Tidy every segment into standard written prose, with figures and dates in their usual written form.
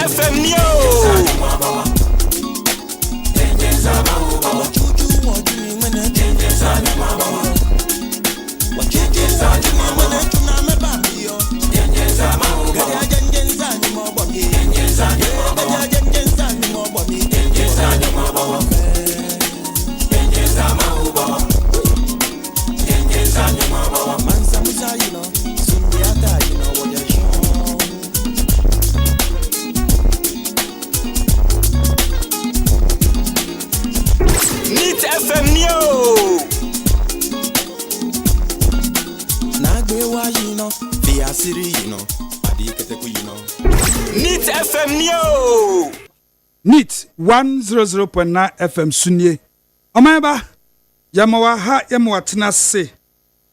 FM Nio. FM Nio. Nagbewa via Siri Padiketeku Neat FM Nio. Neat 100.9 FM Sunye. Omaba Yamawa ha yamwa tenase.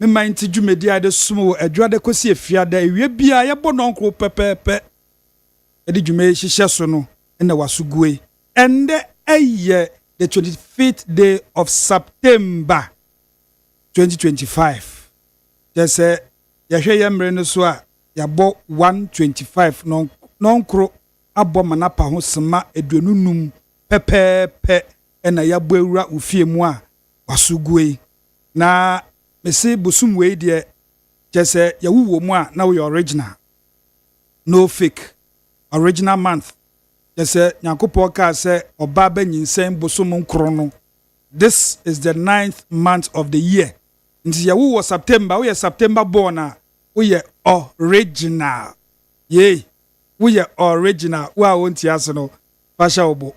Me mind dwumedi de sumo adwade kosi efiada ewie bia yebo nonkro pepepe. Edi dwume hihye so no na wasugue. Ende eye the 25th day of September 2025. Just say yahwe yemre no so a yabo 125 nonkro abo manapa ho sema eduonunum pepepe na yabo ewura ofie mu a wasugue na mese busum we de just say yawuwo mu a na we original no fake original month. Yese nyankopɔ ka sɛ ɔba ba nyinsɛn bosom nkro no. This is the 9th month of the year. Nti yawo wɔ September, we September born a we original. Yey, we original. Wa wonti ase no fasha obo.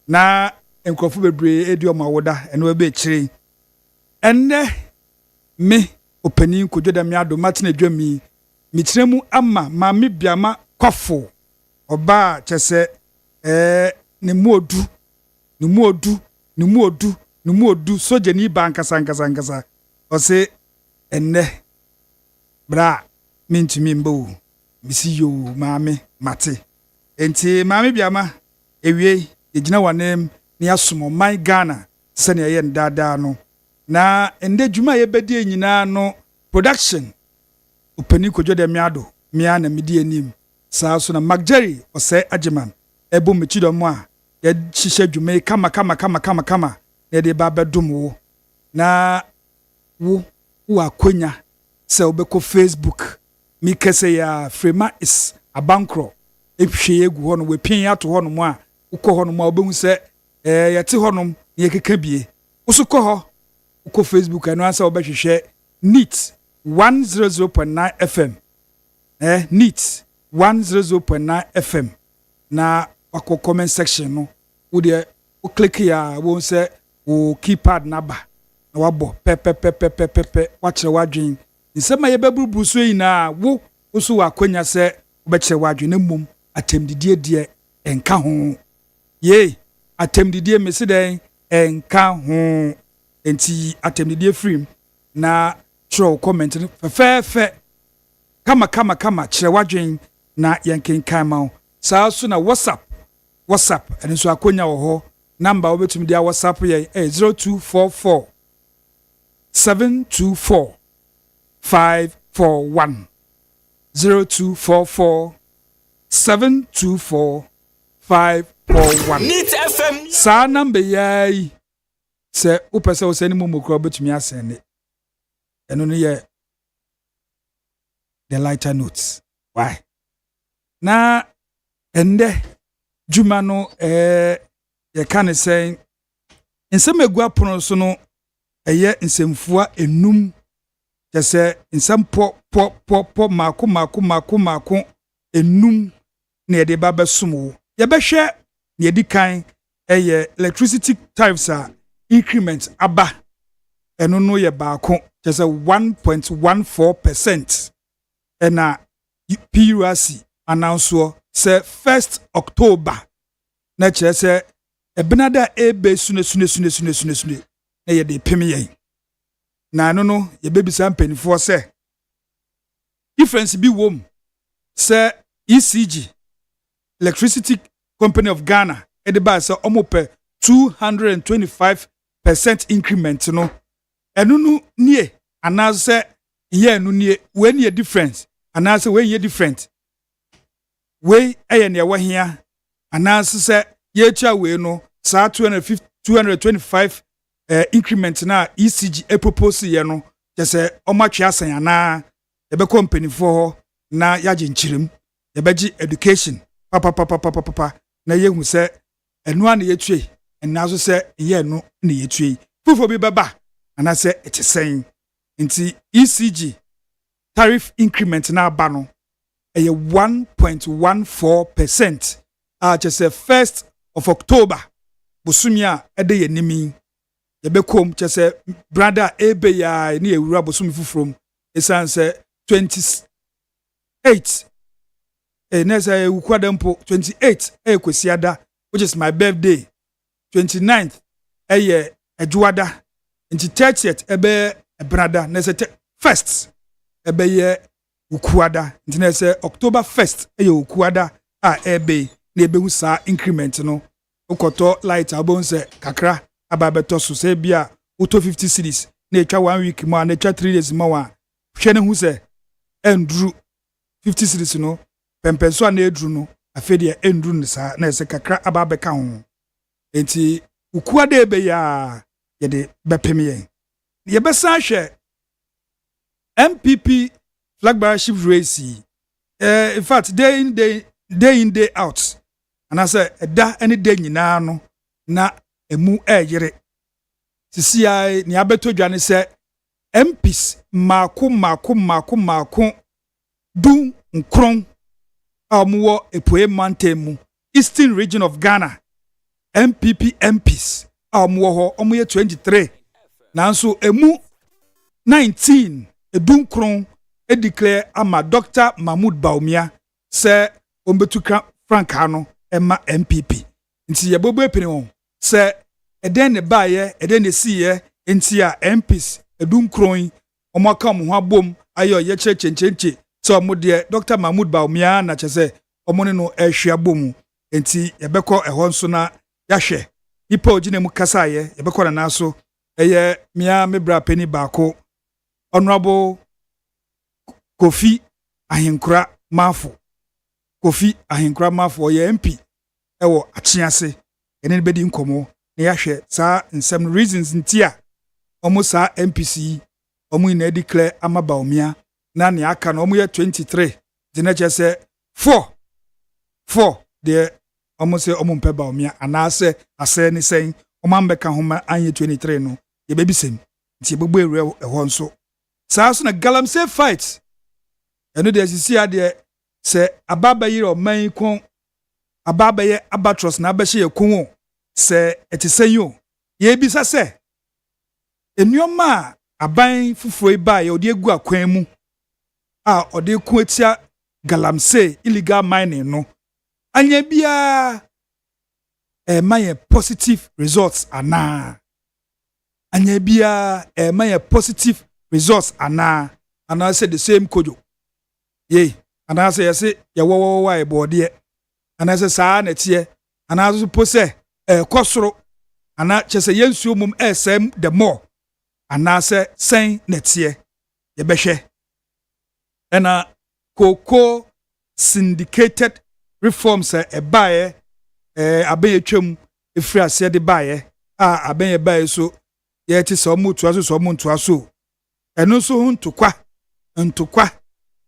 Na enkrofo bebre edi omawoda eno ebe chire. Enne me OPANIN KWADWO ODAME ADDO matine dwami mi chiremu ama ma me biama kofo. Oba chese ni muodu soje ni banka sankasa ose enne bra mintimi mbo misi yo maame mate enti maame biama ewie egina wanem ni asomo man Ghana sene ye ndada no na ende dwuma ye bedi nyina no production OPANIN KWADWO ODAME ADDO mia na medi anim saa so na Magjerry ose ajeman ebo mechido mo a ye hihye dwume kama na de ba bedum wo na wo akonya se obeko Facebook mi kese ya frema is abankro ehwe egu ho no we pin ato ho no mo a ukọ ho no mo obehu se yete ho no ye keka bie usukọ ho ukọ Facebook eno ansa obehwehwe Neat 100.9 FM Neat 100.9 FM na wako comment section no wo de o click ya wo say o keypad number na wabo pe wachire wadwen nsema ye bebubu so yina wo so wakonya se obechire wadwen na mum atemdidie de enka ho ye atemdidie mesi den enka ho enti atemdidie free na throw comment fe kama chire wadwen na yankenkan ma saa so na WhatsApp and so akonya wo ho number obetumi dia WhatsApp ye 0244 724 541 0244 724 541 Neat FM saa number yai se upese wo se ni momokro obetumi asende eno no ye the lighter notes why na ende juma no ye kan say nsem egu apono so no eye nsemfua enum je say nsem po mako enum na ye de ba besom ye behwe na ye di kan eye electricity tariffs a increment aba eno no ye baako je say 1.14% ena PURC announce say 1st October na chere say ebenada ebe sune na ye de pemi yen na no ye bebisa mpanifo say difference bi wom say ECG Electricity Company of Ghana e de ba say omope 225% increment no enu nu nie anase ye enu nie we nie difference anase we ye different we eye ne wa hia ananse se ye tua we no sa 225 increment na ECG propose ye no je se omatwe asan ana ye be company for na yaje nchirem ye beji education papa na ye hu se enu an ye tue enna so se ye enu na ye tue fufo bi beba anase etesen nti ECG tariff increment na aba no a 1.14% just the 1st of October bosumia ede ye nimi ye bekom just brother ebe ya ni ewura bosumi fufrom esanse 28 nesa ukwadampo 28 kwesiada which is my birthday 29th eye adwada nti 30th ebe brother nesa 1st ebe ye ukuada nti na say October 1st eye ukuada a ebe na ebe hu sa increment no ukoto light abon se kakra ababeto so se bia uto 50 series na etwa 1 week mo na etwa 3 days mo wa hwe ne hu se endru 50 series no pempenso na edru no afede endru ne sa na se kakra ababeka ho enti ukuada ebe ya ye de bepem ye besa hwe MPP flag bearership race in fact day in day out and I say da any day nyina no na emu yere sisi ai ni abeto dwane se MPs mako du nkron amwo epoe mantemu Eastern region of Ghana MPP MPs amwo ho omoye 23 nanso emu 19 edunkron e declare ama Dr. Mahmoud Baumia se ombetuka Frankano emma MPP nti ye bobo epini won se eden ne baaye eden ne siye nti a MPs edunkron omaka mo ho abom ayo ye chechenchenche so mo de Dr. Mahmoud Baumia na chese omone no ehwe abom nti ye beko eho nso na yahwe ipa ogine mu kasaye ye beko na naso eye mia mebra peni baako honorable Kofi Ahenkura Mafo oye MP ewo achiase ene bedi nkomo na yahwe sa nsem reasons ntia omo sa MPC omo ina declare amabaomia na ne aka no omo ye 23 dina chese 4 de omo se omo mpe baomia anase ase ne sen omo ambeka homa anye 23 no ye bebisem nti ebegbo ewre eho nso sa so na galamsey fight eno de sisi ade se ababa yire oman kon ababa ye abatros na abehye ye kun se etiseyo ye bisa se enuoma aban fufuro iba ye odi egu akwan mu a odi ku etia galamsey illegal mining no anya bia maye positive results ana anya bia maye positive results ana say the same kojo ye anase yese ye wo ebode anase saa na tie anase pose kosoro ana chese yensuo mum esem the more anase sen na tie ye behwe ena koko syndicated reforms ebaye abayetwam efri ase de baye abaye baye so ye ti so mu tuaso so eno so ntokwa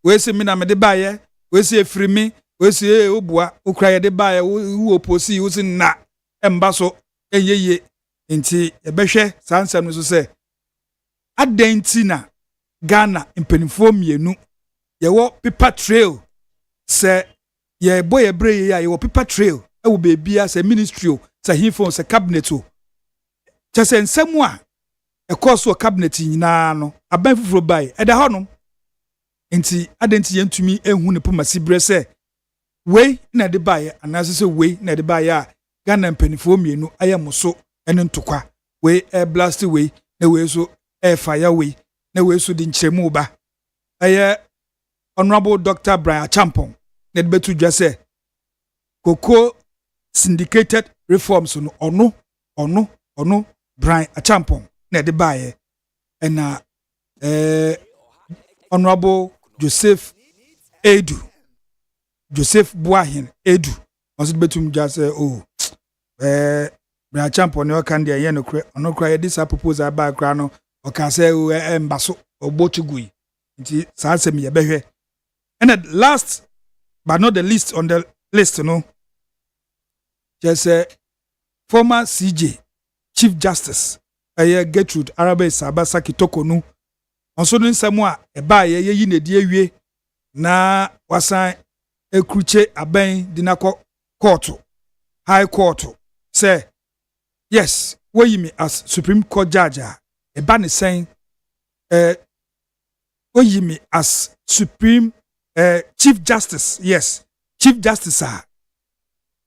wesi mi na me de baye wesi efiri mi wesi obua ukra ye de baye wo oposi wo sin na emba so eyeye nti ebehwe sansam no so se adenti na Ghana impenifo mienu ye wo paper trail se ye boy bre ye wo paper trail e wo bebia se ministry o se hifo se cabinet o chese nsemu a e course o cabinet nyina no aban fufuro baye e da honom nti adenti yentumi ehu ne poma sibre se we na de baye anase se we na de baye a Ghana mpanifo mienu ayemoso ene ntokwa we blast we na we so fire we na we so di nchemu ba honorable Dr. Brian Champon na de betu dwa se koko syndicated reforms no ono Brian Champon na de baye na honorable Joseph Edu Joseph Boahin Edu onso betum just say oh bra champion no kan dey ye no kra this proposal ba kra no o ka say mbaso ogbotugui nti sa asem ye behwe. And the last but not the least on the list just former CJ Chief Justice Gertrude Arabe Sabasa Kitoko nu onso no nsem a eba ye yi na die wie na wasan ekruche aben dinako court high court say yes we me as Supreme Court judge eba ne sen we me as Supreme Chief Justice, yes, Chief Justice.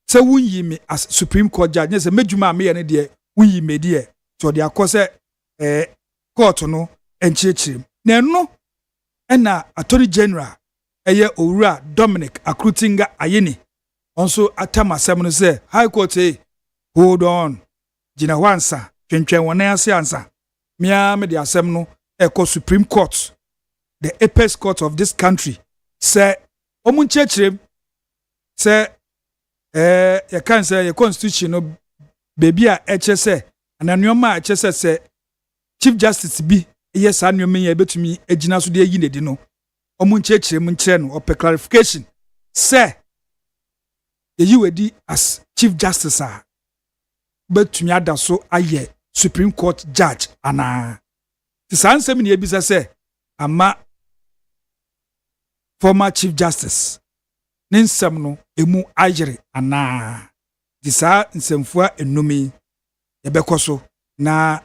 So we me as Supreme Court judge. Yes, medjuma me ene de we me de. So the akose court no enchechim. Na no na Attorney General Owura Dominic Akrutinga Ayini. Also atama asem no say High Court hold on. Jina wansa twentwen wona ase ansa. Mia me de asem no Supreme Court, the apex court of this country. Say omunchechirem say you can say your constitution no baby a eche say ananwoma a eche say Chief Justice bi yes anwoma ye betumi agina so de yi nedi no omunchechirem nkyere no ope clarification say you wedi as Chief Justice betumi ada so aye Supreme Court judge ana ti sansem ne ebisa say ama former Chief Justice ninsem no emu ayere ana disa nsemfua enumi yebekoso na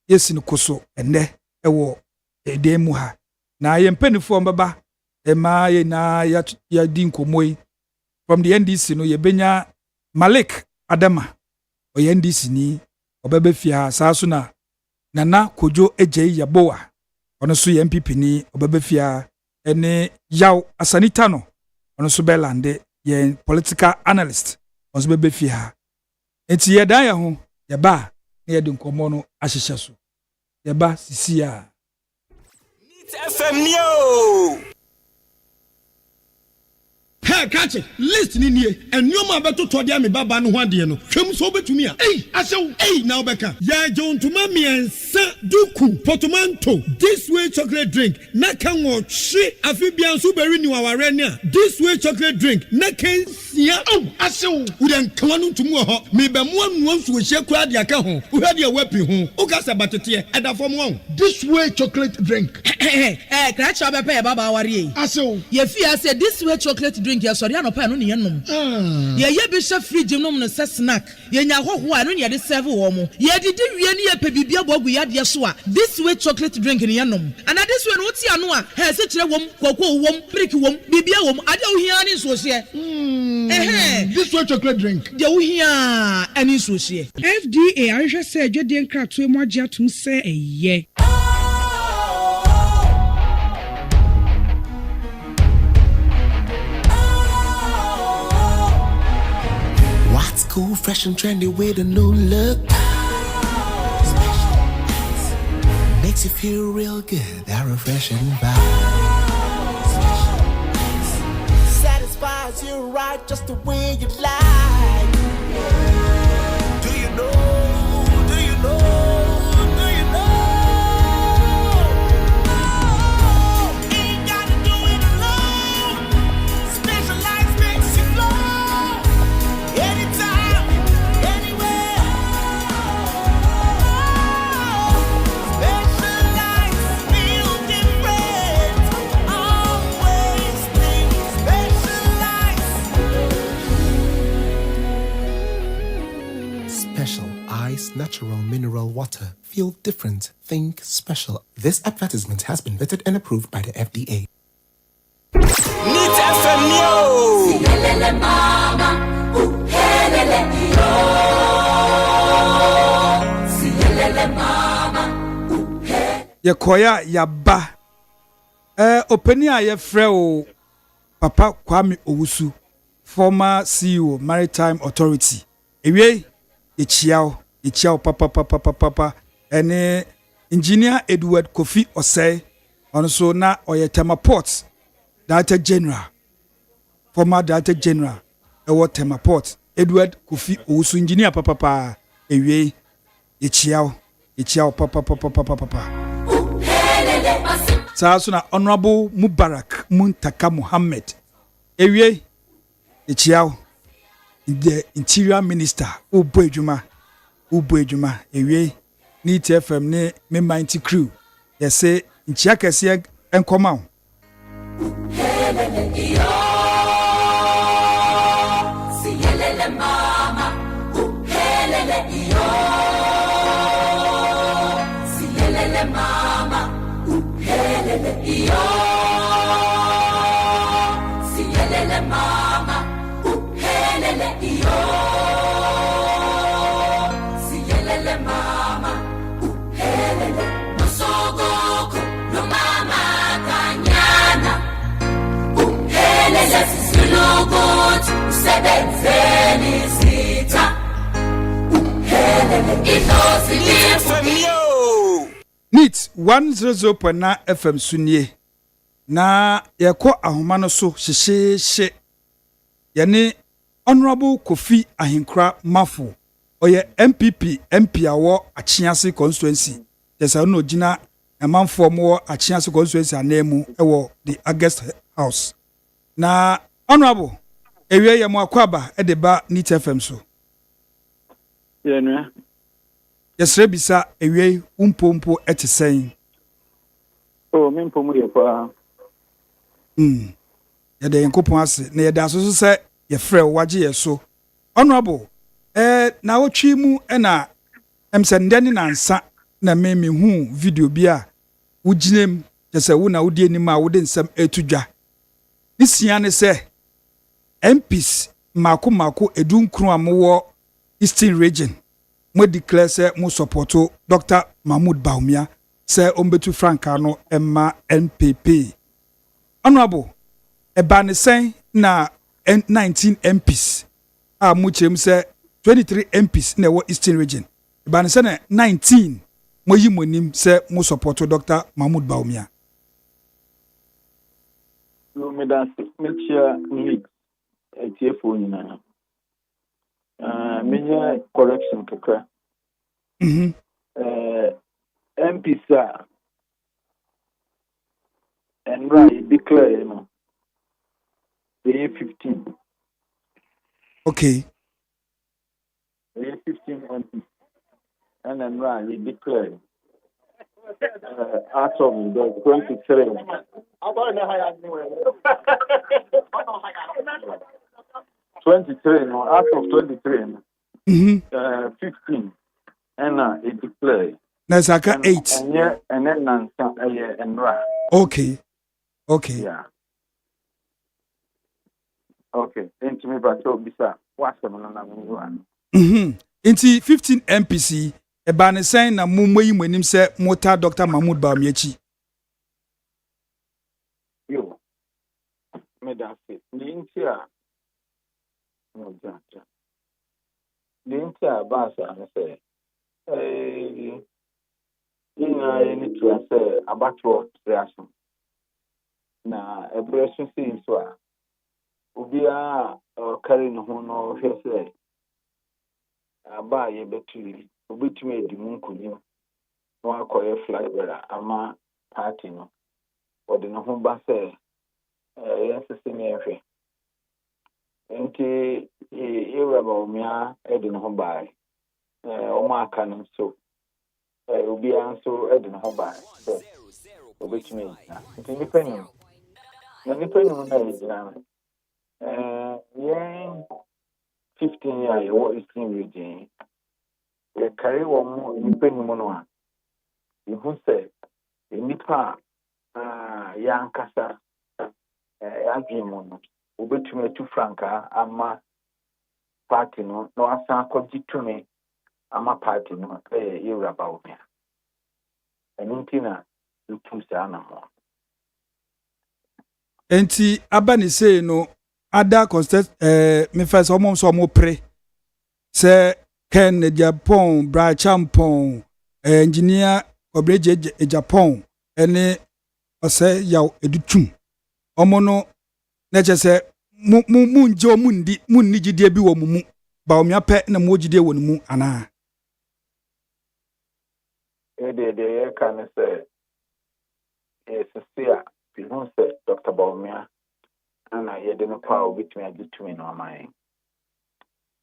yesini koso enne ewo edemu ha na yempenifo mbaba ema ye na ya di nkomoi from the NDC no yebenya Malik Adama o NDC ni obebe fia saaso na Nana Kojo Ejei Yaboa ono so MPP ni obebefia ene yaw asanita no ono so belande ye political analyst ono so bebefia enti ye dan ya ho ye ba na ye de nkomo no ahyehye so ye ba sisia Nit FM Neo. Hey, catch it. List ni nie. And you ma beto to dia me baba no hwade no. Hwem so betumi a. Hey, now beka. Ya John to ma miensa duku portmanteau. This way chocolate drink. Na kan wo hwe afibian so beri ni waware ni a. This way chocolate drink. Na kan sia. Asew. Wo den kan no tumu ho. Me be mo anu nso hye kura dia ka ho. Wo hwade e wapi ho. O ka se batete e da fom won. This way chocolate drink. Catch up e baba ware. Asew. Ye fi say this way chocolate drink ya sorry anopa no ne yenom ye bi hye fridge nom no se snack ye nya hoho a no ne de serve wo mo ye didi wie ne ye pe bibia bogu ya de so a this way chocolate drink ne yenom and this way no ti ano a he se kire wom kokko wom brick wom bibia wom ade wo hia ne so hye this way chocolate drink de wo hia ani so hye FDA ahwehwe se adwede nkratoe mo agye atum se eye Cool, fresh and trendy with a new look. Makes you feel real good, that refreshing vibe. Satisfies you right just the way you like. Do you know? Do you know? Do you know? Ain't gotta do it alone. Specialized makes you flow. Anytime. Natural mineral water. Feel different. Think special. This advertisement has been vetted and approved by the FDA. Nit FM Neo. Helele mama, helele yo. Helele mama, Yekoya yaba opani a yefrɛ o Papa Kwame Owusu, former CEO Maritime Authority. Ewie echiao papa ene engineer Edward Kofi Osei on so na oye Tema Port Director General, former Director General ewo Tema Port Edward Kofi Owusu engineer papa ewie echiao papa saa so na Honorable Mubarak Muntaka Muhammad ewie echiao the Interior Minister ubo edwuma ewie Neat FM ne me mighty crew yese nchia kese enkoma Neat 100.9 FM sunye na yako ahoma no so hyehyehye yene Honorable Kofi Ahinkra Mafo oye MPP MP awo Achiase constituency yesa no gina amanfo mo Achiase constituency anemu ewo the August House na Honorable ewie ye mo akwaba edeba Neat FM so yenwa yesre bisa ewie umpompo etisen o mempomu ye kwa yede yankopon ase na yede aso so se ye frɛ waje ye so Honorable na wotwi mu na emsende ne nansa na me hu video bi a wuginem yese wo na wodi anim a wode nsɛm etudwa nisia ne se MPs mako edunkru amowo Eastern Region mo declare say mo supporto Dr. Mahmoud Bawumia say ombetu franka no emma NPP Honorable ebane sen na 19 MPs a mo chem say 23 MPs na wo Eastern Region ebane sen na 19 mo yi monim say mo supporto Dr. Mahmoud Bawumia no me da mechia ni etiefo nyina menya correction kakra MPs and right declare no they 15 okay they 15 MPs and then right they declare out of the 23 23 no out of 23 15 and it declare na saka 8 and then and right okay yeah okay into me but so bisa what's the no na Inti 15 MPC ebane sen na mumwe monim se mota Dr. Mahmoud Bawumia chi yo me da se nintia no janja nintia ba sa na se ina ni to say abatwo reaction na ebresi sin so a obi a carry no ho no hwe say aba ye betuli obetumi edi munkunyi no akoye fly bearer ama party no odi no ho ba say yesese ne hwe enti Ewura Bawumia edi no ho bai o ma aka no so obi anso edi no ho bai obetumi na enti nipenyo na ejina yeah 15 years what is in region we carry one nipenyo no a you say nipa ya nkasa adwemo no obetumi atu franka ama party no asan akogitumi ama party no Ewura Bawumia enintina utusa na ho enti abani say no ada constant me first omom so mo pre se Ken Japan bra champon engineer obreje Japan ene ɔsɛ yaw edutum ɔmo no na kyɛ sɛ mu nje o mundi gidie bi wɔ mu ba omia pɛ na mu gidie wɔ mu ana de kan say Cecilia bihu say Dr. Baumia ana yede no pa obitumi agitumi no amai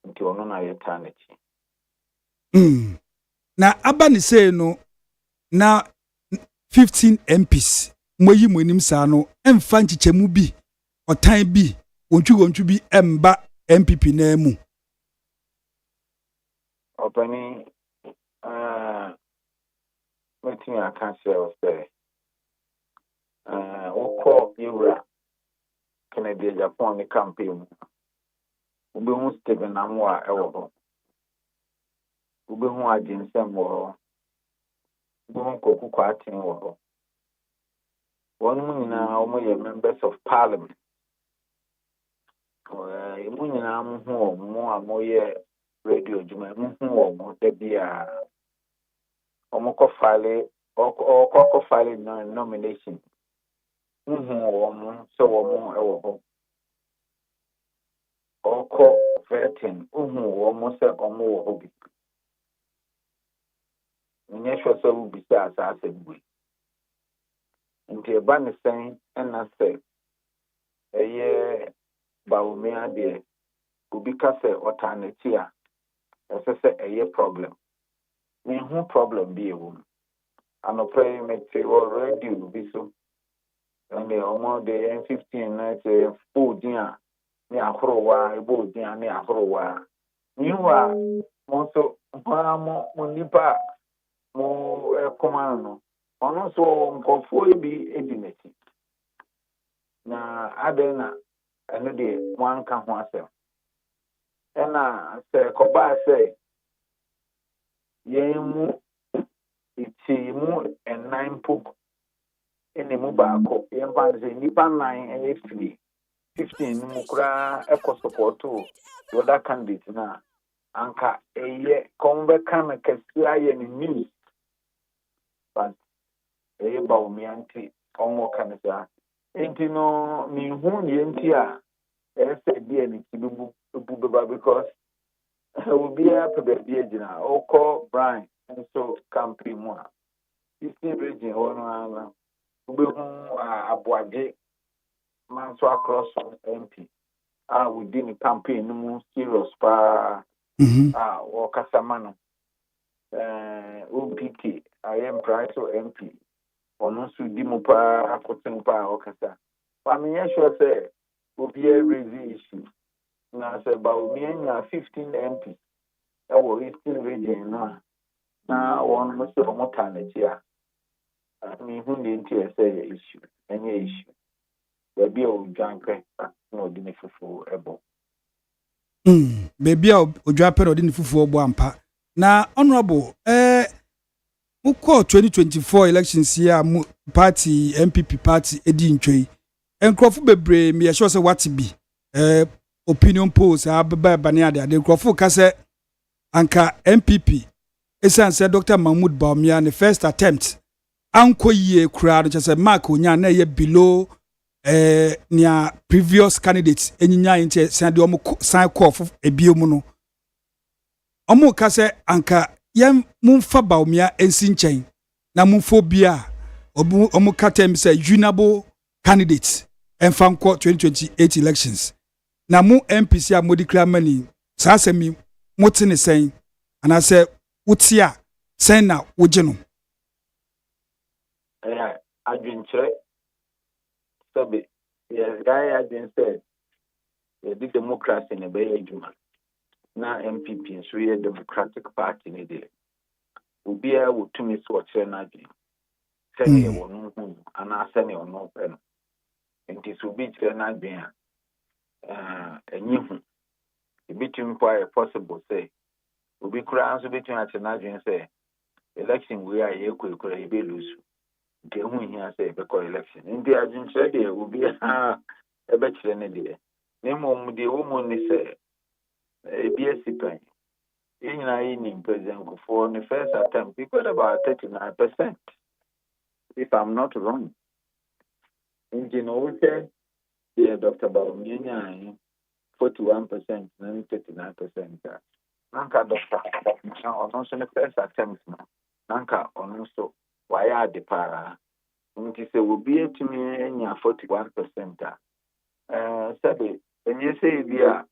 nti ono na yeta na chi na aba ni say no na 15 MPs moyi monim sa no emfa nchichemu bi otan bi ontwu bi emba MPP na mu opani wetin I can say okọ yura Kennedy Japan ni campaign ube hu Stephen Amwa ewo ho ube hu ajinsem wo ho ube hu koku kwatin wo ho wonu nyina omo ye members of parliament mu nyina mu hu omo amoye radio juma mu hu omo da bia omo ko file nomination omo so omo ewo ho oko vetting omo se omo wo ho bi nye sure so bi sa asa bi nti eba ne sen na se eye Baumia de obi ka se alternative a ese eye problem ni hu problem bi ewo anopre me te already bi so and the omo de 15 na say full dia ni ahorowa ebo dia ni ahorowa ni wa mo so mo nipa mo komano ono so nkofo bi edineti na adena eno de wan ka ho asem ena se koba se yemu itimu en 9 pop ene mu baako yempa se nipa 9 e free 15 mu kura eko support to other candidate na anka eye kombe kan kasia ye ni news but eye Baumianti omo kanisa enti no mi hu ni enti a ese die ni kibubu beba because obi a pebe agina oko Brian and so campaign mu a Eastern region hono ana ube hu aboage man so across MP within the campaign no mu serious pa o kasamano OPK I am price or MP ono su di mu pa akotin pa o kasa pa me sure say obi a raise issue na say Baumia nya 15 MP our Eastern region na one must have more time here. I mean, who didn't say issue, any issue. There be a junk, no dinner for ebo. Baby, Ojaper or didn't for Bampa. Now, honorable, who call 2024 elections here, party, MPP party, Edin Tree, and Crawford Bebre, me assure what to be. Opinion polls, I be Banyada, the Crawford Cassette, Anka MPP. Esan said Dr. Mahmoud Baumia the first attempt anko ye crowd just a mark onya na ye below near previous candidates enyinya inte send omo sign call for ebiomu no omo ka se anka yem mumfa Baumia ensi nchen na mumfobia omo ka tem say unable candidates enfanko 2028 elections na mu MPC a modicra mani sa asemi motene sen and I say Utia, Sena, Ujino. Adventure. Sabi, yes, guy has been said, the democracy in a bay juma. Now MPP, so we Democratic Party in a day. Ubia would to me swatch energy. Send you one, and I send you no pen. And this will be energy. A new, a bit quite possible, say. Ubi kura so between atena say election we are kura e be lose de hu hia say be election ndi adwinche de ubi e be kire ne de nemo de wo mo ni say e bi asipan nyina yi ni president for the first attempt he got about 39%, if I'm not wrong. nti no wo hwɛ deɛ Dr. Bawumia nyaeɛ 41% and 39%. Nanka Dr. Bawumia ɔno nso ne first attempt no nanka ɔno nso wayɛ ade paa nti sɛ obi atumi anya 41% a sɛbe ɛnyɛ sɛ bi a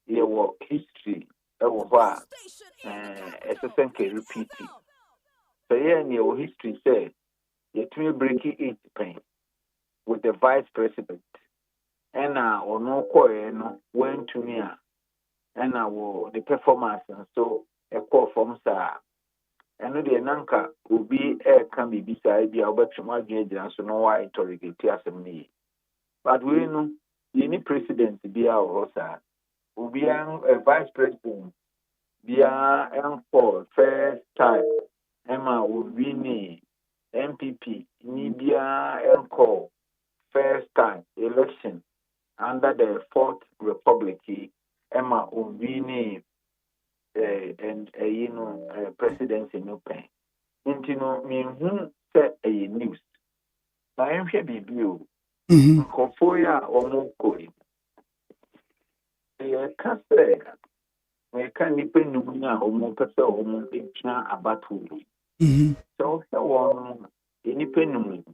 yɛwɔ history ɛwɔ hɔ a ɛsɛ sɛ nka repeat sɛ yɛn yɛwɔ history sɛ yɛtumi breaki 8 pɛn with the vice president ɛna ɔno kɔɛ no wantumi a ɛna wɔ the performance nso ɛkɔɔ fam saa ɛno deɛ nanka obi ɛɛka biribi saa bi a wobɛtwem adwene gyina so na wɔainterrogate asɛm no yi but wei no yɛni president biara wɔ hɔ saa obiara vice president biara ɛnkɔ first time ɛma obi ne MPP ni biara ɛnkɔ first time election under the Fourth Republic Emma Obini and presidency no pen. Intino mean say a news. I am here be view. Kofoya or no koi. A case we can depend on or more person or more picture about who. So one independent.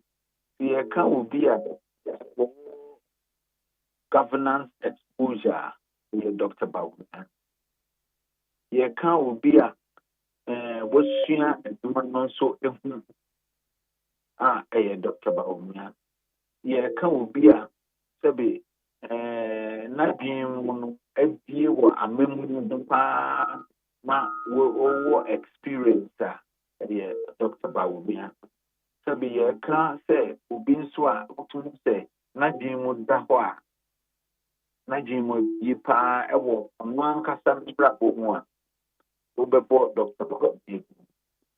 The account will be a governance exposure with Dr. Bawumia. The account will be a what's here and so Dr. Bawumia. The account will be a sabi not being a deal or a memory ma experience Dr. Bawumia. Sabi ye can say ubinswa utu say na jimu dahwa na jimu yipa ewo nwan kasa mbra bohua obebo Dr. Bawumia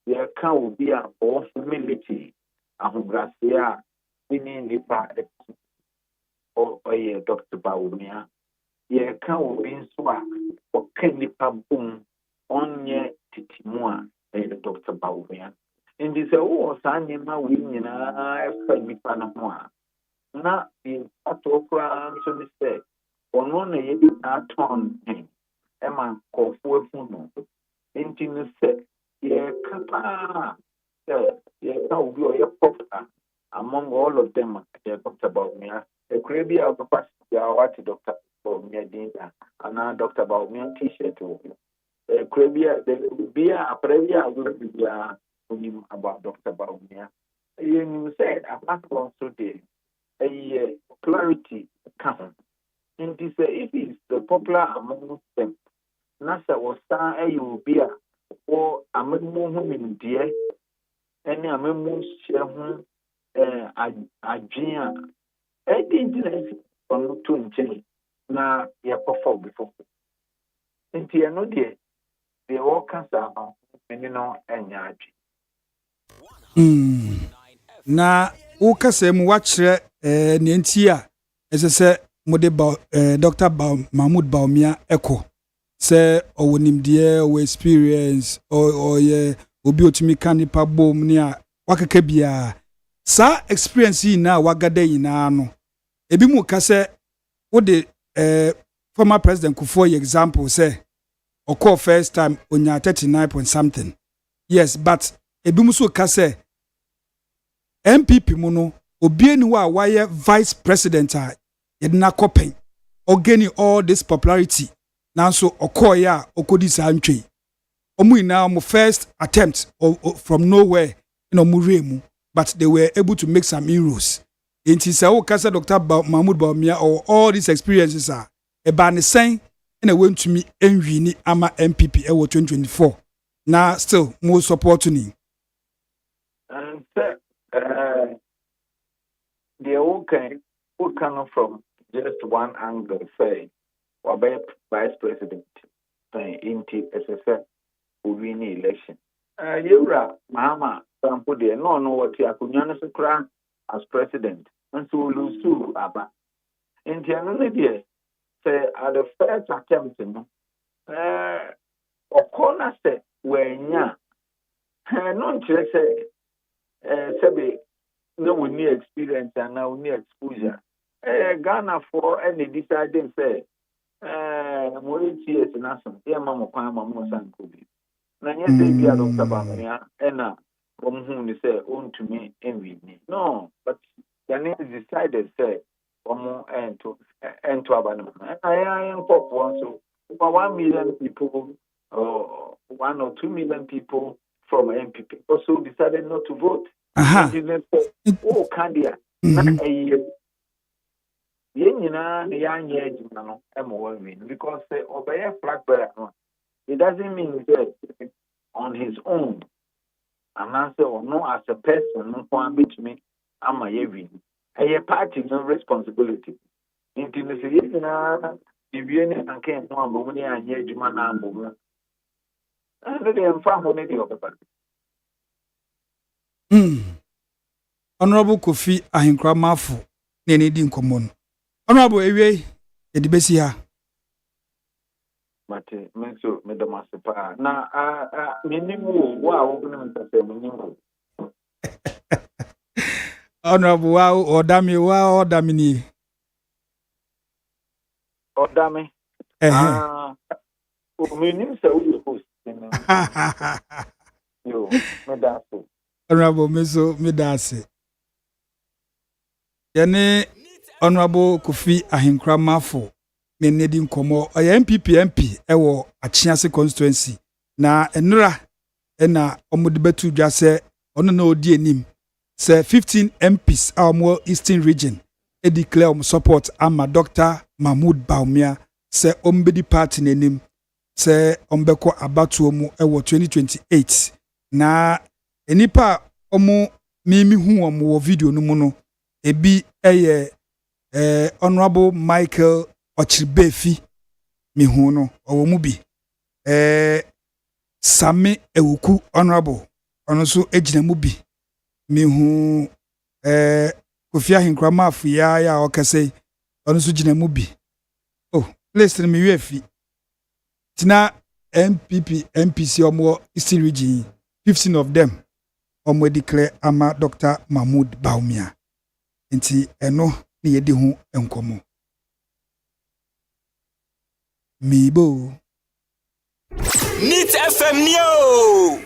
ye can obi a of humility ahobrase a ni nipa o ye Dr. Bawumia ye can obi nso a o kan nipa bom onye titimu a Dr. Bawumia. In this war, Sanima winning a family panama. Not in Atopra, so they say, on one a bit at on Emma call for funo. Intimate set, yeah, Kappa, yeah, how you are popular among all of them. Dr. Bawumia, a crabby of the past, what Dr. Bawumia dinner, and now Dr. Bawumia t shirt. A crabby, the beer, a previa will be about Dr. Bawumia. You said apart from today, a clarity comes. And this if it's the popular among them, NASA was star a ubia or a memo in dear, any a memo share a genia. I didn't on two change. Now, you perform before. And you know, dear, the all cancer, and you know, and yaji. Na ukase mu wachre ne nti a ese se mode Dr. Mahmoud Bawumia eko se owonimde o experience o ye obi otumi kanipa bom ne a wakaka bia sa experience yi na wagada yi na no ebi mu kase wo de former president Kufuor example say okọ first time onya 39 point something yes but ebi mu so kase MPP mu no obieni wa waye vice president a yedna kopen ogeni all this popularity nanso okoya okodi sa ntwe omu ina omu first attempt from nowhere in omuremu but they were able to make some inroads enti say o kasa Dr. Mahmoud Bawumia or all these experiences are eba ne sen na wentumi enwini ama MPP ewo 2024 na still mo support ni they all come from just one angle, say, or by vice president, into SSF, who win the election. Yura, Mama, Sampo, they no what you could crown as president, and so lose to Abba. In the other day, say, at the first attempt, of corner set where ya, no, say, Sabi. no we need experience and now we need exposure. Ghana for any deciding say more years in Assam. Yeah, Mamma Pama Mosan could be. Na yes, they be a doctor Bamia, and whom they say own to me envy me. No, but the name decided say more and to Abanama. And I am pop one so over 1 million people or 1 or 2 million people from MPP also decided not to vote. Oh, Candia, not a year. The young age, because obey a flag bearer. It doesn't mean that on his own, and answer or no as a person, no one beat me, I'm a yevin. A party, no responsibility. Intimacy, if you and can't know about me and yet you man, I'm and family of the party. Honorable Kofi Ahinkra Mafu, Nene Din Common. Honorable Ewe, Edibesia. Mate, menso me da masepa. Na minimum wa open me say minimum. Honorable wow Odame wow Odamini. Odame. Minimum say we host. Yo, me da so. Honorable Meso Medase. Yene Honorable Kofi Ahinkra Mafu. Nedi nkomo MP ewo Achiase constituency na enra na omode betu dwa se ono na odi enim se 15 MPs our Eastern region e declare support ama Dr. Mahmoud Baumia se ombedi party nenim se ombeko abatuo mu ewo 2028 na enipa omo mimi hu omo wo video no mu no ebi eye Honorable Michael Ochirbefi mihuno owomubi Sami Ewuku Honorable onoso ejina mubi mihu Kofi Ahinkra Mafu ya okase onoso jina mubi oh listen me wefi tina MPC omo Eastern region 15 of them omo declare ama Dr. Mahmoud Baumia enti eno ni yedi hu enkomo Mibo Neat FM Neo.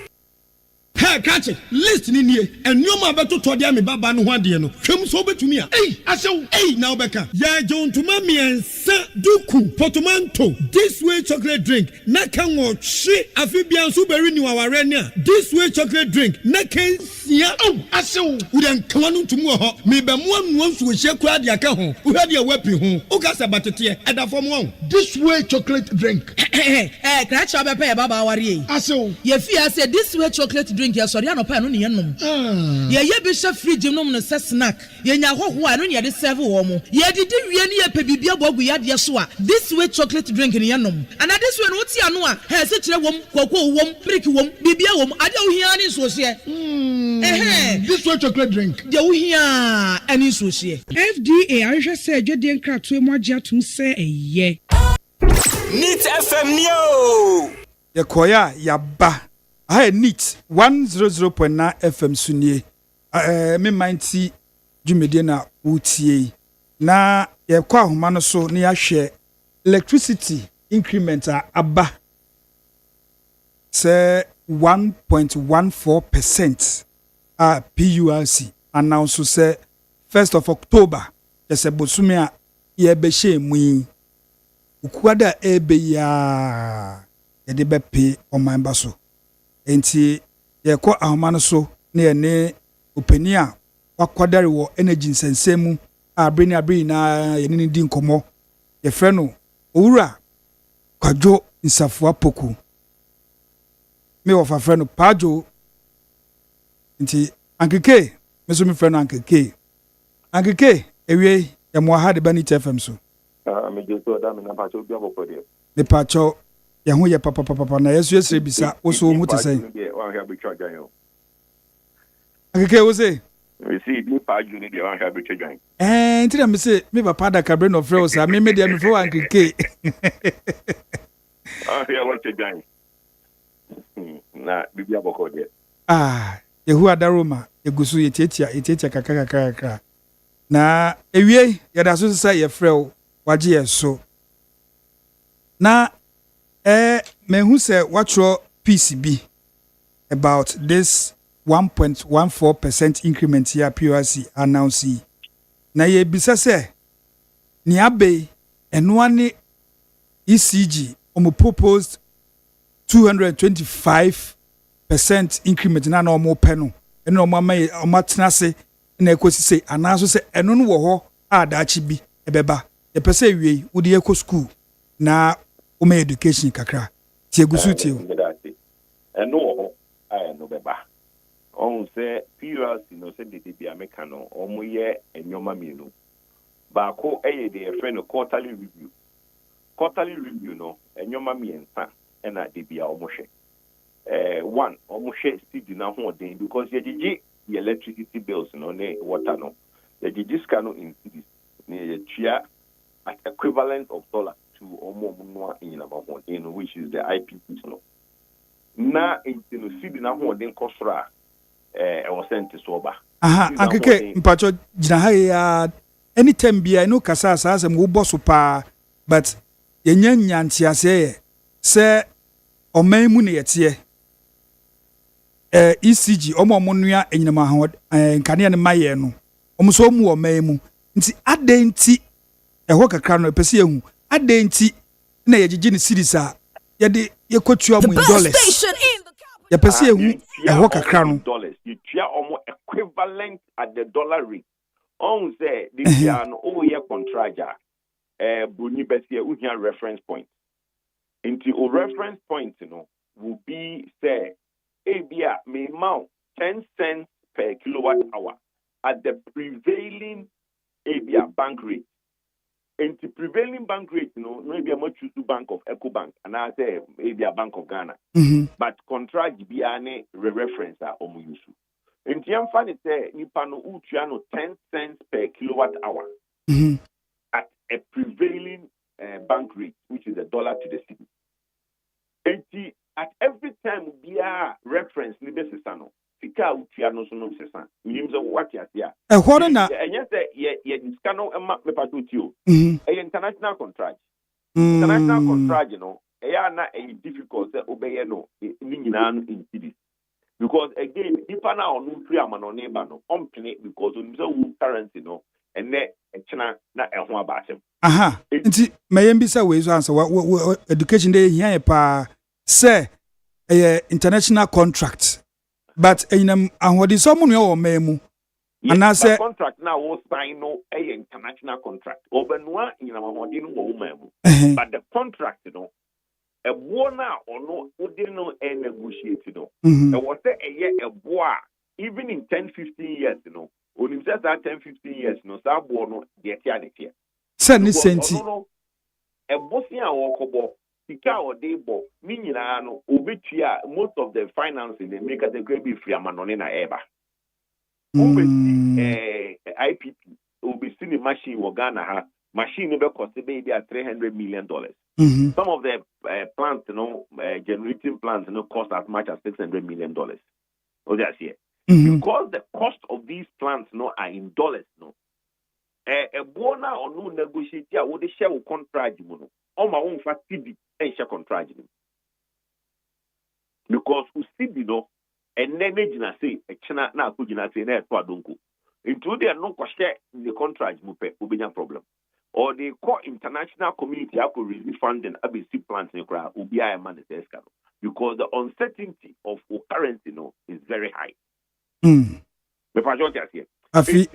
Hey, catch it. Listen in here. And you ma beto to dia me baba no hwade no. Hwem so betumi a. Hey, asew. Hey, now beka. Ya John to mami ensa duku potomanto. This way chocolate drink. Na kan wo hwe afibian so beri ni waware ni a. This way chocolate drink. Na kan sia. Oh, asew. Udan klanu tumu ho. Me be mo anu so hye kura dia ka ho. Uhade e wapi ho. Ukasa batete. Eda fom ho. This way chocolate drink. Kra cha be pe baba ware. Asew. Ye fi ase this way chocolate drink. Ya sorry anopa no ne yenom ye be hwe fridge nom no se snack ye nya hoho a no ne de serve wo mo ye didi wie ne ye pe bibia bogu ya de so a this way chocolate drink ne yenom and this way no ti ano a he se kire wom kokko wom brick wom bibia wom ade wo hia ne so hye this way chocolate drink de wo hia ani so hye FDA ahwehwe se adwede nkratoe mu agye atum se eye Neat FM Neo. ye koya ya ba I need 100.9 FM sunie me mighty dwumede na utie na ye kwa ahoma no so na ya hwe electricity increment aba say 1.14% PURC announce say 1st of October yese bosumi a ye be hye mu ukuada ebe ya ye de be pay oman ba so enti ye ko ahoma so na ye ne opani a wakwadare wo energy nsensemu abri na ye ne di nkomo ye frɛ no owura kwadwo nsafo apoku me wo fa frɛ no pajo enti ankeke me so me frɛ no ankeke ewie ye mo ha de bani TFM so me jeto Odame na pacho bi abokode me pacho ye ho ye papa na yesu esre bisa wo so mu te say akeke wo say we see the pajo ni dey wan have betwe join ntira me say me papa da kabre no frɛ wo sa me dey me fo akeke here what join na bibi abokode yehu adaroma egusu yetiatia kakaka na ewie yada so sɛ yɛfrɛ wagye yeso na mehu sɛ watro PCB about this 1.14% increment here PRC announce na ye bisa sɛ ni abe eno ane ECG proposed 225% increment na omo pɛ no eno omo amaye omo tenase na ekosi se anaso se eno no wo ho adaachi bi ebeba ye pese wie wo de ekɔ school na o me education kakra ti egusu ti o eno wo ho no beba on say PRC no say de bia meka no omo ye enyoma mienu baako eye de friend quarterly review no enyoma miensa na de bia omo hwe one omo hwe steady na ho den because ye gigi the electricity bills no ne water no ye gigi scan in cities ne ye tua at equivalent of dollar to omo no in number one in which is the IPPs no na intino steady na ho den kosra was sent to sober aha akeke mpacho gina ha ya anytime bia no kasa asem wo boso pa but yenya nyanti ase se oman mu ne yete ECG omo nua enyinama ho nkane ne maye no omo so mu oman mu nti adenti eho kakra no pese ehu adenti na yegigi ne series a yede yekotua mu dollars ya pese ehu eho kakra no dollars you tia omo equivalent at the dollar rate on say the piano o ye contraja buni besie uhia reference point into o reference point no will be say abia me mount 10 cents per kilowatt hour at the prevailing abia bank rate. Into prevailing bank rate, maybe a much to Bank of EcoBank and I say maybe a Bank of Ghana. But contract biane reference are omuyusu. Into yam funny say nipano uchiano 10 cents per kilowatt hour at a prevailing bank rate, which is $1 to the city. And at every time we are reference ni besesano. Sika uchiano sono sesa. Nimzo what ya sia. What na? And yes, ye discano emma me patutio. A international contract. International contract, na a difficult obey no in cities. Because again, if I now no free amano neighbor no company because on currency no and ne china na ehwa basem. Aha. Nti mayembisa we so answer education dey here pa say international contract. But inam ahodi so mu no memu anase contract now was sign no international contract obenwa inam ahodi no wo memu but the contract no e bona ono odi no negotiate no e was say a boa even in 10-15 years no onim say that 10-15 years no sa bo no de tia de tia send senti e bosia wokobo sika or debo ni nyina no obetua most of the financing they make at the great be free amanone na eba IPP obesi ni machine wo Ghana ha machine no be cost be at $300 million. Some of the plants generating plants cost as much as $600 million. Oh that's here. Because the cost of these plants are in dollars a bona or no negotiate ya wo de share contract mu no on my own facility and share contract because usibi no and then na say e china na akugina say na eto adonko into there no share the contract mu pe obenya problem or the core international community akọ release funding abc plants in kra obi a man the escalo because the uncertainty of currency is very high. The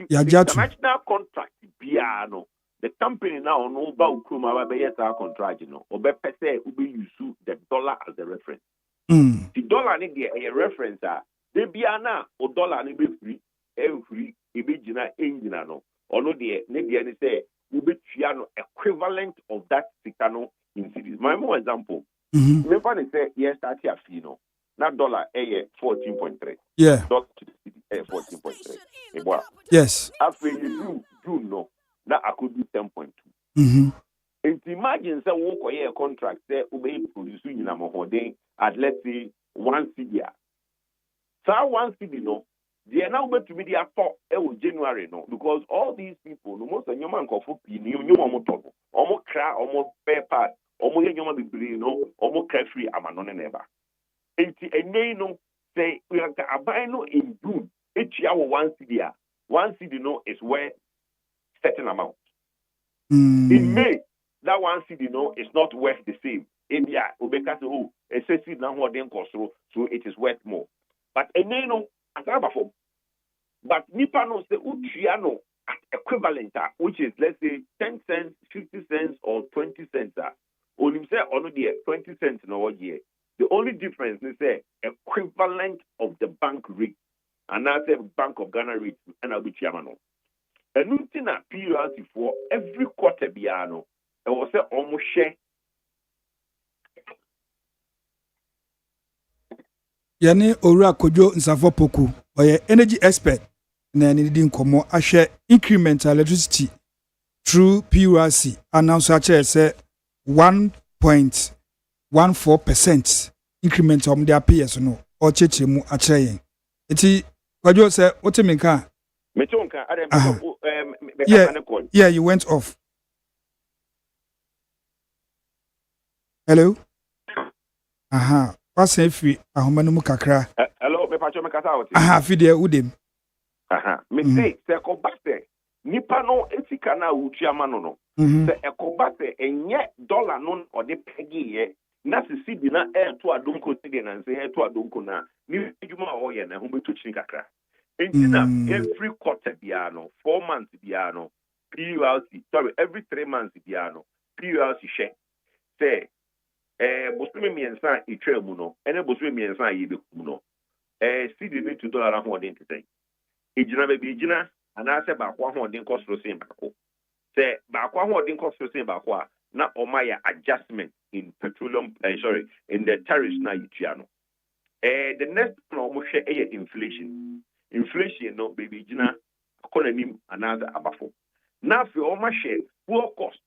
international contract biano the company now no ba ukuma ba yes our contract or be pese ube use the dollar as a reference. The dollar ni a reference the biana o dollar ni be free every e be gina engina no or no the ni say ube triano equivalent of that sikano in cities. My more example. Remember they say yes start here fee no that dollar 14.3. Yeah. Dollar to the city 14.3. Yes. After you do no. That I could do 10.2. And imagine say we go a contract say we produce in at let's say 1 CDR. So one city no, they are now going to be their top January no, because all these people, no most of your man go for you almost total, almost cry, almost fair part, almost your man be no, almost carefree, I'm a never. And no say we are buying no in June, each year one city no is worth certain amount. In May, that one city no is not worth the same. India, Ubeka say, oh, a city now more than cost, so it is worth more. But no, but Nipa no say Utriano at equivalent, which is let's say 10 cents, 50 cents, or 20 cents. Only say on the 20 cents no year. The only difference is say equivalent of the bank rate, and that's a Bank of Ghana rate, and I'll be chairman. And nothing at period for every quarter biano, and was say almost share. Yani Owura Kwadwo Nsafo Poku, oye energy expert na ni di nkomo ahwe incremental electricity through PURC announce actually say 1.14% increment on their PS no or cheche mu actually yen. Eti Kwadwo say what me kan? Yeah, you went off. Hello? Aha. What's free? Ahomanu kakra. Hello, me pacho me kasa out. Aha, fide udem. Aha. Me say se ekobate nipa no etika na uchiama no. Se ekobate enye dollar no ode pegi ye. Na sisi bi na to adonko tide na nse to adonko na ni edwuma ho ye na ho beto chin kakra. Entina every quarter biano, 4 months biano, PULC, sorry, every 3 months biano, PULC share. Say bosume miensa itwe mu no ene bosume miensa yibe ku no cedi be $2 ho den tete ejina be bi ejina ana se ba kwa ho den kosoro sen ba ko se ba kwa ho den kosoro sen ba ko a na omaya adjustment in petroleum in the tariffs na yitua no the next no mo hwe inflation no be bi ejina akonanim ana za abafo na fe o ma hwe fuel cost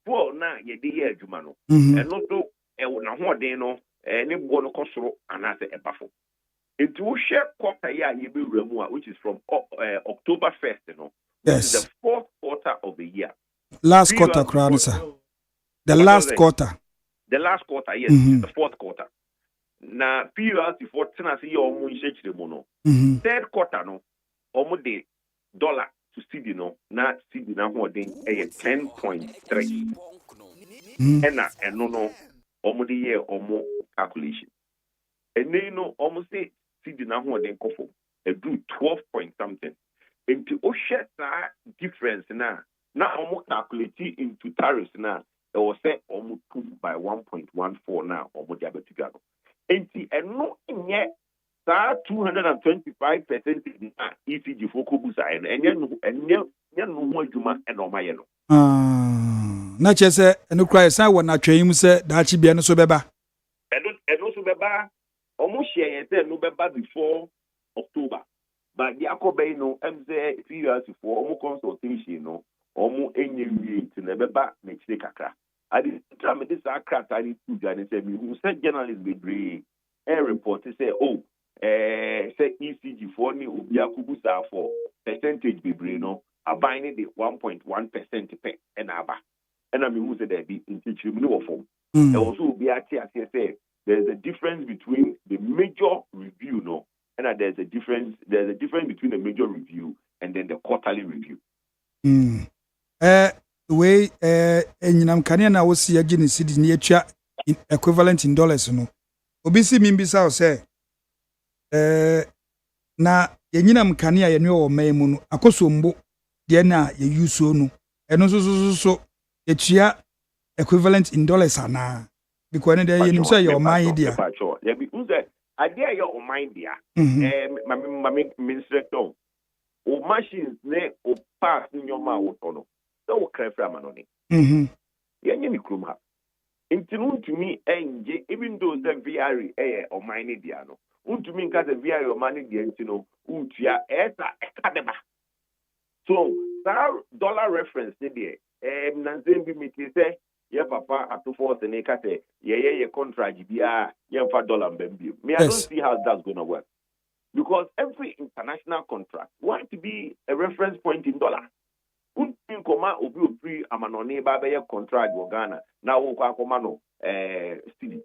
fuel na ye de ye adwuma no eno do na ho den no ne bo no kosoro ana se ebafo it will share quarter year ye be wura mu which is from October 1st no. Yes, the fourth quarter of the year, last quarter crown sir, the last quarter, yes, the fourth quarter na PULC for tena se ye omo nhechire mu no third quarter no omo de dollar to cedi no na cedi na ho den 10.3 eno no omo de ye omo calculation ene no omo say cedi na ho den kofo do 12 point something into o share that difference na omo calculate into tariffs na it was say omo by 1.14 now omo de abetiga no enti eno nye that 225% na ECG for busa enye no ho adwuma eno maye no na chese eno kra san wona twanyim se daachi bia no so beba eno so beba omo share say no beba before October but the akobe no mze PULC for omo consultation no omo enye wi ti na beba na chire kakra adi tra me this akra tani tu gani say me who said journalist be brave report say say ECG for ni obi akubusa for percentage be brave no abine the 1.1% pe and aba and I mean who said that be in teaching no form and also be at say there's a difference between the major review no and there's a difference between the major review and then the quarterly review. Way enyinam kane na wosi agi ne cedi ne atwa equivalent in dollars no obi si mimbisa o say na enyinam kane a yenwe o man mu no akosombo de na ye use no eno so etua equivalent in dollars ana because there yenim say your mind dia yeah be unze idea your mind dia my minister don o machines ne o pass in your mouth no so cry from anoni yenye ni krum ha intinu ntumi enje even though the VR o mind dia no untumi nka the VR o mind dia ntino utua eta ekadeba so that dollar reference there nanzembi miti say ye papa atofo se ne ka say ye contract bia ye fa dollar mbembi me I don't see how that's going to work because every international contract wants to be a reference point in dollar. Untin koma obi free amanone ba be contract wo Ghana na wo kwa koma no cedi.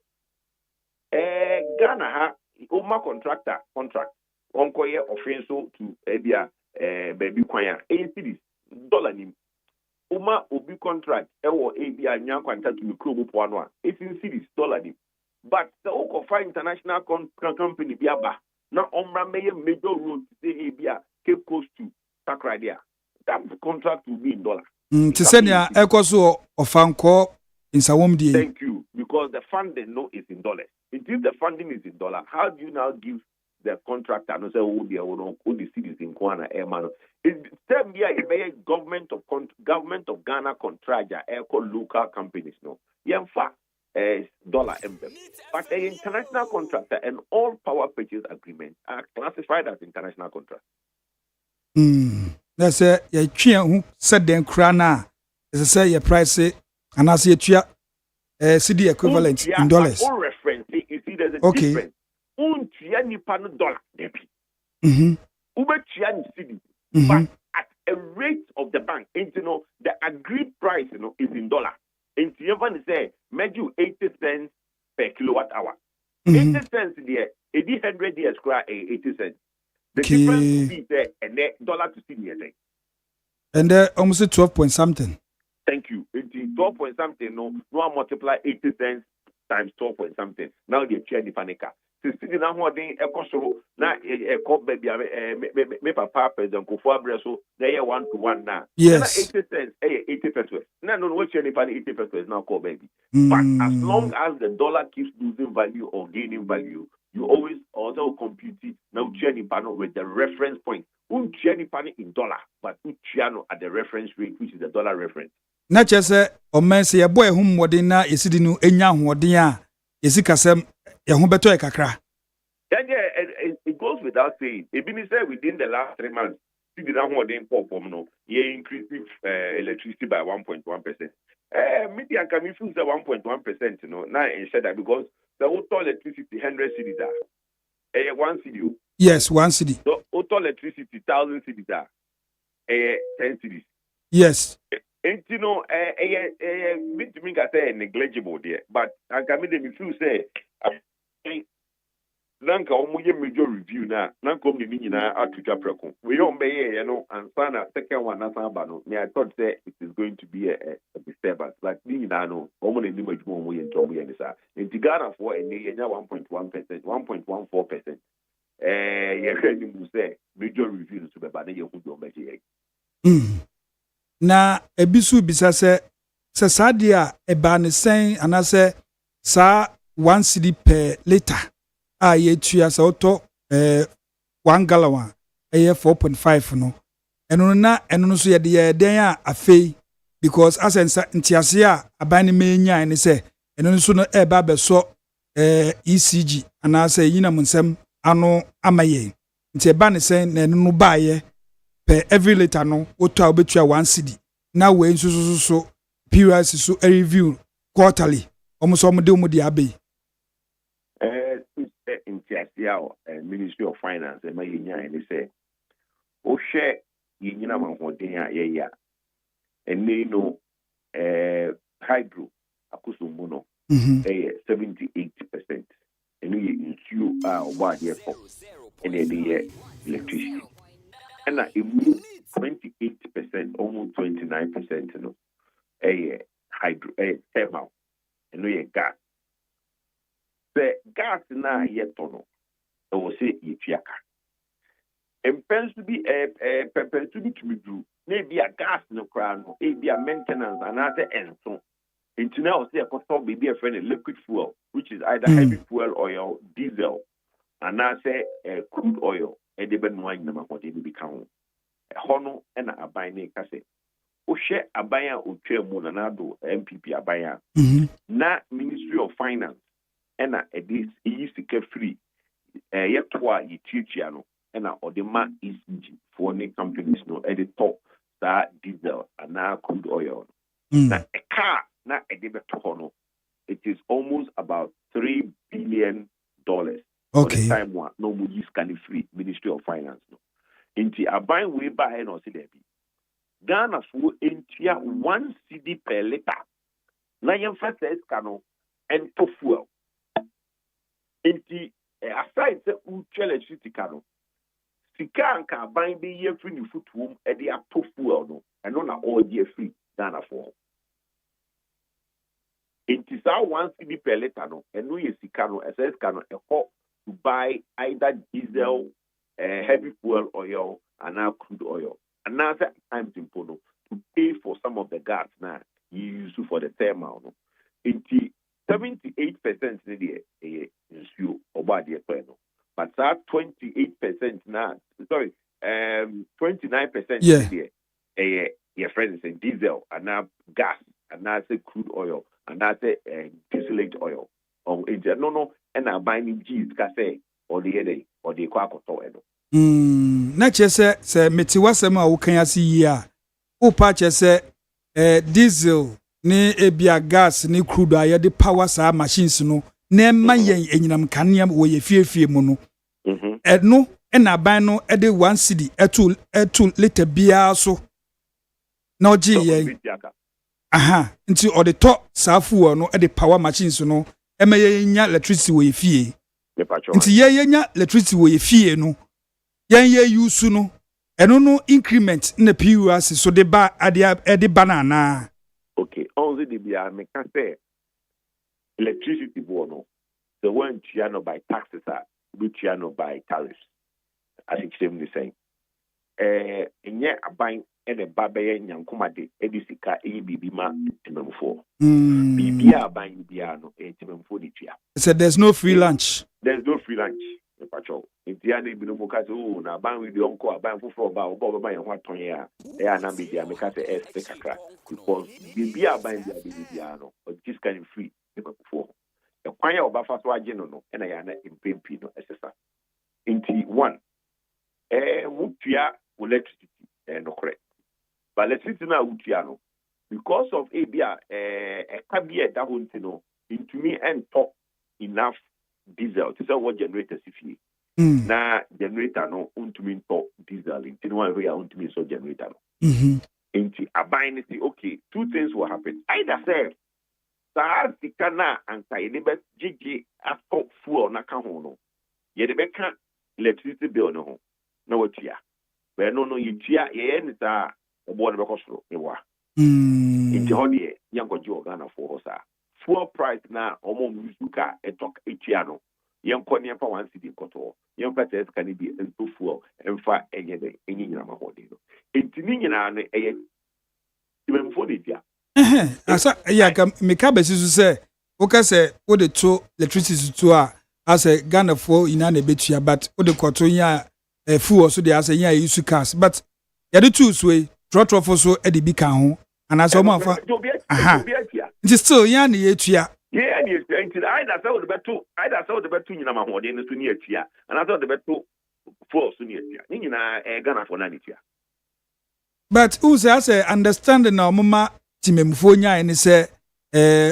Ghana ha oma contract onko ye offense to ebia baby kwanya cedis dollar ni uma obi contract ewo ebia nya kwanta to mikro bo poano a 18 cedis dollar ni. But the Okofa international company biaba na omra meye major road to say ebia Cape Coast to Takradia. That contract will be in dollar. To send ya ekoso ofanko in Sawomdi. Thank you. Because the funding is in dollars. If the funding is in dollar, how do you now give the contractor and say who the cities in Kwana Airman? It's same year government of Ghana contract local companies no. Yeah, in fact, dollar emblem. But the international contractor and all power purchase agreements are classified as international contracts. That's a who said then crana is a say your price and I see a CD equivalent in dollars. All reference, you see there's a difference. $1 CD, but at a rate of the bank, and the agreed price is in dollar. And you even say, measure 80 cents per kilowatt hour. 80 cents there, 100 years, 80 cents. The difference will be there and dollar to CD. And there almost 12 point something. Thank you. 12 point something, no multiply 80 cents times 12 point something. Now they share the panica. To see now what they na baby me papa president ko for abreso they 1-to-1 now. Yes. 80 cents, 80 pesos. No, what share the 80 pesos now call baby. But as long as the dollar keeps losing value or gaining value, you always also compute it now share the panel with the reference point. Share the panel in dollar, but at the reference rate, which is the dollar reference. Na chese o men se yebo ehum modin na esidi nu enya hoden a esikasem ehum beto e kakra. Yeah, it goes without saying. Even say within the last 3 months, see the hoden pop no, ye increase electricity by 1.1%. Media can be feel 1.1%, now instead that because the total electricity 100 cities are 1 city. Yes, 1 city. So total electricity 1,000 cities are 10 cities. Yes. And me say negligible there, but I can make them feel say nanka omuye major review na nanka omni nyina atuja preko we yon be and sana second one na san ba no me I thought say it is going to be a disturbance like ni nyina no omo na ni majuma omuye ntomuye ni sa enti Ghana for eni enya 1.1%, 1.14%. Ye hwani mu say major review so be ba na ye hu do meje na ebisu bisa se sadia eba ne sen anase sa 1 cedi per liter a ye tua sa oto 1 gallon a 4.5 no eno so ye de den a afei because asensa ntiase a aban ne menya ne se eno so no eba beso ECG anase yina munsem ano amaye nti eba ne sen na eno no baaye per every liter no oto a obetua 1 cedi na we so periods so a review quarterly almost omde abe Ministry of Finance and my union and say o share yinyina manhoden a ye and they know hydro akusumu no 78% and we you are what here for and the electricity and it move 28%, almost 29%, no, hydro, thermal, and we gas. The gas na yet no, I will say Yifiaka. And pens to be a pepper to be do, maybe a gas no crown, maybe a maintenance, another end so. Into now, say a cost be a friend liquid fuel, which is either heavy fuel oil, diesel, and I say crude oil, and they been wine number what it become. Hono ena abanye kase o share abanya o twemu na nado MPP abanya na Ministry of Finance ena edis sika free yetwa yititia no ena odema ECG for any companies no editor that diesel and na crude oil na a car na edibeto hono it is almost about $3 billion Okay. For the time one, no more use can free Ministry of Finance. No. Inti aban we buy no see there be. Ghana for intia 1 cedi per liter. Na yem first cano and to fuel. Inti aside the electricity cano. Sika anka aban be ye free ni foot wom e dey to fuel no. And no na all year free Ghana for. Inti sa 1 cedi per liter no. And no ye sika no SS cano e to buy either diesel, heavy fuel oil, and now crude oil. Another time to pay for some of the gas now you use for the thermal. No? 78% in the about the no. But that 28% now, sorry, 29% your friends say diesel and now gas and now say crude oil and now say distillate oil. No, and now buying cheese say or the other or the quacoto. Na kyerɛ sɛ mete wasɛm a wokan ase yi a wopa kyerɛ sɛ diesel ne ebia gas ne crude a yɛde power saa machines no na ɛma yɛn enyinam kanea wɔ yɛ fiefie mu no ɛno ɛna aban no ɛde 1 cedi ɛto liter biara so na ɔgye yɛn aha nti ɔde tɔ saa fuel no ɛde power machines no ɛma yɛn nya electricity wɔ yɛ fie nti yɛn nya electricity wɔ yɛ fie no yan ye use no eno no increment na PUS so de ba ade banana. Okay, only the bia me can say electricity board no the one chiano by taxes are we chiano by tariffs as it's the same enye aban e de ba be nyankoma de edisika bibi ma timemfo bibia aban bia no timemfo de tua. So there's no free lunch. There's no free lunch. Patrol. If the other no because na ban with the uncle ban for about buy and what ton ya na be dia make say kakra because be ban dia no or just kind of free before the kwan ya oba fa so age no na ya na impempi no esesa inti one wutua electricity no correct but electricity na wutua no because of abia kabia da honti no into me and top enough diesel to say what generators if you na generator no untumi to diesel in one way untumi so generator no into aban say okay two things will happen either say sa sikana anka ye be gigi atop fuel na ka ho no ye de be ka electricity bill no ho na watua be no ye tua ye ni sa obo de be kosoro e wa into ho de yankoji organa for sa fuel price na omo musuka etok etua no yankoni empa 1 cedi koto yampa tes kan bi ento fuel emfa enyede enyinyina ma hode no entini nyina no eye timemfo de dia asa ya ka meka besi so se woka se wo de to electricity to a ase Ghana for ina na betua but wo de koto nya fuel so de ase nya use cars but ya de tools we trotro so e de bi kan ho anase o ma fa aha nti still ya na ye tua yeah, and I saw the better in my home, then to near Tia, and I thought the better force to near Tia. Nina, Ghana for Nanitia. But who says, understanding now, Mama Timemfonia, and say,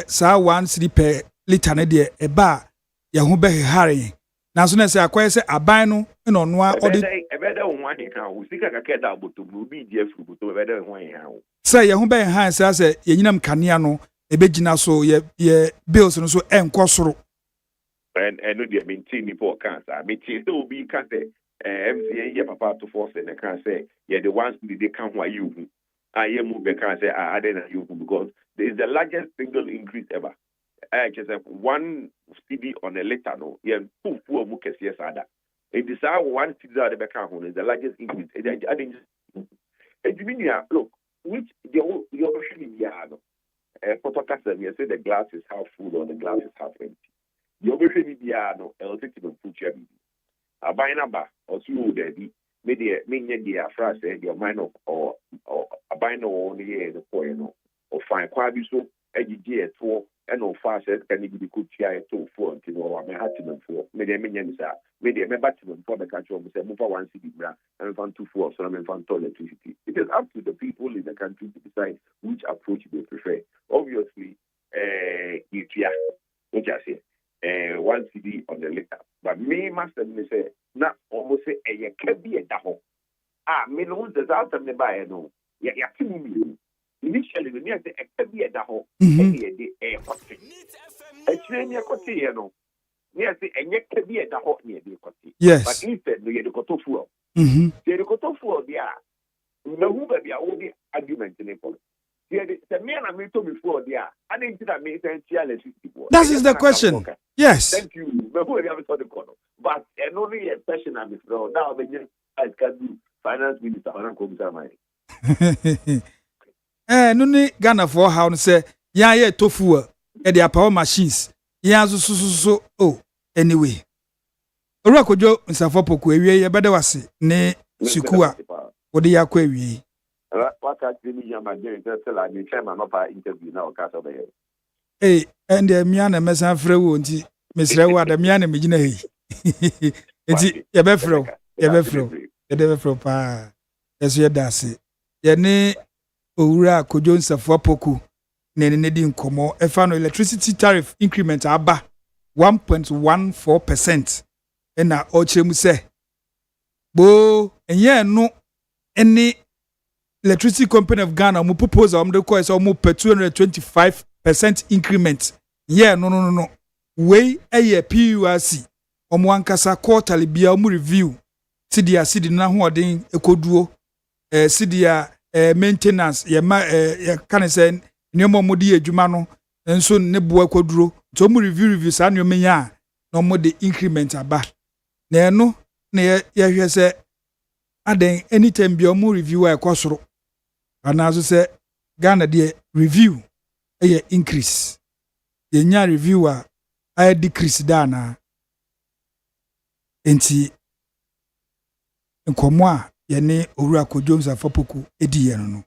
sa 1 cedi per liter, a bar, Yahube Harry. Now, soon as I acquire a bino, and on one or the better one how we think I can get out to be dear food to a better one how. Say Yahube Hans as a Yanam Caniano. Ebejina so ye bills no so enkosoro and no dey maintain ni for cancer maintain so be can say MCA ye papa to force and can say ye the ones they can who you I move be can say I didn't you because there is the largest single increase ever I just have 1 cedi on a liter no ye two mu kese sada it is our 1 cedi that be can is the largest increase I think look which the option is no you say the glass is half full or the glass is half empty. The other thing is no, I'll take it to put your baby. A buy number or two, daddy, maybe the phrase, your mind or a buy no only the point or find quite so educate for and no fast can be good chair to 4 until I may have to for maybe a million, maybe a batsman for the country of the move 1 cedi brand and found 2 4 so I'm found electricity. It is up to the people in the country to decide which approach they prefer. Obviously, you which I say 1 cedi on the liter. But me, me say na almost say e can be a daho. Ah, me no the out of the buy no. Ya initially we need a can be a daho. The air cotton. A train ya cotton, you know. Near the and yet can be a daho near the cotton. Yes. But instead, we had the cotton fuel. Mhm. The cotton fuel, yeah. No, who be all the argument in it. The man I made to before there. I didn't that make sense. That is the question. Yes. Thank you. Before we have the corner. But and only a question I'm from now the I can do finance minister and come to my. No ni Ghana for how say yeah tofu e their power machines. Yeah so oh anyway. Ora kojo nsafo poku ewie ye bede wase ne sukua wode yakwa ewie. What actually me my doing tell I chairman of our interview now cast over here. Hey, and the miana mesa frewo nti mesre wa da miana megina hi. Nti ye be fro pa. Yeso ye dase. Ye ne owura kojo nsafo poku ne di nkomo efa no electricity tariff increment aba 1.14%. Na ochiremu se bo enye no any electricity company of Ghana mu proposal am de call so mu 225% increment no we eye PURC omo ankasa quarterly bia mu review sidi na ho odin ekoduo sidi maintenance ye ma ye kan say nneemo mo di adwuma no nso ne bo ekoduro to mu review sa nneemo nya no mo de increment aba na no na ye hwe se aden anytime bi omo review e kwosoro anazo se Ghana de review e increase ye nya reviewer a decrease dana enti nkomo a ye ne owura kodwom safopoku edi ye no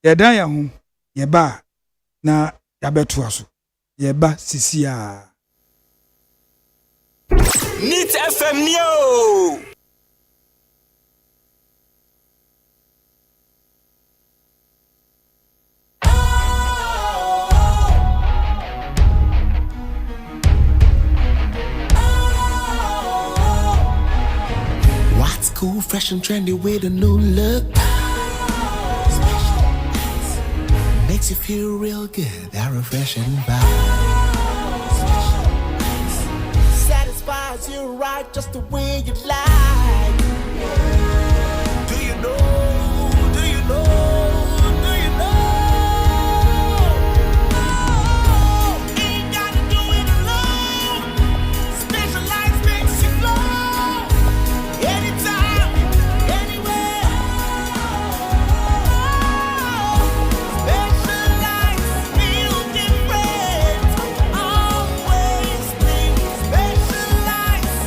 ye dan ya ho ye ba na ya beto aso ye ba sisia Nit FM Neo. What's cool, fresh and trendy with a new look? Makes you feel real good, that refreshing vibe. Satisfies you right just the way you like. Do you know? Do you know? Do you know? Ain't gotta do it alone. Specialized makes you glow. Anytime, anywhere. Specialized feel different. Always think specialized.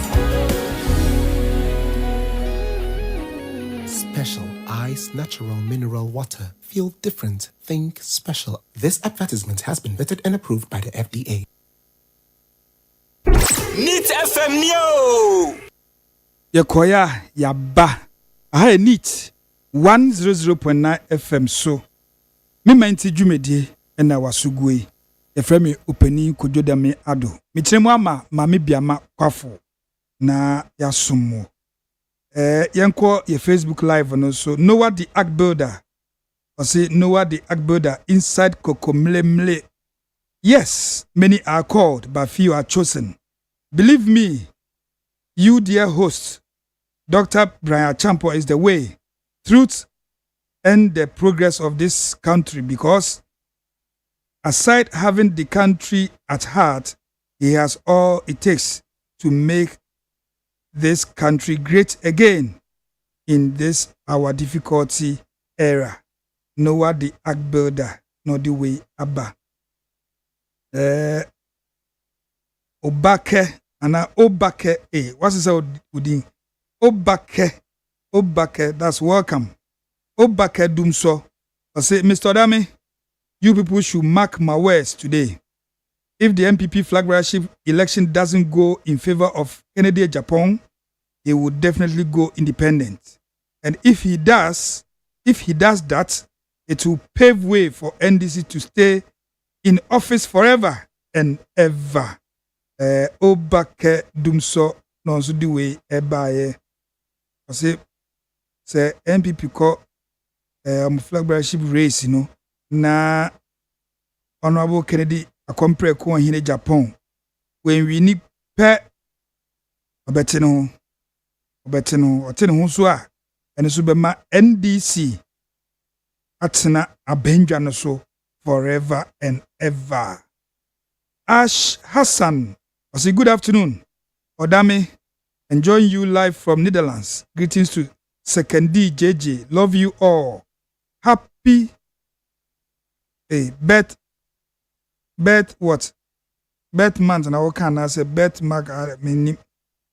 Special Ice Natural Mineral Water. Feel different. Think special. This advertisement has been vetted and approved by the FDA. Nit FM Neo. ye koya ya ba aha neat 100.9 FM so me manti dwumedie na wasugui ye frame OPANIN KWADWO ODAME ADDO me kyeremu ama mame biama kwafo na ya somo yenko ye Facebook live no so Noah the Ark Builder or say Noah the Ark Builder inside Kokomlemle. Yes, many are called but few are chosen. Believe me, you dear host Dr. Brian Champo is the way, truth, and the progress of this country because aside having the country at heart, he has all it takes to make this country great again in this our difficulty era. Noah the Ark Builder, not the way Abba. Obake, ana Obake, what's this Udin? Obake, that's welcome. Obake Dumso. I say, Mr. Odame, you people should mark my words today. If the MPP flag bearership election doesn't go in favor of Kennedy Japan, he will definitely go independent. And if he does that, it will pave way for NDC to stay in office forever and ever. Obake Dumso no nso di we eba ɔse sɛ MPP kɔ flag bearership race no na Honorable Kennedy akompre ko hine Japan when we need pe obetino otene ho so a ene so bema NDC atena abenja no so forever and ever. Ash Hassan, I say good afternoon. Odame, enjoying you live from Netherlands. Greetings to Second D JJ. Love you all. Happy bet what? Bet month and I can say bet mark. I mean,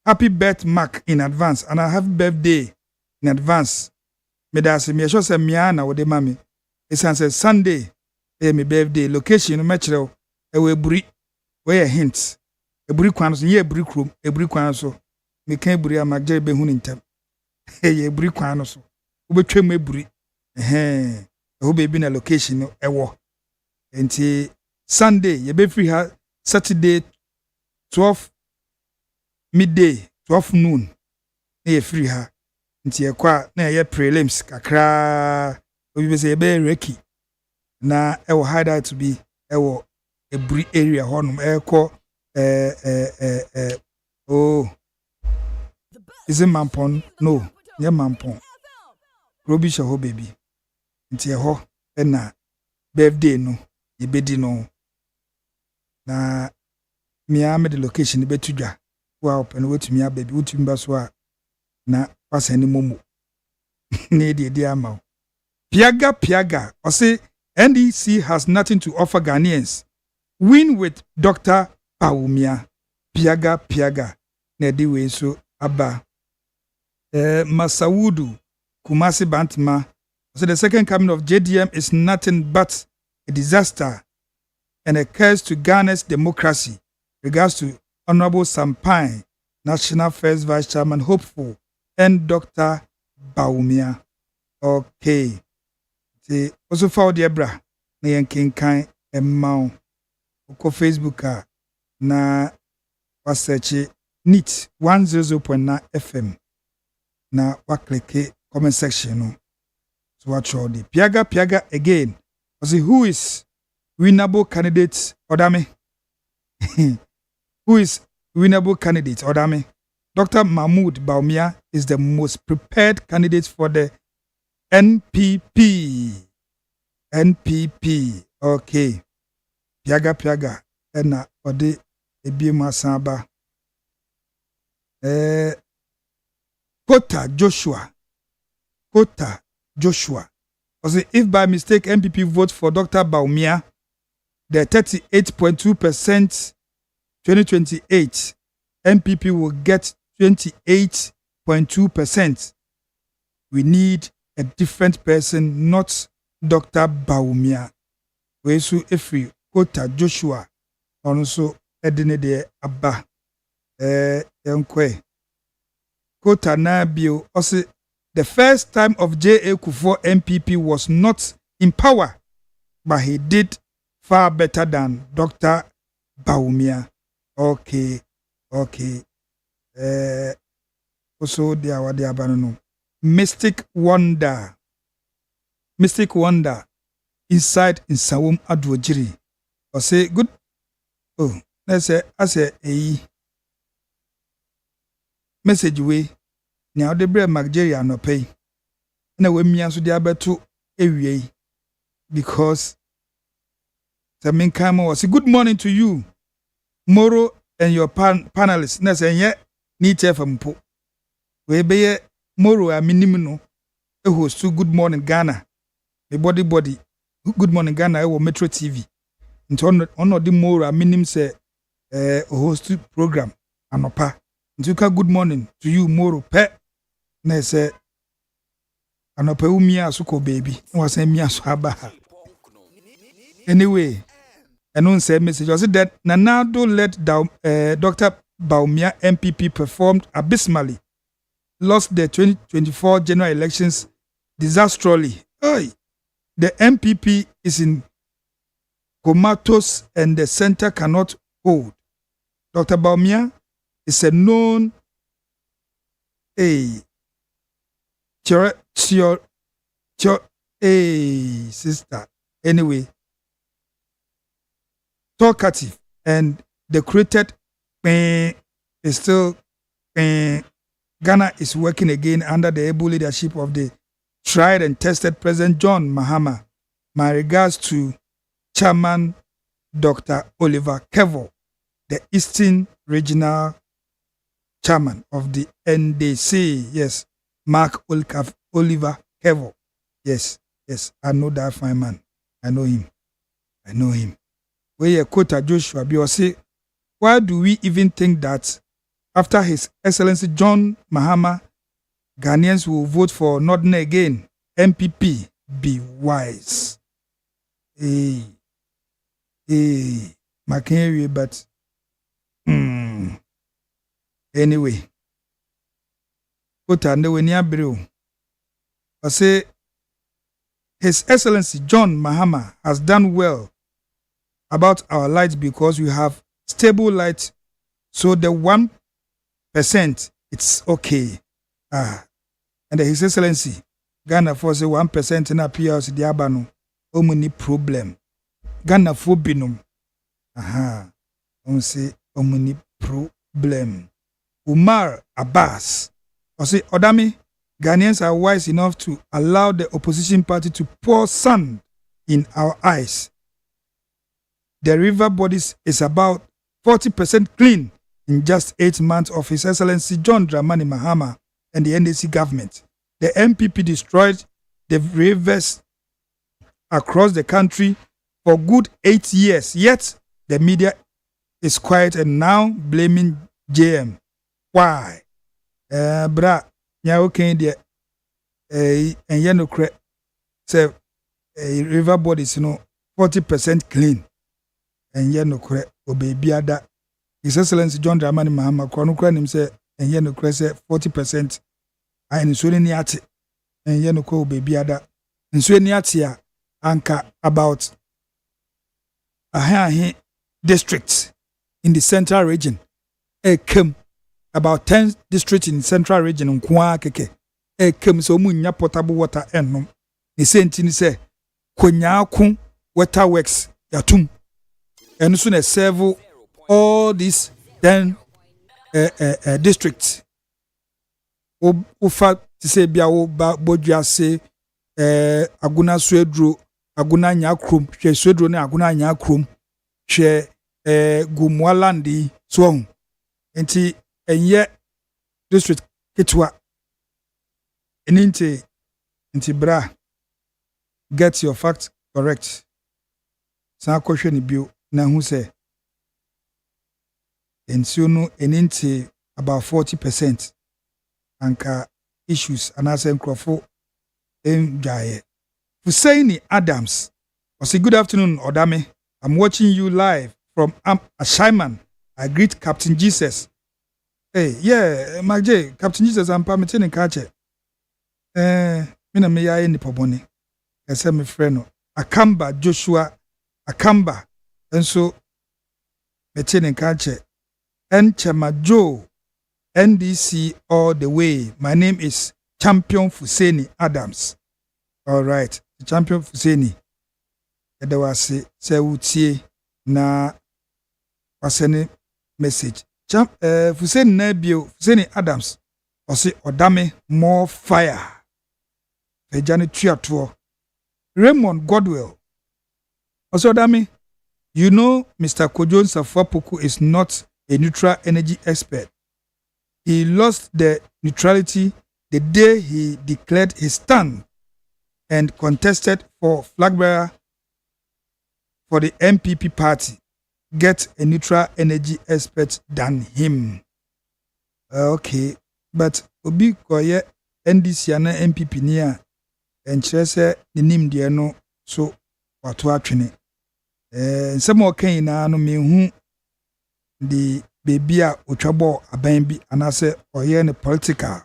happy bet mark in advance and I have birthday in advance. Me da se me sure say me na wo de mami. It says Sunday. Me birthday location no metro. We buri. We a hint. Eburi kwan so ye eburi krom. Eburi kwan so. Me kan eburi amagje be hu ntem. Ye eburi kwan so. Wo betwem eburi. Ho be bi na location no ewo. Enti Sunday ye be free ha Saturday 12 midday 12 noon. Na ye free ha. Nti ye kwa na ye prelims kakra. Obi be say ye be reki. Na ewo hideout to be ewo eburi area honum eko is it Mampon? No, yeah Mampon. Robi ho baby. Nti ho na birthday no ye bedi no na me am the location be tudwa wa open we to me baby we to me so a na pasani momo ne de ama piaga o say NDC has nothing to offer Ghanaians. Win with Dr. Bawumia. Piaga. Nedi we so aba. Masawudu Kumasi Bantma. So the second coming of JDM is nothing but a disaster and a curse to Ghana's democracy. Regards to Honorable Sampine, National First Vice Chairman, hopeful, and Dr. Bawumia. Okay. See, also for the Ebra, na yankin kind emma ko Facebook na wasearch NEAT 100.9 FM na wa click comment section no so watch all the piaga again. See who is winnable candidate Odame? Who is winnable candidate Odame? Dr. Mahmoud Bawumia is the most prepared candidate for the NPP. Okay. Piaga. Ena ode ebi masaba. Kota Joshua. Also, if by mistake NPP votes for Dr. Bawumia, the 38.2% 2028, NPP will get 28.2%. We need a different person, not Dr. Bawumia. We so efri Kota Joshua also edine de aba enkwe Kota Nabio also the first time of J.A. Kufuor MPP was not in power, but he did far better than Dr. Bawumia. Okay. Also there were the abano. Mystic Wonder inside in Sawum Adwojiri. Or say good. Oh, let's say as a message way. Now the bread Maggeria no pay. Na we mi aso dia beto ewie because the main camera was good morning to you, Moro and your panelists. Na say ye ni FM po. We be Moro a minimum no host to Good Morning Ghana. Me body Good Morning Ghana e wo Metro TV. Nti ono di Moro a minimum say host program anopa. Nti ka good morning to you Moro pe na say anopa umia so ko baby. Wa say mia so aba. Anyway, and say message was that Nanado led Dr. Bawumia MPP performed abysmally. Lost the 2024 general elections disastrously. The MPP is in comatose and the center cannot hold. Dr. Bawumia is a known Hey, hey, sister. Anyway, talkative and decorated is still Ghana is working again under the able leadership of the tried and tested President John Mahama. My regards to Chairman Dr. Oliver Kevo, the Eastern Regional Chairman of the NDC. Yes, Mark Oliver Kevo. Yes, I know that fine man. I know him. Where you quote Joshua Biosi, why do we even think that after His Excellency John Mahama, Ghanaians will vote for Northern again? MPP, be wise. McHenry, but anyway, quote I say His Excellency John Mahama has done well about our lights because we have stable lights, so the 1% it's okay. And His Excellency Ghana for say 1% in appears the abano omuni problem. Ghana for binum. Say omuni problem. Umar Abbas or say Odame, Ghanaians are wise enough to allow the opposition party to pour sand in our eyes. The river bodies is about 40% clean in just 8 months of His Excellency John Dramani Mahama and the NDC government. The MPP destroyed the rivers across the country for good 8 years, yet the media is quiet and now blaming JM. Why? Bra, nya okay there. And no cre say river bodies, 40% clean. And no cre baby ada. His Excellency John Dramani Mahama kono kra nim say and no cre say 40%. And so ni ate. And no cre baby ada. And so ni ate ya anka about a districts in the central region. Came about 10 districts in the central region in Kwa keke. Came so munya potable water enum. The same thing say Konya kun water works yatum. And soon as serve all these 10 districts. Ufa to say biawo bodja say aguna swedro aguna nyakrum hwe swedro ne aguna nyakrum hwe gumwalandi so enti enye district kitwa eninti bra get your facts correct san kohwe ni bio na hu say ensuo no eninti about 40% anka issues anase nkrofo enjaye Husseini Adams. I say good afternoon, Odame. I'm watching you live from Ashaiman. I greet Captain Jesus. Hey, yeah, Mark J, Captain Jesus, I'm permitting catch it. Mina me ya ni pobone. I say my friend Akamba Joshua Akamba. And so me catch it. And Chama Joe NDC all the way. My name is Champion Husseini Adams. All right. Champion Fuseni there was say utie na wasene message Fuseni na bio Fuseni Adams or say Odame more fire Fejani Triato Raymond Godwell also Odame, you know Mr. Kojo Safapoku is not a neutral energy expert. He lost the neutrality the day he declared his stand and contested for flag bearer for the MPP party. Get a neutral energy expert than him. Okay, but obi koye NDC and MPP niya and chese the nim de no so watu atwene. Some okay na no me hu the baby a otwabo aban bi anase oye ne political.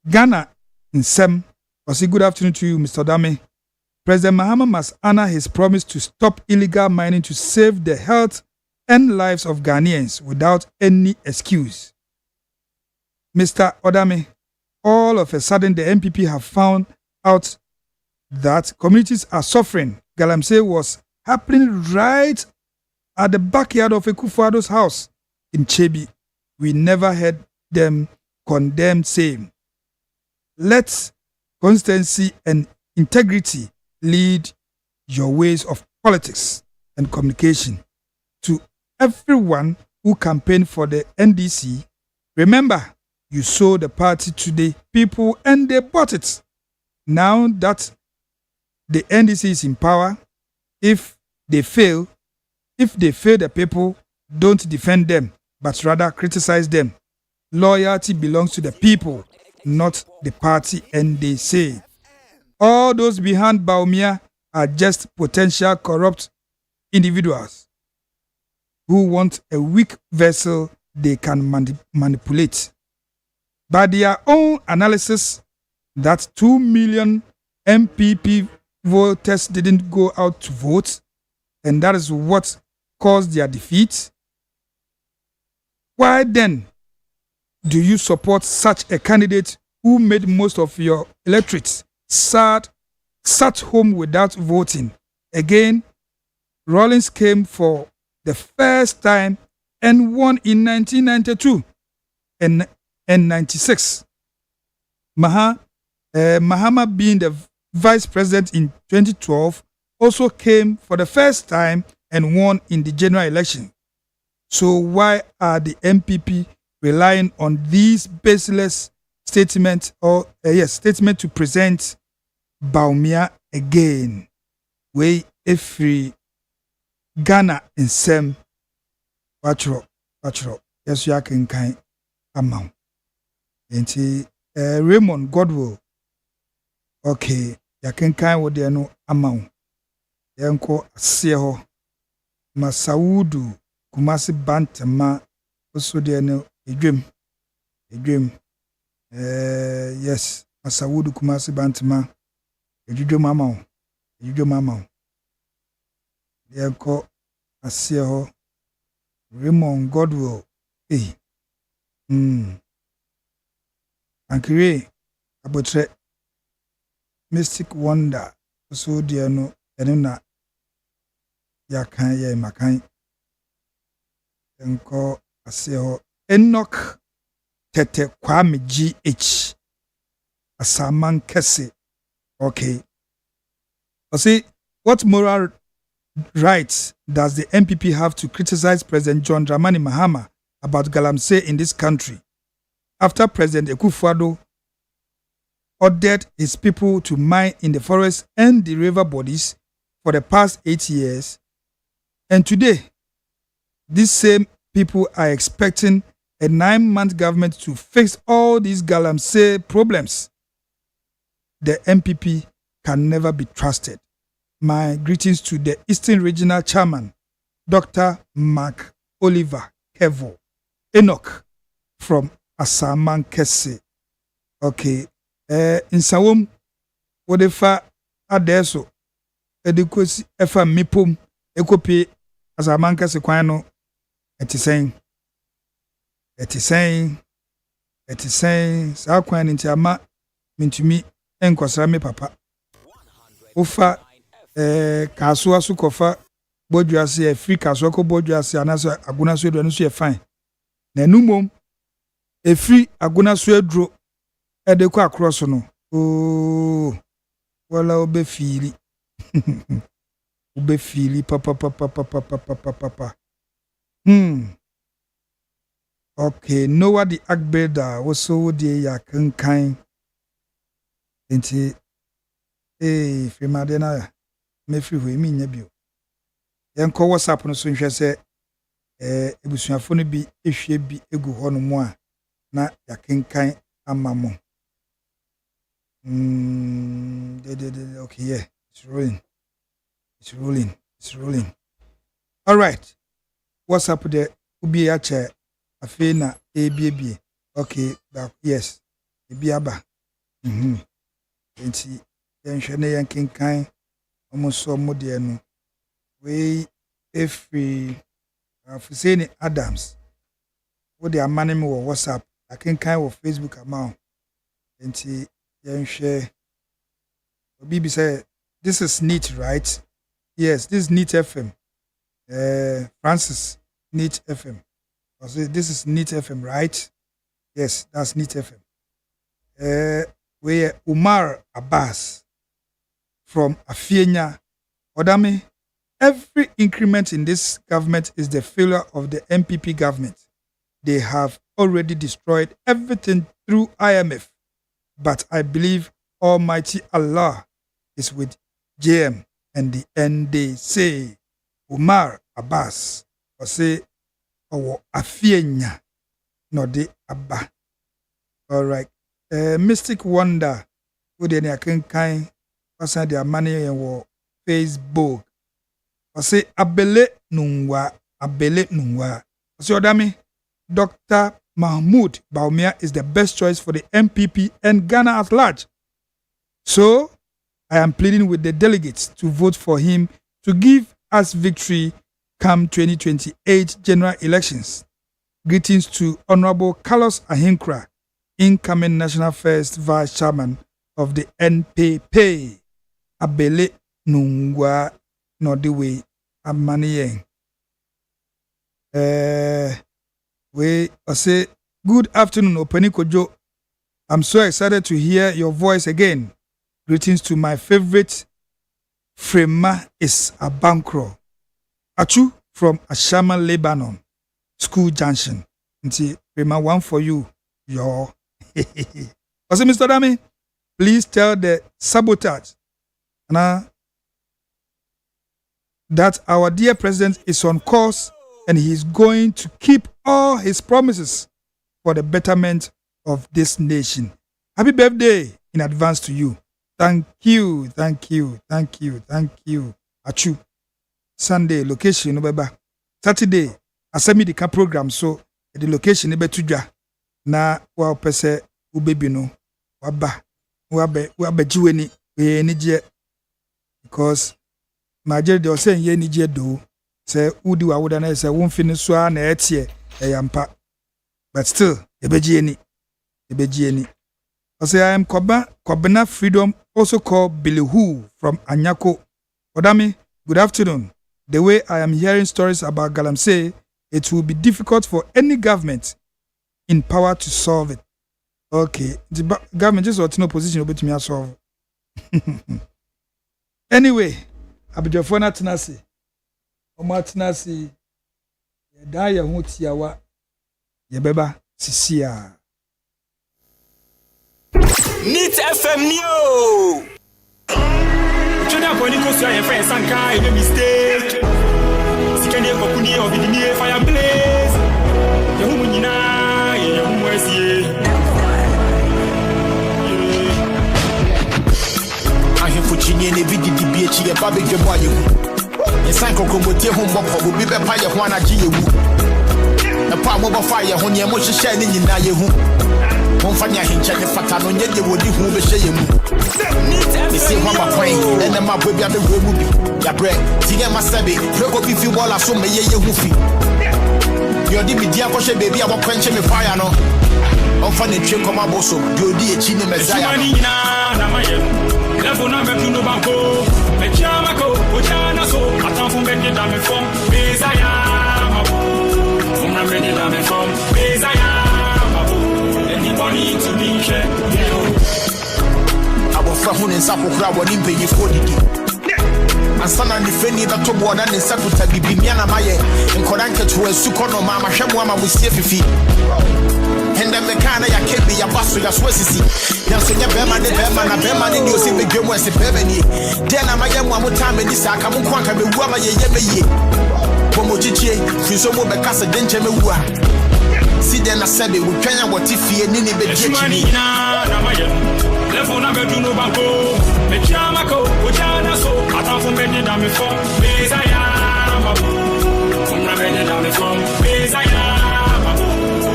Ghana in some. I say good afternoon to you, Mr. Dame. President Mahama must honor his promise to stop illegal mining to save the health and lives of Ghanaians without any excuse. Mr. Odame, all of a sudden the MPP have found out that communities are suffering. Galamsey was happening right at the backyard of Akufo-Addo's house in Chebi. We never heard them condemn saying, let consistency and integrity lead your ways of politics and communication. To everyone who campaigned for the NDC, remember, you sold the party to the people and they bought it. Now that the NDC is in power, if they fail the people, don't defend them, but rather criticize them. Loyalty belongs to the people, not the party, and they say all those behind Bawumia are just potential corrupt individuals who want a weak vessel they can manipulate. By their own analysis, that 2 million MPP voters didn't go out to vote, and that is what caused their defeat. Why then do you support such a candidate who made most of your electorates sat home without voting? Again, Rawlings came for the first time and won in 1992 and 96. Mahama being the vice president in 2012 also came for the first time and won in the general election. So why are the MPP relying on these baseless statements statement to present Bawumia again? We every Ghana in Sem Watchro yes you can amount. Raymond Godwill okay ya kan wo de no amount yenko asie ho Masaudu Kumasi Bantama also de no edwem yes Masaudu Kumasi Bantama edwem amount yenko asie ho Raymond Godwill Ankire abotre Mystic Wonder so de no eno na ya kan ye makan enko aseho Enoch Tete Kwame GH Asaman Kese. Okay, I see what moral rights does the MPP have to criticize President John Dramani Mahama about Galamsey in this country after President Akufo-Addo ordered his people to mine in the forest and the river bodies for the past 8 years? And today, these same people are expecting a 9-month government to fix all these Galamsey problems. The MPP can never be trusted. My greetings to the Eastern Regional Chairman, Dr. Mark Oliver Kevo Enoch from Asaman Kese. Okay, in Sawom, Wodefa Adeso, Edikosi Efa Mipum, Ekopi Asaman Kese Kwano, Etiseng, Sa Kwan inti ama mintumi enkwasra me papa. Ofa kasua su kofa bodwase free kasua ko bodwase anaso aguna so edu no so e fine. Na enumom e free aguna so eduro ede ko across no. Oh wala obefili. Obefili papa. Okay, Noah the Agbeda also de ya kankan. Enti Frimade na me free ho mi nya bio. Yenko WhatsApp no so nhwe se ebusuafo no bi ehwe bi egu ho no mu a na ya kankan amamo. Okay, yeah. It's rolling. All right. WhatsApp there ubi ya che afi na ebie. Okay, back yes. Ebiaba. Enti yenhwe ne yankenkan omoso modie no we every Fuseni Adams wo de amane me wo WhatsApp I can kind of Facebook amount. And share. BB said, this is neat, right? Yes, this is neat FM. Francis, neat FM. I say, this is neat FM, right? Yes, that's neat FM. We Umar Abbas from Afienya Odame. Every increment in this government is the failure of the MPP government. They have already destroyed everything through IMF. But I believe Almighty Allah is with JM and the NDC. Umar Abbas or say or Afienya no de Abba. All right. Mystic Wonder who then I can kind person their money and Facebook. I say Abele Nungwa. So Odame, Dr. Mahmoud Baumia is the best choice for the MPP and Ghana at large. So I am pleading with the delegates to vote for him to give us victory come 2028 general elections. Greetings to Honorable Carlos Ahinkra, incoming National First Vice Chairman of the NPP. Abele Nungwa Nodiwe Amaniye. We say good afternoon, OPANIN KWADWO. I'm so excited to hear your voice again. Greetings to my favorite Frema is a bankro. Achu from Ashama, Lebanon, School Junction. Nti Frema, one for you, yo. Also, Mr. Dami, please tell the sabotage that our dear president is on course and he is going to keep all his promises for the betterment of this nation. Happy birthday in advance to you. Thank you. Achu. Sunday, location, no beba. Saturday, asemi the car program, so the location, nebe tuja. Na, wa pese, ubebi no. Wabe juweni, we nije. Because, major de ose ye nije do. Se, udi wa udana, se, wunfiniswa na etie, yampa. But still, ebeji eni. I say I am Kobana Freedom, also called Billy Hu from Anyako. Odame, good afternoon. The way I am hearing stories about Galamsey, it will be difficult for any government in power to solve it. Okay, the government just wants no position to me solve. Anyway, Abidjafona Tinasi, Oma Tinasi, Yedaya Hutiawa, Yebeba Sisia. Neat FM Neo. Chana poni ko sia yefa sanka e mistake. Sikani ko kuni o bidini fireplace. Yehu nyina yehu asie. Ahe fuchinye ne vidi di echi e ba be dwemo ayehu. Yesan kokomotie ho mbop ho bi be pa ye ho anaje yehu. E pa mo ba fa ye ho ne mo hyehyɛ ne nyina yehu. Fanya hincha ne fata no nye de wodi hu be hye yemu. Me say ho ba kwan na ma bo bia be wemu bi. Ya bre, tie ma sabe, preko bi fi bola so me ye hu fi. Yo di bi dia ko hye baby a bo kwanche me fire no. On fa ne twe koma boso, di odi echi ne mezaya. Mani nyina na ma ye. Level na me tu no banko. Me chama ko, o chana so, atan fu me de da me fom. Mezaya. Fu na me de da me fom. Mezaya. Money to be shared. I will find in Sapokra when in pay for the and son and the friendly that to board and Sakuta be Miana Maye and Kodanka to a Sukono Mama Shamwama with Sefi. And then the kind of ya be a bus with a Swissy. Yansonia Bema, the Bema, and Bema, and you see the game was a Bevany. Then I might one more time in this Akamu Quanka, the Wama Yeme. Pomochiche, Fisomo Becassa Denchemua. See then I said it with Kenya what if he and Nini be money na my level na bedu no banko me chama ko o jana so atan fu me da me fom Mezaya babu fu na me da me fom Mezaya babu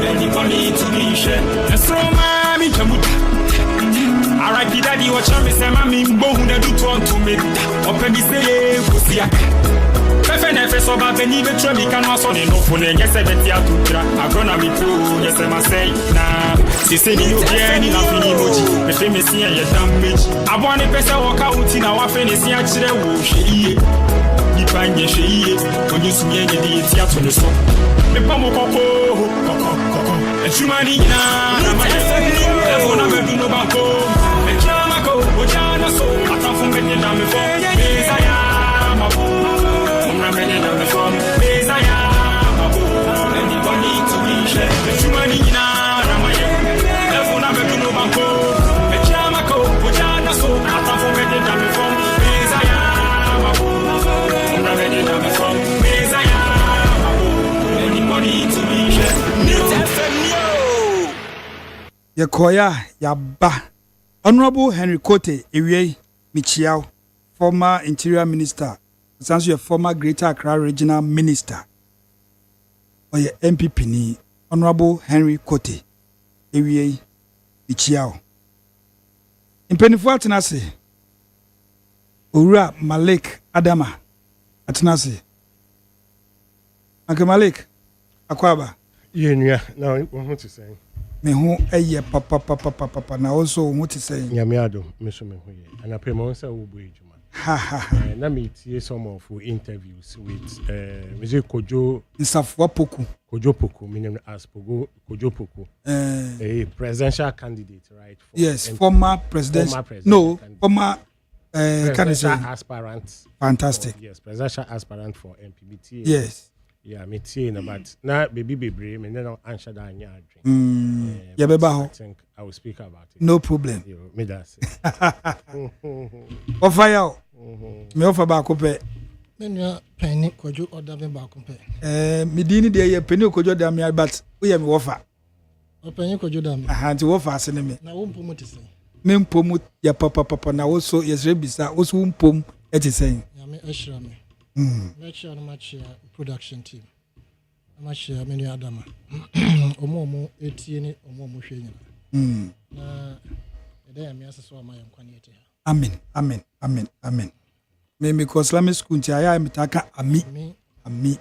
anybody to be share na so mami chamuta alright daddy watch me say mami mbo hu na do to me open me say ko siaka fefe na fe so ba beni betro mi kan so ne no fo ne yese beti atutra agona mi pro yese ma say na si se ni obi ni na fini moji me fe me si ye damage abone pese wo ka uti na wa fe ne si a kire wo hwe nipa nye hwe onye sumye nye di ti ato ne so me pa mo koko echumani na ma yese ni e na me du no banko me chama ko o jana so ata fu me ni na me fo Messiah mabu na me ni na me fo Messiah mabu anybody to be share echumani na ma yese na me du no banko me chama ko o jana so ata fu me ni na me fo Messiah mabu na me ni na me fo Messiah mabu anybody to be share Yakoya Yaba Honorable Henry Kote Ewie Michiao, former Interior Minister, also a former Greater Accra Regional Minister, or your MPP ni Honorable Henry Kote Ewie Michiao. In Penifua Tenase, Ura Malik Adama Atenase. Uncle Malik Akwaba. Yeah, now what to say? Me hu eye papa na also what to say? Nyame adom me so me hu ye. And I pray mo say wo bo ejuma. Na me tie some of interviews with Mr. Kojo Nsafwa Poku. Kojo Poku, me name as Kojo Poku. A presidential candidate, right? For yes, former president. No, former presidential aspirant. Fantastic. Yes, presidential aspirant for MPBT. Yes. Yeah, me tie na but na baby bebre me no answer that anya drink. Yeah, beba ho. I think I will speak about it. No problem. You me that say. Offer you. Me offer ba ko pe. Me nua Penny Kwadwo Odame ba ko pe. Me dini de ye Penny Kwadwo Odame but we me offer. Penny Kwadwo Odame. Anti offer asene me. Na wo mpom te sen. Me mpom ya papa na wo so yesre bisa wo so mpom e te sen. Ya me ehira me. Make sure no match production team. Match me nua Adama. Omo etie ni omo hwe nyina. Na ede ya me aseso ama yankwane ete. Amen. Me ko Islamic school nti aya mitaka ami.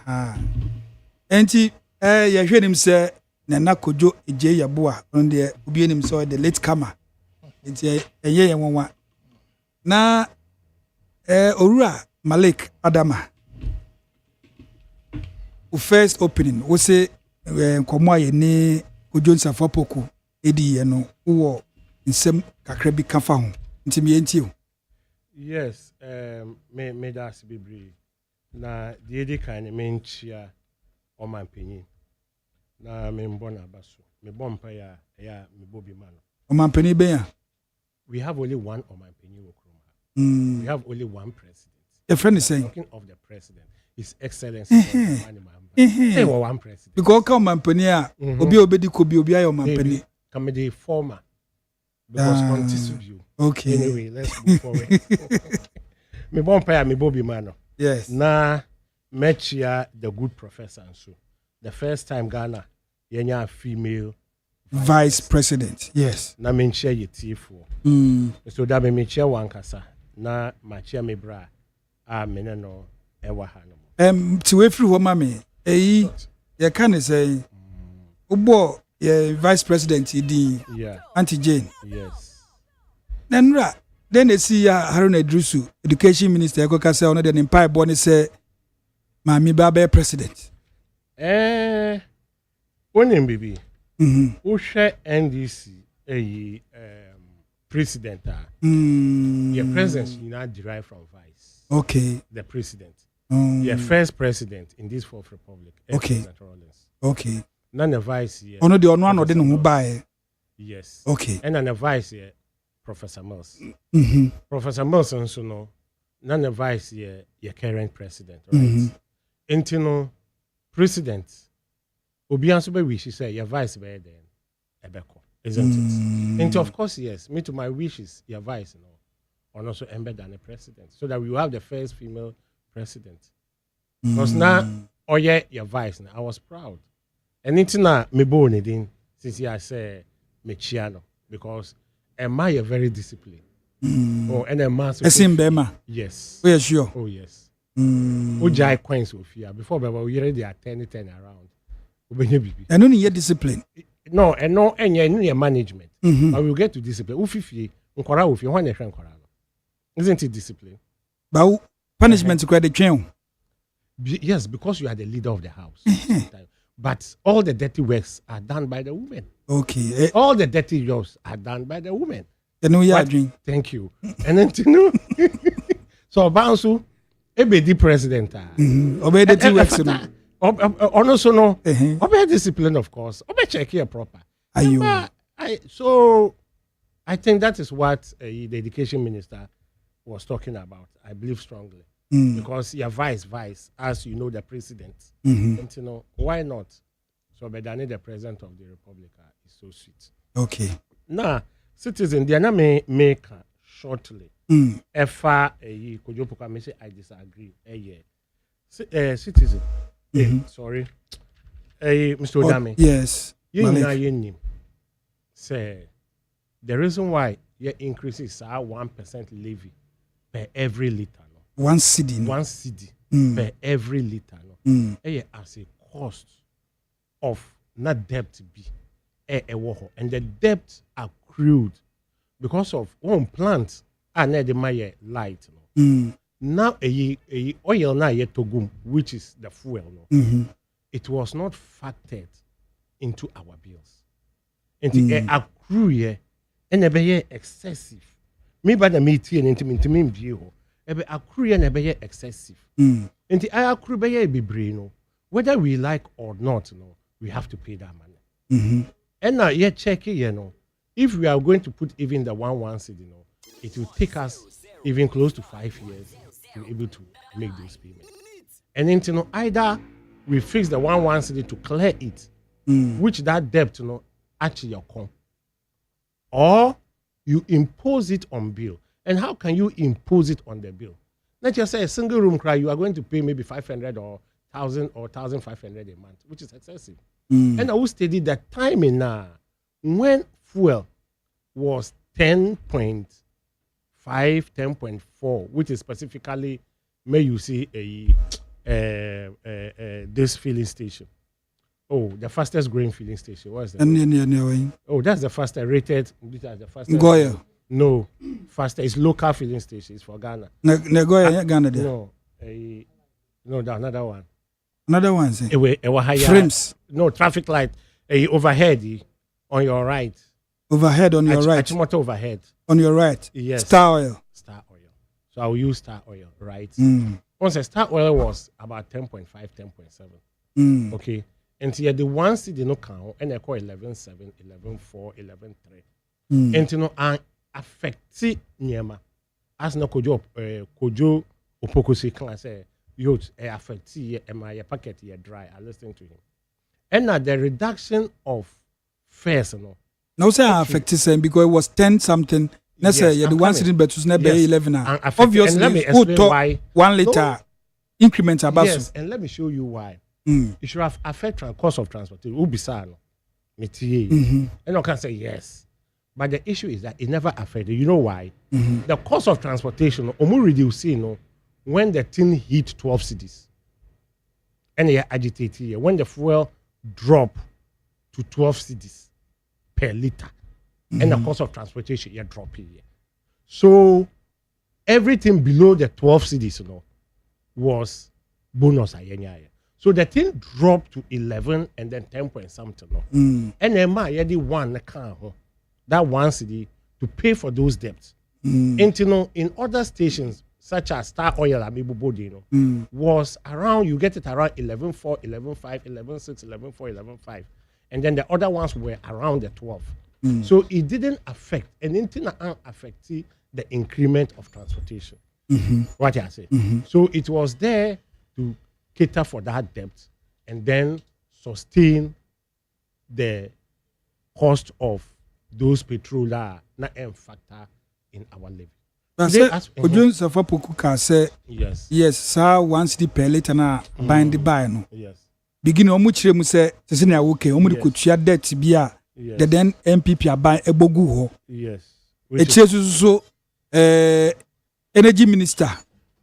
Ha. Enti ye hwenim se na Kojo eje yaboa on de obi enim se the late comer. Enti eye ye wonwa. Na Orura Malik Adama. First opening, we say nkomo aye ni Kojo Nsafwa Poku edi ye no wo nsem kakra bi kafa ho. Nti me enti o. Yes, me das bebre. Na the edi kan me nchia o mampanyin. Na me mbona baso. Me bompa ya me bobi mano. O mampanyin ben ya. We have only one o mampanyin wo. We have only one president. A friend is saying, talking of the president, His Excellency. Hey, one president. Because come Mampania, Obi Obedi Kobi Obi Ayo Mampani. Come the former. Because continue. Okay. Anyway, let's move forward. Me bompa me Bobby Mano. Yes. Na Mechia the good professor and so. The first time Ghana, yenya female vice president. Yes. Na menchia ye tifo. So da me menchia wankasa. Na machia me bra a mena no ewa ha no to we free home me eyi ye can say ubo ye vice president di Auntie Jane. Yes. Then they see Haruna Idrisu education minister ko kasa ono de empire born say mami ba president onim bibi wo hwe NDC president your presence you now derive from vice. Okay. The president. Your first president in this Fourth Republic. Okay. Okay. None of vice here. Ono the ono no de no buy. Yes. Okay. And an vice here, Professor Mills. Professor Mills also no. None of vice here, your current president, right? Intino president. Obianso be wish say your vice be then ebeko. Isn't it? And of course, yes. Me to my wishes, your vice, and also embed than a president, so that we will have the first female president. Because now, oh yeah, your vice. Now I was proud, and it's not me born it since I say me chiano because am I a very disciplined? Oh, and a master. Bema. Yes. Oh yeah, sure. Oh yes. Ojai coins of fear before we already are 10 around. And only discipline. No, and no, and your management. But we'll get to discipline. Ufifi, unkora ufi, one nation korano. Isn't it discipline? But punishment to the chain. Yes, because you are the leader of the house. But all the dirty works are done by the women. Okay. All the dirty jobs are done by the women. Thank you. And then to know. So Bansu, the president. Obey the 2 weeks. Also no. Obey discipline, of course. Obey check here proper. So I think that is what the education minister was talking about. I believe strongly. Because you're vice, as you know, the president. And you know, why not? So Bedani, the president of the Republic, is so sweet. Okay. Now, citizen, they are not make shortly. I disagree. Citizen. Sorry. Mr. Odame. Yes. You know, say the reason why your increase is 1% levy per every liter. 1 cedi. 1 cedi per every liter. As a cost of not debt be and the debt accrued because of one plant and the my light. Now a oil na togum, which is the fuel. It was not factored into our bills. And the accrue and a excessive. Me by the meeting and view. Ebe accrue and ebe excessive. And the accrue be brain. Whether we like or not, we have to pay that money. And now yet check it, if we are going to put even the 1 cedi, it will take us even close to 5 years to be able to make those payments. And then either we fix the 1 cedi to clear it, which that debt actually come, or you impose it on bill. And how can you impose it on the bill? Let's just say a single room cry, you are going to pay maybe 500 or 1,000 or 1,500 a month, which is excessive. And I will study that timing now when fuel was 10.5, 10.4, which is specifically may you see this filling station. Oh, the fastest growing filling station. What is that? Oh, that's the fastest rated. That's the fastest. Goya. No, faster. It's local filling station. It's for Ghana. Goya, Ghana. No, no, another one. Another one. Frames. No, traffic light. Overhead on your right. Overhead on your right. Achimota overhead. On your right. Yes. Star Oil. Star Oil. So I will use Star Oil, right? Once a Star Oil was about 10.5, 10.7. Okay. And so the 1 cedi no count and I call 11.7, 11.4, 11.3. And you know, and affecti niema. As no kojo opokosi can say youth affecti my packet ye dry. I listen to him. And now the reduction of fares no say affecti saying because it was 10 something. Let's say the 1 cedi but was never 11 now. Obviously, who talk 1 liter increment about. Yes, and let me show you why. It should have affected cost of transportation. And I can say yes. But the issue is that it never affected. You know why? The cost of transportation only reduce when the thing hit 12 cedis. And they are agitated when the fuel drop to 12 cedis per liter. And the cost of transportation you drop here. So everything below the 12 cedis was bonus. So the thing dropped to 11 and then 10 point something. And then I did one car. That 1 cedi to pay for those debts. And in other stations, such as Star Oil, was around, you get it around 11.4, 11.5, 11.6, 11.4, 11.5. And then the other ones were around the 12. So it didn't affect, and it didn't affect the increment of transportation. What I say. So it was there to cater for that debt and then sustain the cost of those petrol that not a factor in our living. Yes, sir. 1 cedi per liter na bind the buy no. Yes. Begin omuchire mu say se na woke omu ko tua debt bia the then MPP aban ebogu ho. Yes. E chesu so energy minister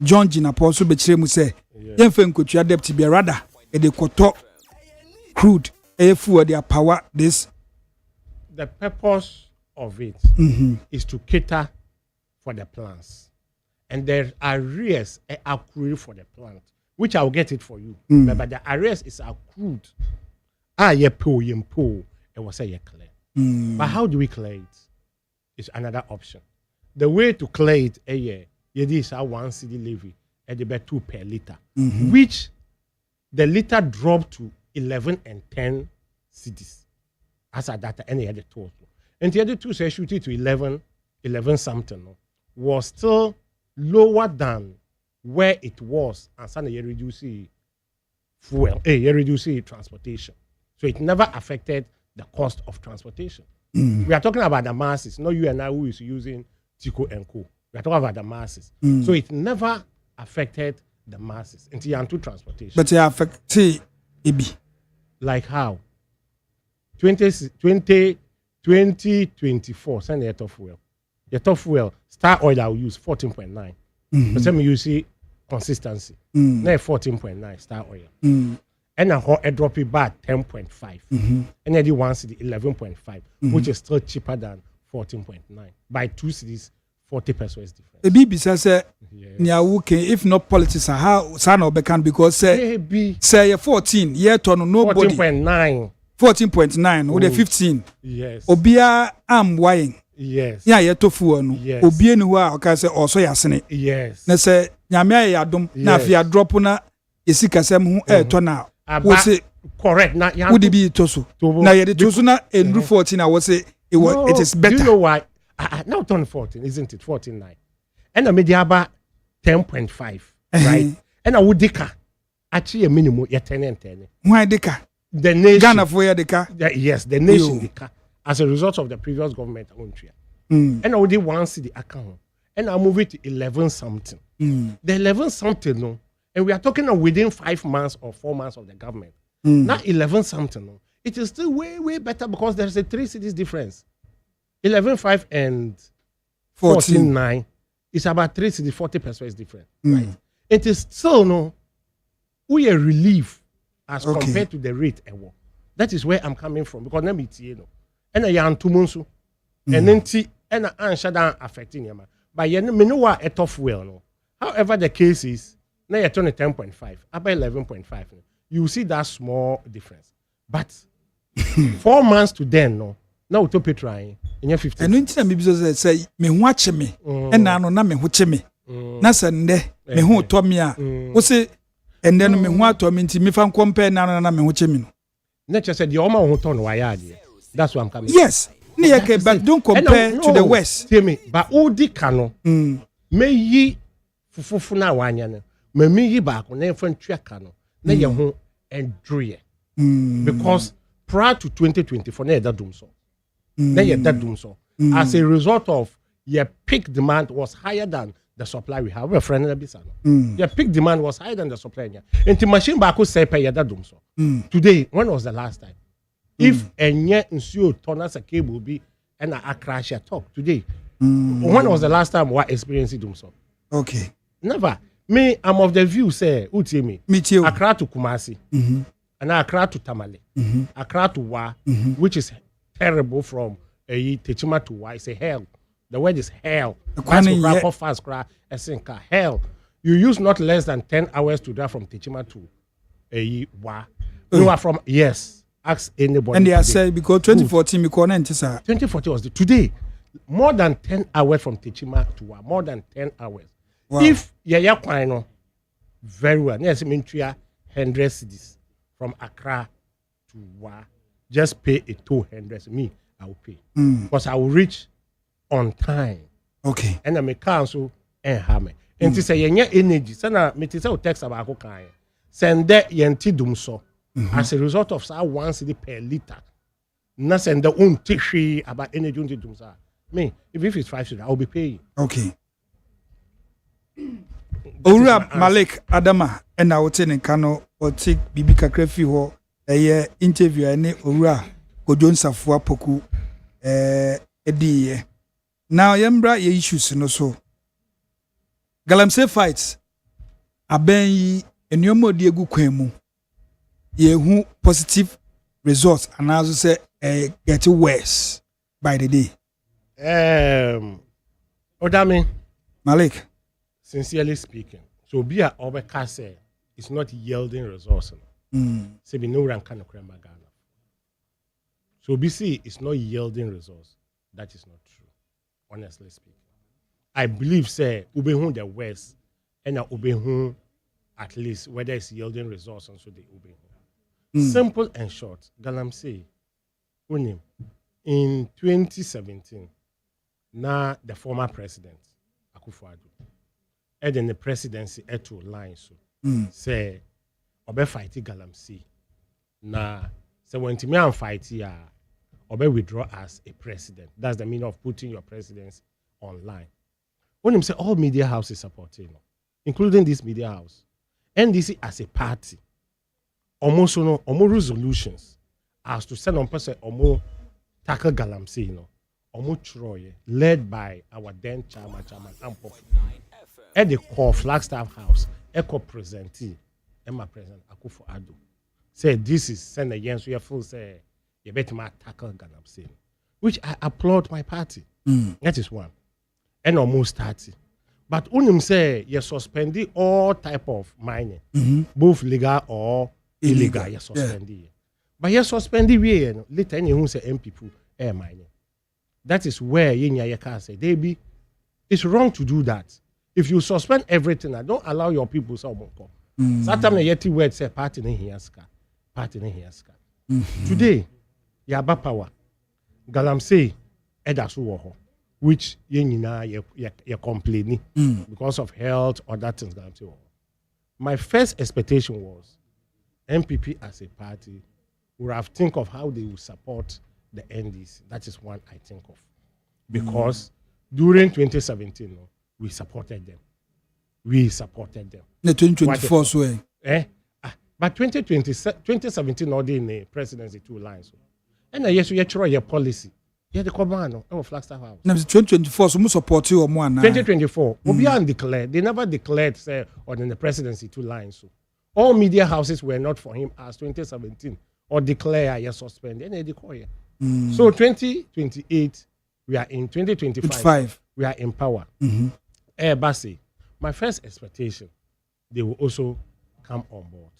John Jinapo so be kire mu say yemfa nkotua debt be rather e de koto crude e fuel their power this. The purpose of it is to cater for the plants, and there are arrears accrued for the plant, which I'll get it for you. But the arrears is accrued. Ye po, it was a clear. But how do we clear it? It's another option. The way to clear it a year, is our 1 cedi levy at the 2 per liter, which the liter dropped to 11 and 10 cedis. As a data, any other total. And the other two say shoot it to 11 something, no, was still lower than where it was, and suddenly you reduce fuel, you reduce transportation. So it never affected the cost of transportation. We are talking about the masses, not you and I who is using Tico and Co. We are talking about the masses. So it never affected the masses until you transportation. But it affected EB. Like how? 2024, send the top fuel. The top fuel, Star Oil I will use 14.9. But some you see consistency. Now 14.9 Star Oil. And I drop it back 10.5. And then the one city 11.5, which is still cheaper than 14.9. By 2 cedis, 40 pesos difference. The BBC says, if not politics, how son of can because say 14 year ton nobody 14.9. 14.9 or the 15. Yes. Obia am wying. Yes. Yeah, ye tofu no. Yes. Obia ni wa ka say also yasene. Yes. Na say nyame ya dom na afia drop na esika sem hu to na. Wo say correct na ya. Wo di bi to so. Na ye de to so na endu 14 na wo say it is better. Do you know why? Now turn 14, isn't it? 14.9. And a mediaba 10.5, right? And a woodika actually a minimum 10 and 10. Why deka? The nation Ghana for ya deka. Yes, the nation deka as a result of the previous government country. And I would 1 cedi account. And I move it to 11 something. The 11 something no. And we are talking within 5 months or 4 months of the government. Not 11 something no. It is still way better because there's a 3 cedis difference. 11.5 and 14.9 is about 3 cedis, 40 pesos different. Right? It is still no. We are relief as compared to the rate. That is where I'm coming from because let me tell you, and a young 2 months, and then and an answer down affecting you. But you know what a tough well. No. However, the case is now you're turning 10.5, about 11.5. You see that small difference. But 4 months to then, no. Now to pay trying in your 15. And when me be say me watch me, and na no na me hoche me. Na sende me hu to me a. Wo say and then me hu to me nti me fan compare na me hoche me no. Nature said the oma hu to no why that's what I'm coming. Yes. But don't compare to the West. Tell me, but odi kano. Me yi fufufu na wanya no. Me yi ba ko na fan twa kano. Na ye ho endroye. Because prior to 2024 na that dum so. As a result of your peak demand was higher than the supply we have. We're friend Your peak demand was higher than the supply. And the machine back say pay that dum so. Today, when was the last time? If enye nsio turn a cable be and a crash talk today. When was the last time we experienced dum so? Okay. Never. Me, I'm of the view say, who tell me? Me too. Accra to Kumasi. And Accra to Tamale. Accra to Wa, which is terrible from Techima to Wa. It's a hell. The word is hell. Fast cry, hell. You use not less than 10 hours to drive from Techima to Wa. You are from, yes. Ask anybody. And they are saying because 2014 we call it 2014 was today. More than 10 hours from Techima to Wa. More than 10 hours. Wow. If you are very well, yes, I mean 100 cedis from Accra to Wa. Just pay a 200. Me, I will pay. Because I will reach on time. Okay. And I may cancel and hammer. And to say, your energy, send a text about Hokai. Send that yenti dum so. As a result of 1 cedi per liter. Na send the own tissue about energy dum so. Me, if it's 5 cedi, I'll be paying. Okay. Owura Malik Adama and I will tell Kano or take Bibi Kakrefi ho a interview any Owura Kojon Safua Poku edi. Now yembra ye issues no so. Galamsey fights aben yi enyomo de egu kwan mu ye hu positive results and also say get worse by the day. Odame Malik, sincerely speaking, so be a overcast say it's not yielding results. Say be no rank kind of crema Ghana. So BC is not yielding results. That is not true, honestly speaking. I believe say ubehun the West and ubehun at least whether it's yielding results and so the ubehun. Simple and short. Galamsey, unim in 2017. Now the former president Akufo-Addo, and then the presidency eto line so say obe fight Galamsey. Na say when me am fight ya obe withdraw as a president. That's the meaning of putting your presidency online. When him say all media houses supporting, including this media house, NDC as a party, almost no resolutions as to send on person almost tackle Galamsey, almost Troy, led by our then chairman Ampo. At the core Flagstaff House, Echo presentee, Emma President Akufo-Addo, said this is send against we full say you better tackle Galamsey, which I applaud my party. That is one. And almost 30. But unim say you suspended all type of mining, both legal or illegal. You suspended. Yeah. But you suspended we later anyone say people air mining. That is where you can say they be. It's wrong to do that. If you suspend everything, I don't allow your people to come. Sometimes you hear word say party in here Today, you have power. Galamsey edasu which you complaining because of health or that things. My first expectation was MPP as a party would have think of how they would support the NDC. That is one I think of. Because during 2017, we supported them. The 2024 so but 2017 already in the presidency 2 lines. And yes, we try your policy. Yeah, the command of Flagstaff House. Now 2024, so we support you or more. 2024, we undeclared. They never declared, say, or in the presidency 2 lines. So all media houses were not for him as 2017 or declare yes suspend. And they declare. So 2028, we are in 2025. We are in power. Basi, my first expectation, they will also come on board.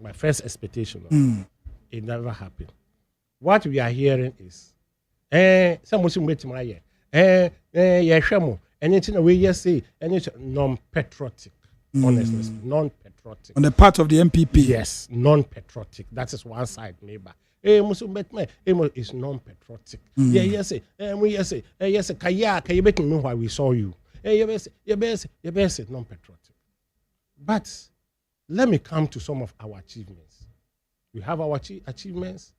My first expectation, it never happened. What we are hearing is. Some Muslim wait my year. Shamo. Anything we yes say, anything non-patriotic. Honestly, non-patriotic. On the part of the MPP. Yes, non-patriotic. That is one side, neighbor. Muslim bet me. Is non-patriotic. Yeah, yes, we yes, yes, kaya bet me why we saw you. Your best, non-patriotic. But let me come to some of our achievements. We have our achievements,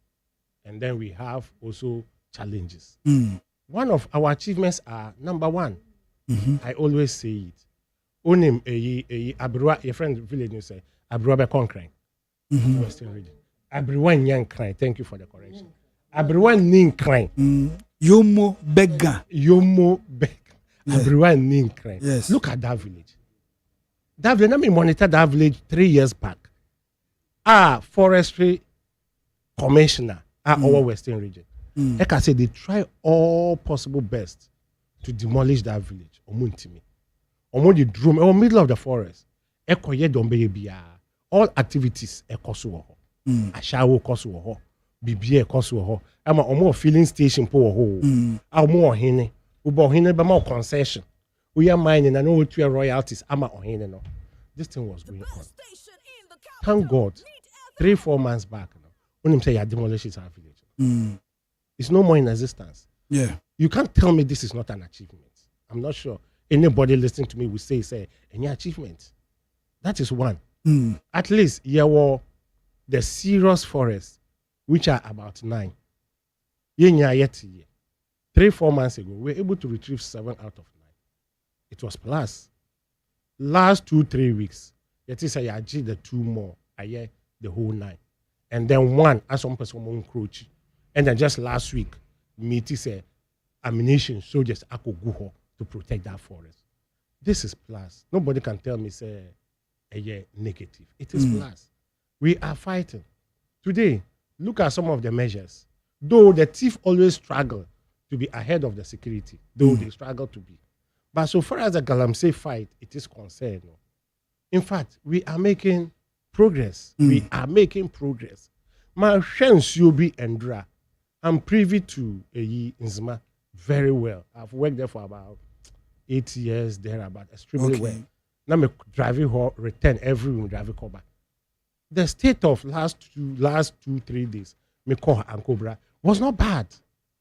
and then we have also challenges. One of our achievements are number one. I always say it. Onim Abrua, your friend village you say Abrua be concrete. Western region. Abrua nyan cry. Thank you for the correction. Abrua nin cry. Yomo Bega. Abrua nin cry. Yes. Look at that village. That village. Let me monitor that village 3 years back. Forestry commissioner our Western region. Like I said, they try all possible best to demolish that village. Omuntimi. The drum, or middle of the forest. All activities ekosuo. Ashawo kosuo. Bibie kosuo. Ama omo filling station po ho. Omo ohene. Ubo ohene ba ma concession. We are mining and no to royalties. Ama ohene no. This thing was going on. Thank God. 3-4 months back, when say you demolish our village. It's no more in existence. Yeah. You can't tell me this is not an achievement. I'm not sure anybody listening to me will say, any achievement. That is one. At least there were the serious forests, which are about 9. 3-4 months ago, we were able to retrieve 7 out of 9. It was plus. Last 2-3 weeks, that is I achieved the 2 more. I hear the whole 9. And then 1 as some person won't crouch. And then just last week, Miti said, ammunition soldiers go to protect that forest. This is plus. Nobody can tell me, say, negative. It is plus. We are fighting. Today, look at some of the measures. Though the thief always struggle to be ahead of the security, though they struggle to be. But so far as the Galamsey fight, it is concerned. In fact, we are making progress. We are making progress. My chance you'll be Endra. I'm privy to Nzima very well. I've worked there for about 8 years there, about extremely well. Now I'm driving home, return every room, driving back. The state of last 2-3 days, me call and Cobra was not bad.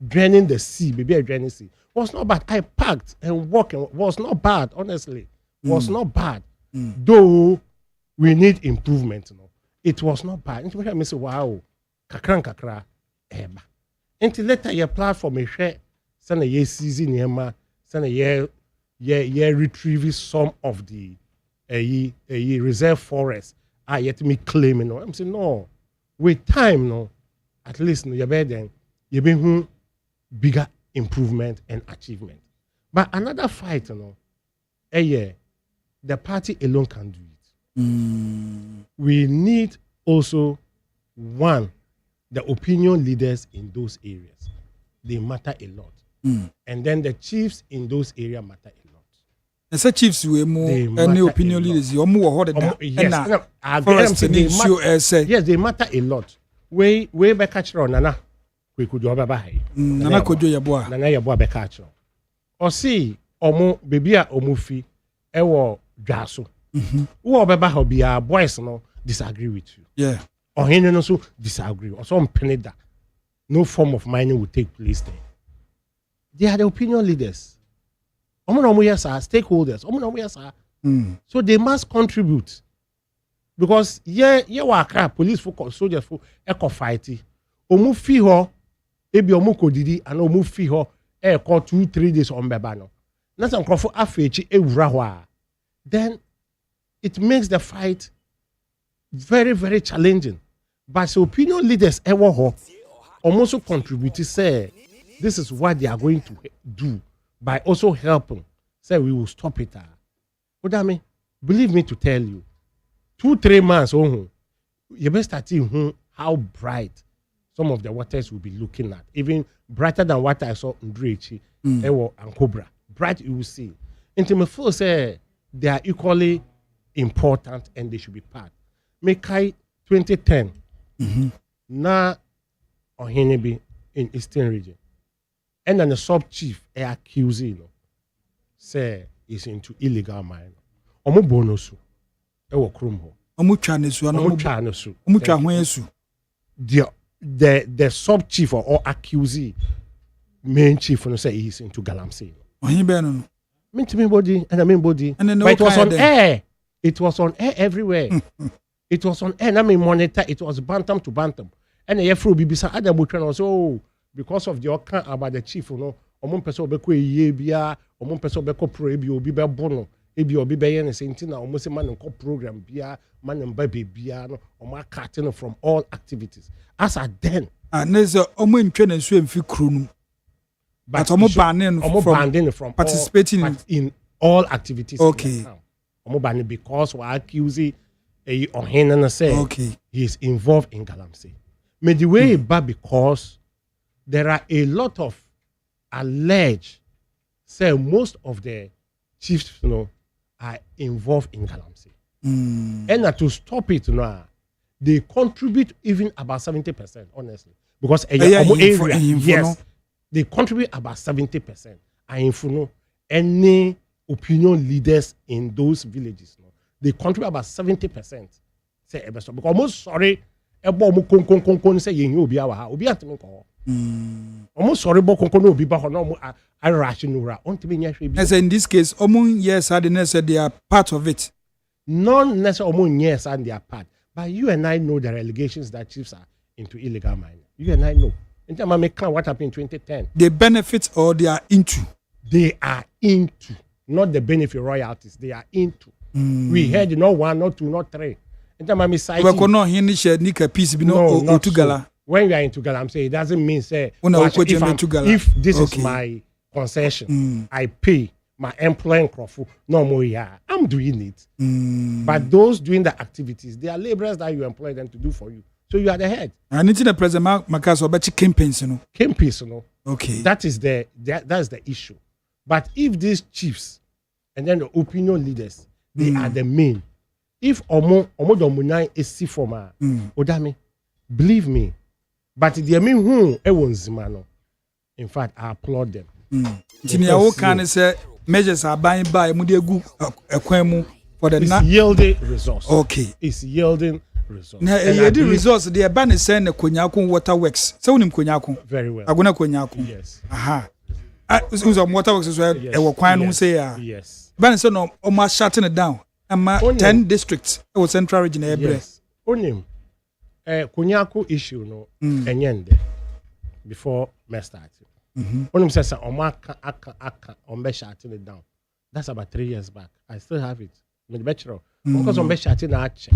Draining the sea, maybe a draining sea was not bad. I packed and walked, was not bad. Honestly, was not bad. Though we need improvement, it was not bad. Until I say, wow, kakra, eba. Until later, your platform is share. Sana ye season yema. Sana ye retrieve some of the reserve forest. Yet me claiming. I'm saying no. With time, at least you better you be bigger improvement and achievement. But another fight, the party alone can do it. We need also the opinion leaders in those areas. They matter a lot. And then the chiefs in those areas matter a lot. And so chiefs we more any opinion leaders you more yes, they matter a lot. Way back catch Nana. We could do about Nana could do your boy. Nana your boy back catch. Or see omo baby omufi ewo jaso. Who obeba hobi our boys no disagree with you. Yeah. Or he also disagree. Or some peneda. No form of mining will take place there. They are the opinion leaders. Stakeholders. So they must contribute. Because police for soldiers for eco fighting. Omu fi ho ebi omu kodidi and omu fi ho 2-3 days on bebano. Na san krofo afechi ewura ho a. Then it makes the fight very, very challenging. But the opinion leaders also contribute to say this is what they are going to do by also helping. Say we will stop it. Odame, believe me to tell you, 2-3 months, you best start seeing how bright some of the waters will be looking at. Even brighter than what I saw in Drechi, Ewo, and Cobra. Bright you will see. Until me feel say they are equally important and they should be part. Mekai 2010. Na Ohenebi in Eastern region. And then the sub chief accused say is into illegal mining. Omo bonosu. Ewo krumho. Omo chanesu. The sub chief or accusee main chief no say he's into galamsey. Ohibeno. Me body and I mean body. But it was on air. It was on air everywhere. It was on air. I mean monitor. It was bantam to bantam. And the Afro Bibisa Adam Butran was because of the account about the chief, Omon person beko yebia, Omon person beko proebi obi be bono, ebi obi be yen sentina, almost a man and program bia, man and baby bia, or my cutting from all activities. As I then, and there's a Omo train and swim fi krunu. But Omo banning from participating in all activities. Okay. Omo banning because we accusing on him and say he is involved in galamsey. Made the way back because there are a lot of alleged, say most of the chiefs, are involved in galamsey. And to stop it now, they contribute even about 70%, honestly. Because yes, they contribute about 70%. And any opinion leaders in those villages, they contribute about 70%. Say because almost sorry. Almost sorry, as in this case, yes, I didn't say they are part of it. Not necessarily yes, and they are part. But you and I know the allegations that chiefs are into illegal mining. You and I know. In terms of what happened in 2010, they benefit or they are into. They are into, not the benefit royalties. They are into. We heard not 1, not 2, not 3. In terms of when you are into galamsey, it doesn't mean say if this is my concession, I pay my employing crofo no more yeah. I'm doing it. But those doing the activities, they are laborers that you employ them to do for you. So you are the head. And it's in the president Makas or Betty campaigns, you know. Campaigns, you know. Okay. That's the issue. But if these chiefs and then the opinion leaders, they are the main. If Omo Domunai is see for ma Odame, believe me. But the mean who Ewonzimano. In fact, I applaud them. Tiniawo can say measures are buying by Mudiegu Equemu for the yielding results. Okay. It's yielding results. Now, the results, the ban is saying the Konyakun water works. So, Konyakun. Very well. Aguna Konyakun. Yes. Aha. Who's on water works as well? Yes. Ban is no almost shutting it down. 10 districts or central region. Yes. Onim. Konyaku issue no enyende before me start. Onim says omaka aka ombe shutting it down. That's about 3 years back. I still have it. Me bachelor. Because ombe shutting na ache.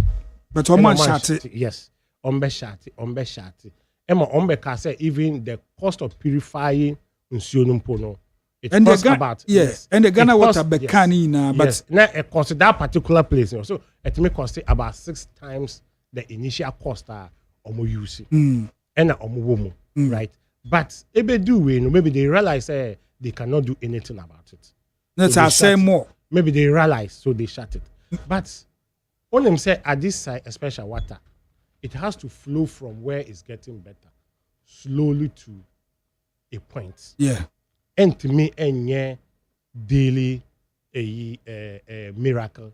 But ombe shutting. Yes. Ombe shutting. Emma ombe ka say even the cost of purifying nsuo no. It and costs about yes. And the Ghana water bekani na but yes. Now it cost that particular place. So it may cost about 6 times the initial cost omo use. And omo womo, right? But maybe they realize they cannot do anything about it. Let's so say more. Maybe they realize, so they shut it. But on them say at this side, especially water, it has to flow from where it's getting better, slowly to a point. Yeah. And to me, any daily a miracle,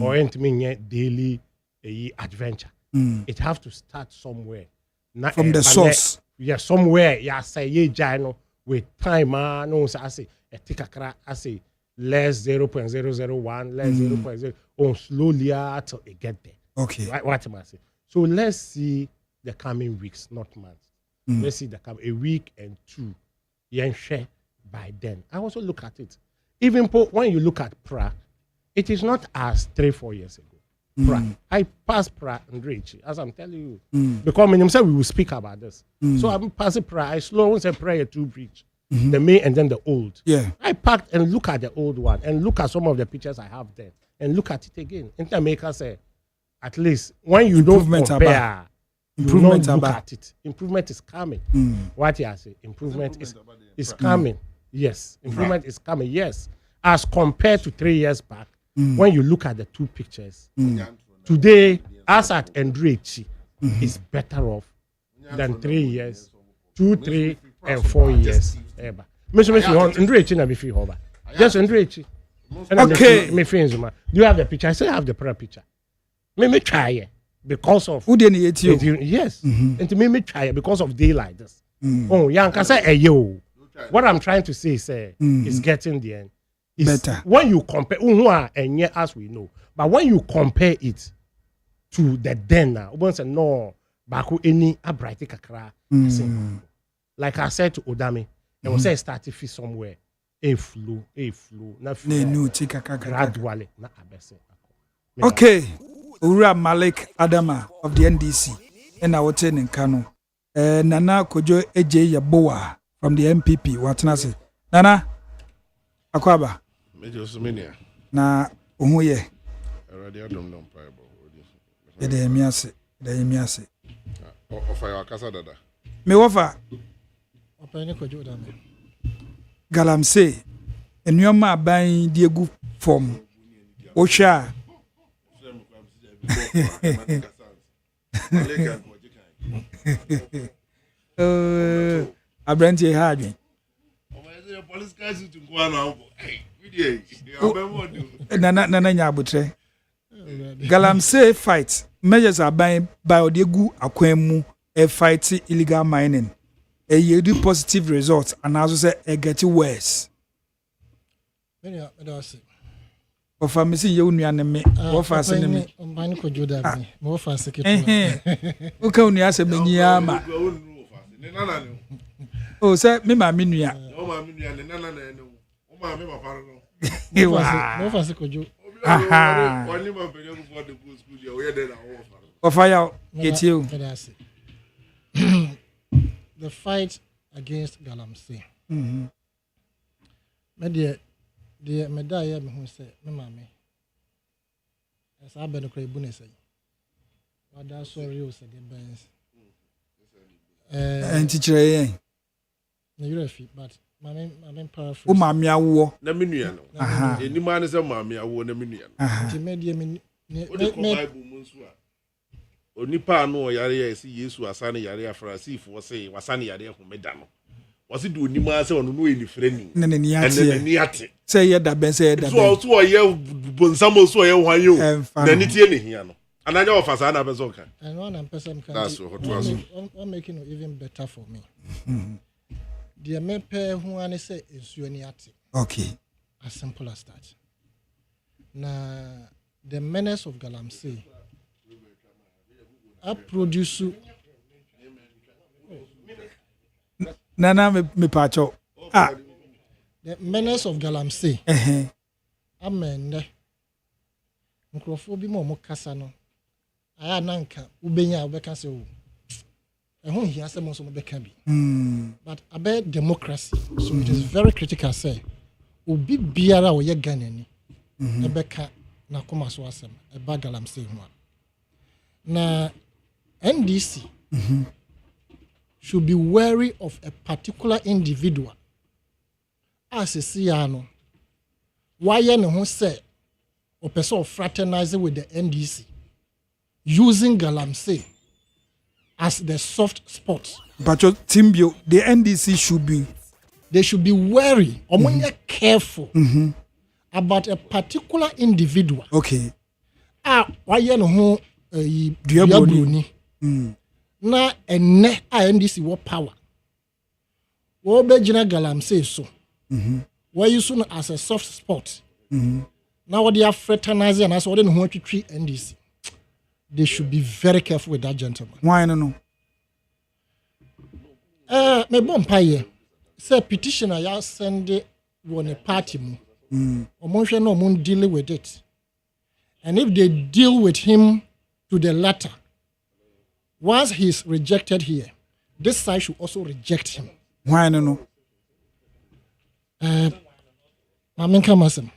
or and to me, daily a adventure. It have to start somewhere. From the source. Yeah, somewhere. Yeah, say ye jano with time. No, I say a tikakra. I say less 0.001, less 0.0. Oh, slowly till it get there. Okay. Right, what am I saying? So let's see the coming weeks, not months. Let's see the coming a week and 2. Yeah, share by then. I also look at it. Even when you look at Pra, it is not as 3-4 years ago. Pra. I passed Pra and Rich, as I'm telling you. Because when we will speak about this. So I'm passing Pra. I slowly say prayer to bridge. The May and then the old. Yeah. I packed and look at the old one and look at some of the pictures I have there and look at it again. Intermaker say, at least when you don't compare, you don't look at it. Improvement is coming. What you say? Improvement is coming. Yes. Improvement is coming. Yes. As compared to 3 years back, when you look at the 2 pictures, today, Asat and Drechi is better off than 3 years, 2, 3, and 4 years. Just okay. Do you have the picture? I still have the prayer picture. Me try it because of yes. And to me try it because of day like this. Oh, yeah, can say yo. What I'm trying to say is getting the end. Better when you compare and yeah, as we know, but when you compare it to the then now, once and no baku any abright kakra. Like I said to Odame, there was a starting fee somewhere. A flow, na gradually, na abese. Okay, Ura Malik Adama of the NDC, and our ten in Kano. Nana Kojo Eje Yaboa from the MPP. What Nasi? Nana Akwaba. Na Umuye. Miase. Me wafa. OPANIN KWADWO ODAME. Galamsey. Enyoma aban diegu form. Osha. Abranti hadwe. Nana nyabutre. Galamsey fight. Measures are by Odiegu Akwemu a fight illegal mining. A yield positive results and also say a get worse. Of a missing you and me, or fasten me. OPANIN KWADWO ODAME. More fast. Who can you ask me? Oh, sir, me, my minia. Of fire, get you. The fight against Galamsey. Media the medaya me who say me mame as I been a cray bonus what that's sorry you said the bands and teacher you're a fit but my paraphrase o ma mia wo na menua no aha eni ma ne se ma mia wo na menua no aha ti media me bible mu nso a onipa no o yare ya si Yesu asane yare afrasifo se wasane yare ho meda no wasi do onima se ono no enifreni na ni ate na ni ate say ye da ben say ye da ben so ye bonsamo so ye hwan yo na ni tie ne hia no ananya ofasa na person kan and one person can that's what was I'm making it even better for me the mepe who an say ensuo ni ate okay as simple as that na the menace of Galamsey I produce Nana me pacho the menace of Galamsey amen nkrofo bi mo kasa no aya nanka ubenya ubeka se o ehun hia se mo so mo beka bi but about democracy so it is very critical say obi biara o ye ganani ebeka na koma so asem eba Galamsey ho na NDC should be wary of a particular individual as a siano why ne ho say or person fraternizing with the NDC using Galamsey as the soft spot. But your Timbio, the NDC should be wary or more careful about a particular individual. Okay. Why no ho diabroni na enne NDC what power. Wo be gina Galamsey so. Why you soon as a soft spot. Now what they are fraternizing and as what they know to treat NDC. They should be very careful with that gentleman. Why no? Me bompaye. Say petitioner ya send one a party mu. Omonhwe no mon deal with it. And if they deal with him to the latter, once he's rejected here, this side should also reject him. Why no? Mamenka masem.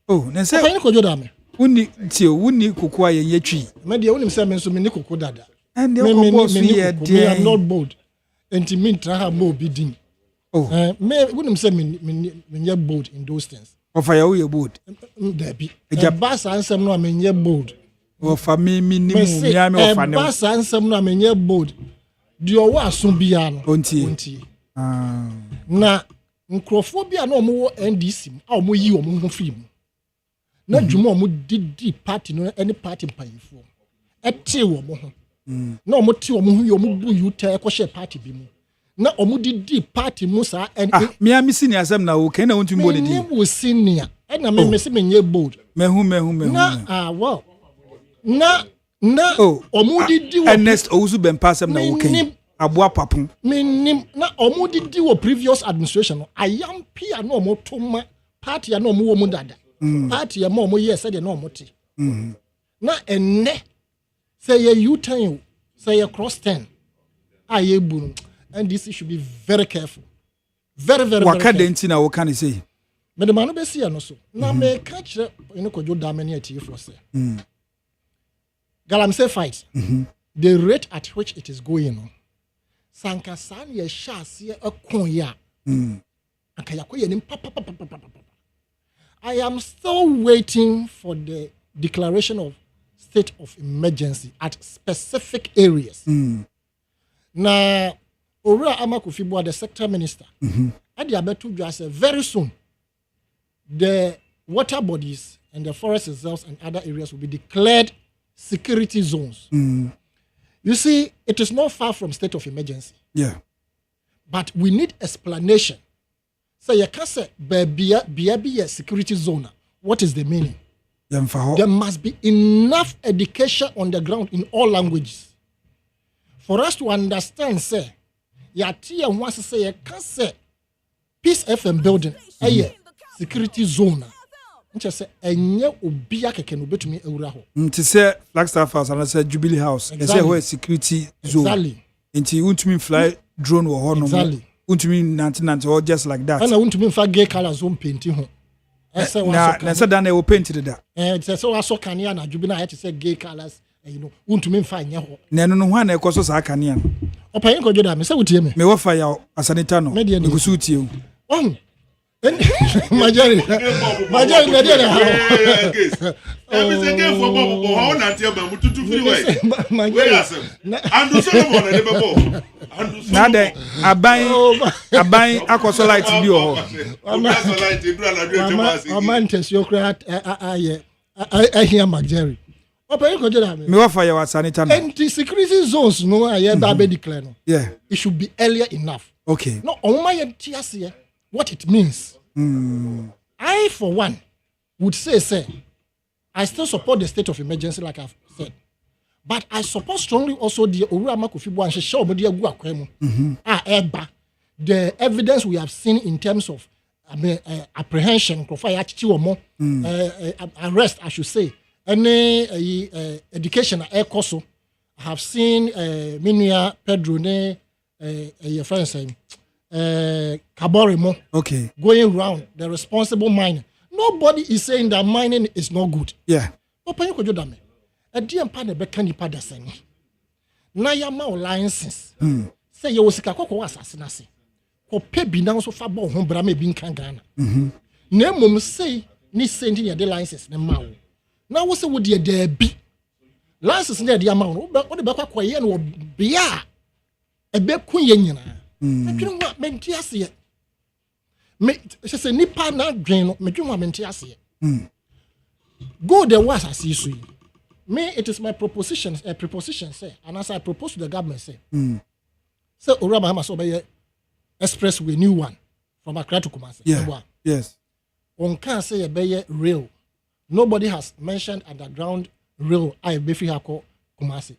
Oh, na say OPANIN KWADWO ODAME. Wuni kokwa ye yetwi. Me de wonim say me so me ni koko dada. And the boss we here they are not bold. Enti me tra ha mo bi din. Oh. Me wonim say me bold in those things. Ofa ya we bold. There be. E bass ansem no me bold. Ofa me ni mu ya me ofa ne. Bass ansem no me bold. Di owo aso bia no. Onti. Na nkrofo bia na omo NDC a omo yi omo ho film. Na dwuma omo didi party no any party mpanyifo ete wo mo ho na omo te omo hu omo bu yuta ekwohye party bi mu na omo didi party mu sa me am senior asem na wo ken na wontu bold di me wo senior na me se me nye bold mehu na wow na omo didi wo Ernest Owusu Bempa asem na wo ken aboa papun menim na omo didi wo previous administration no ayam pia na omo to ma party na omo wo mu dada party ya mo yes said no moti na enne say you turn say you cross 10 aye bu and this should be very careful very wakadenti na wo kan say me de manu be sia no so na me ka kire ene Kwadwo Odame ne atie for say Galamsey fight the rate at which it is going on sanka san ye sha se akon ya akaya ko ye nim papa I am still waiting for the declaration of state of emergency at specific areas. Na Owura Amakofiboa, the sector minister, at the Abetu say very soon the water bodies and the forest reserves and other areas will be declared security zones. You see, it is not far from state of emergency. Yeah. But we need explanation. So you can say be a security zone. What is the meaning? There must be enough education on the ground in all languages for us to understand. Say, ya wants to say you can say Peace FM building a security zone. Just say enye obi akeke no betumi ewura ho. Nti say Flagstaff House and say Jubilee House. They say where security zone. Exactly. Nti untumi fly drone wo ho no. Exactly. Untumi nanti or just like that. And untumi fa gay colors home painting ho. na said that they will paint it. And so I saw Kanyana, juvenile to say gay colors, you know, want to mean fine. No one equals Akanian. OPANIN KWADWO ODAME, say what you mean. Me offer you as an eternal. Maybe you suit you. My Jerry, my now that I buy light to you. I hear my Jerry. OPANIN KWADWO ODAME. Me offer you as an eternal. And the security zones, no, I hear that declare. Yeah, it should be earlier enough. Okay. No, on my TSC, what it means. I, for one, would say, I still support the state of emergency, like I've said. But I support strongly also the the evidence we have seen in terms of apprehension, arrest, I should say, any education I have seen Minia Pedro your friend saying Kaborimo, okay, going around the responsible mining. Nobody is saying that mining is not good. Yeah. OPANIN KWADWO ODAME. A dear partner becani padaseng. Nayama license. Say you was a cocoa assassinasi. Ko pebi now so far bon home brame bin kangana. Nemum say ni sending your license ne mau. Now what's would ye there be? License near the amount. What the back quiet or bia a big queen. I don't want mentiasi. Me just a nipa na drain, me do want mentiasi. Go there was as you see. Me, it is my proposition, a preposition, say, and as I propose to the government, say, so Urama must obey expressway new one from Accra to Kumasi. Yeah. Yes. On can't say a bay rail. Nobody has mentioned underground rail. I befi hako Kumasi.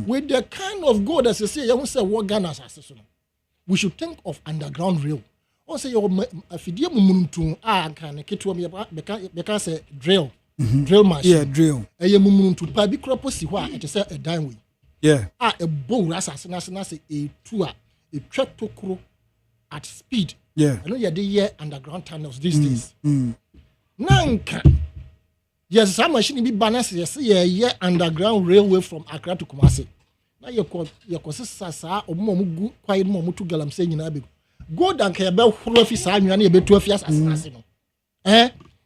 With the kind of gold as you say, you won't say what Ghana as we should think of underground rail. Or say your fidia mumuntu can keep me because a drill. Drill machine. Yeah, drill. A mumuntu to pabi croposi wa it is a dime way. Yeah. A bow assassin a tour, a tractor crew at speed. Yeah. I know you're the year underground tunnels these days. Nanka. Yes, some machine be banners. Yes, yeah, underground railway from Accra to Kumasi. Now you call your sasa or momu quiet momu to galam saying in Abigo. Go down here about 4 office and you be 12 years assassin.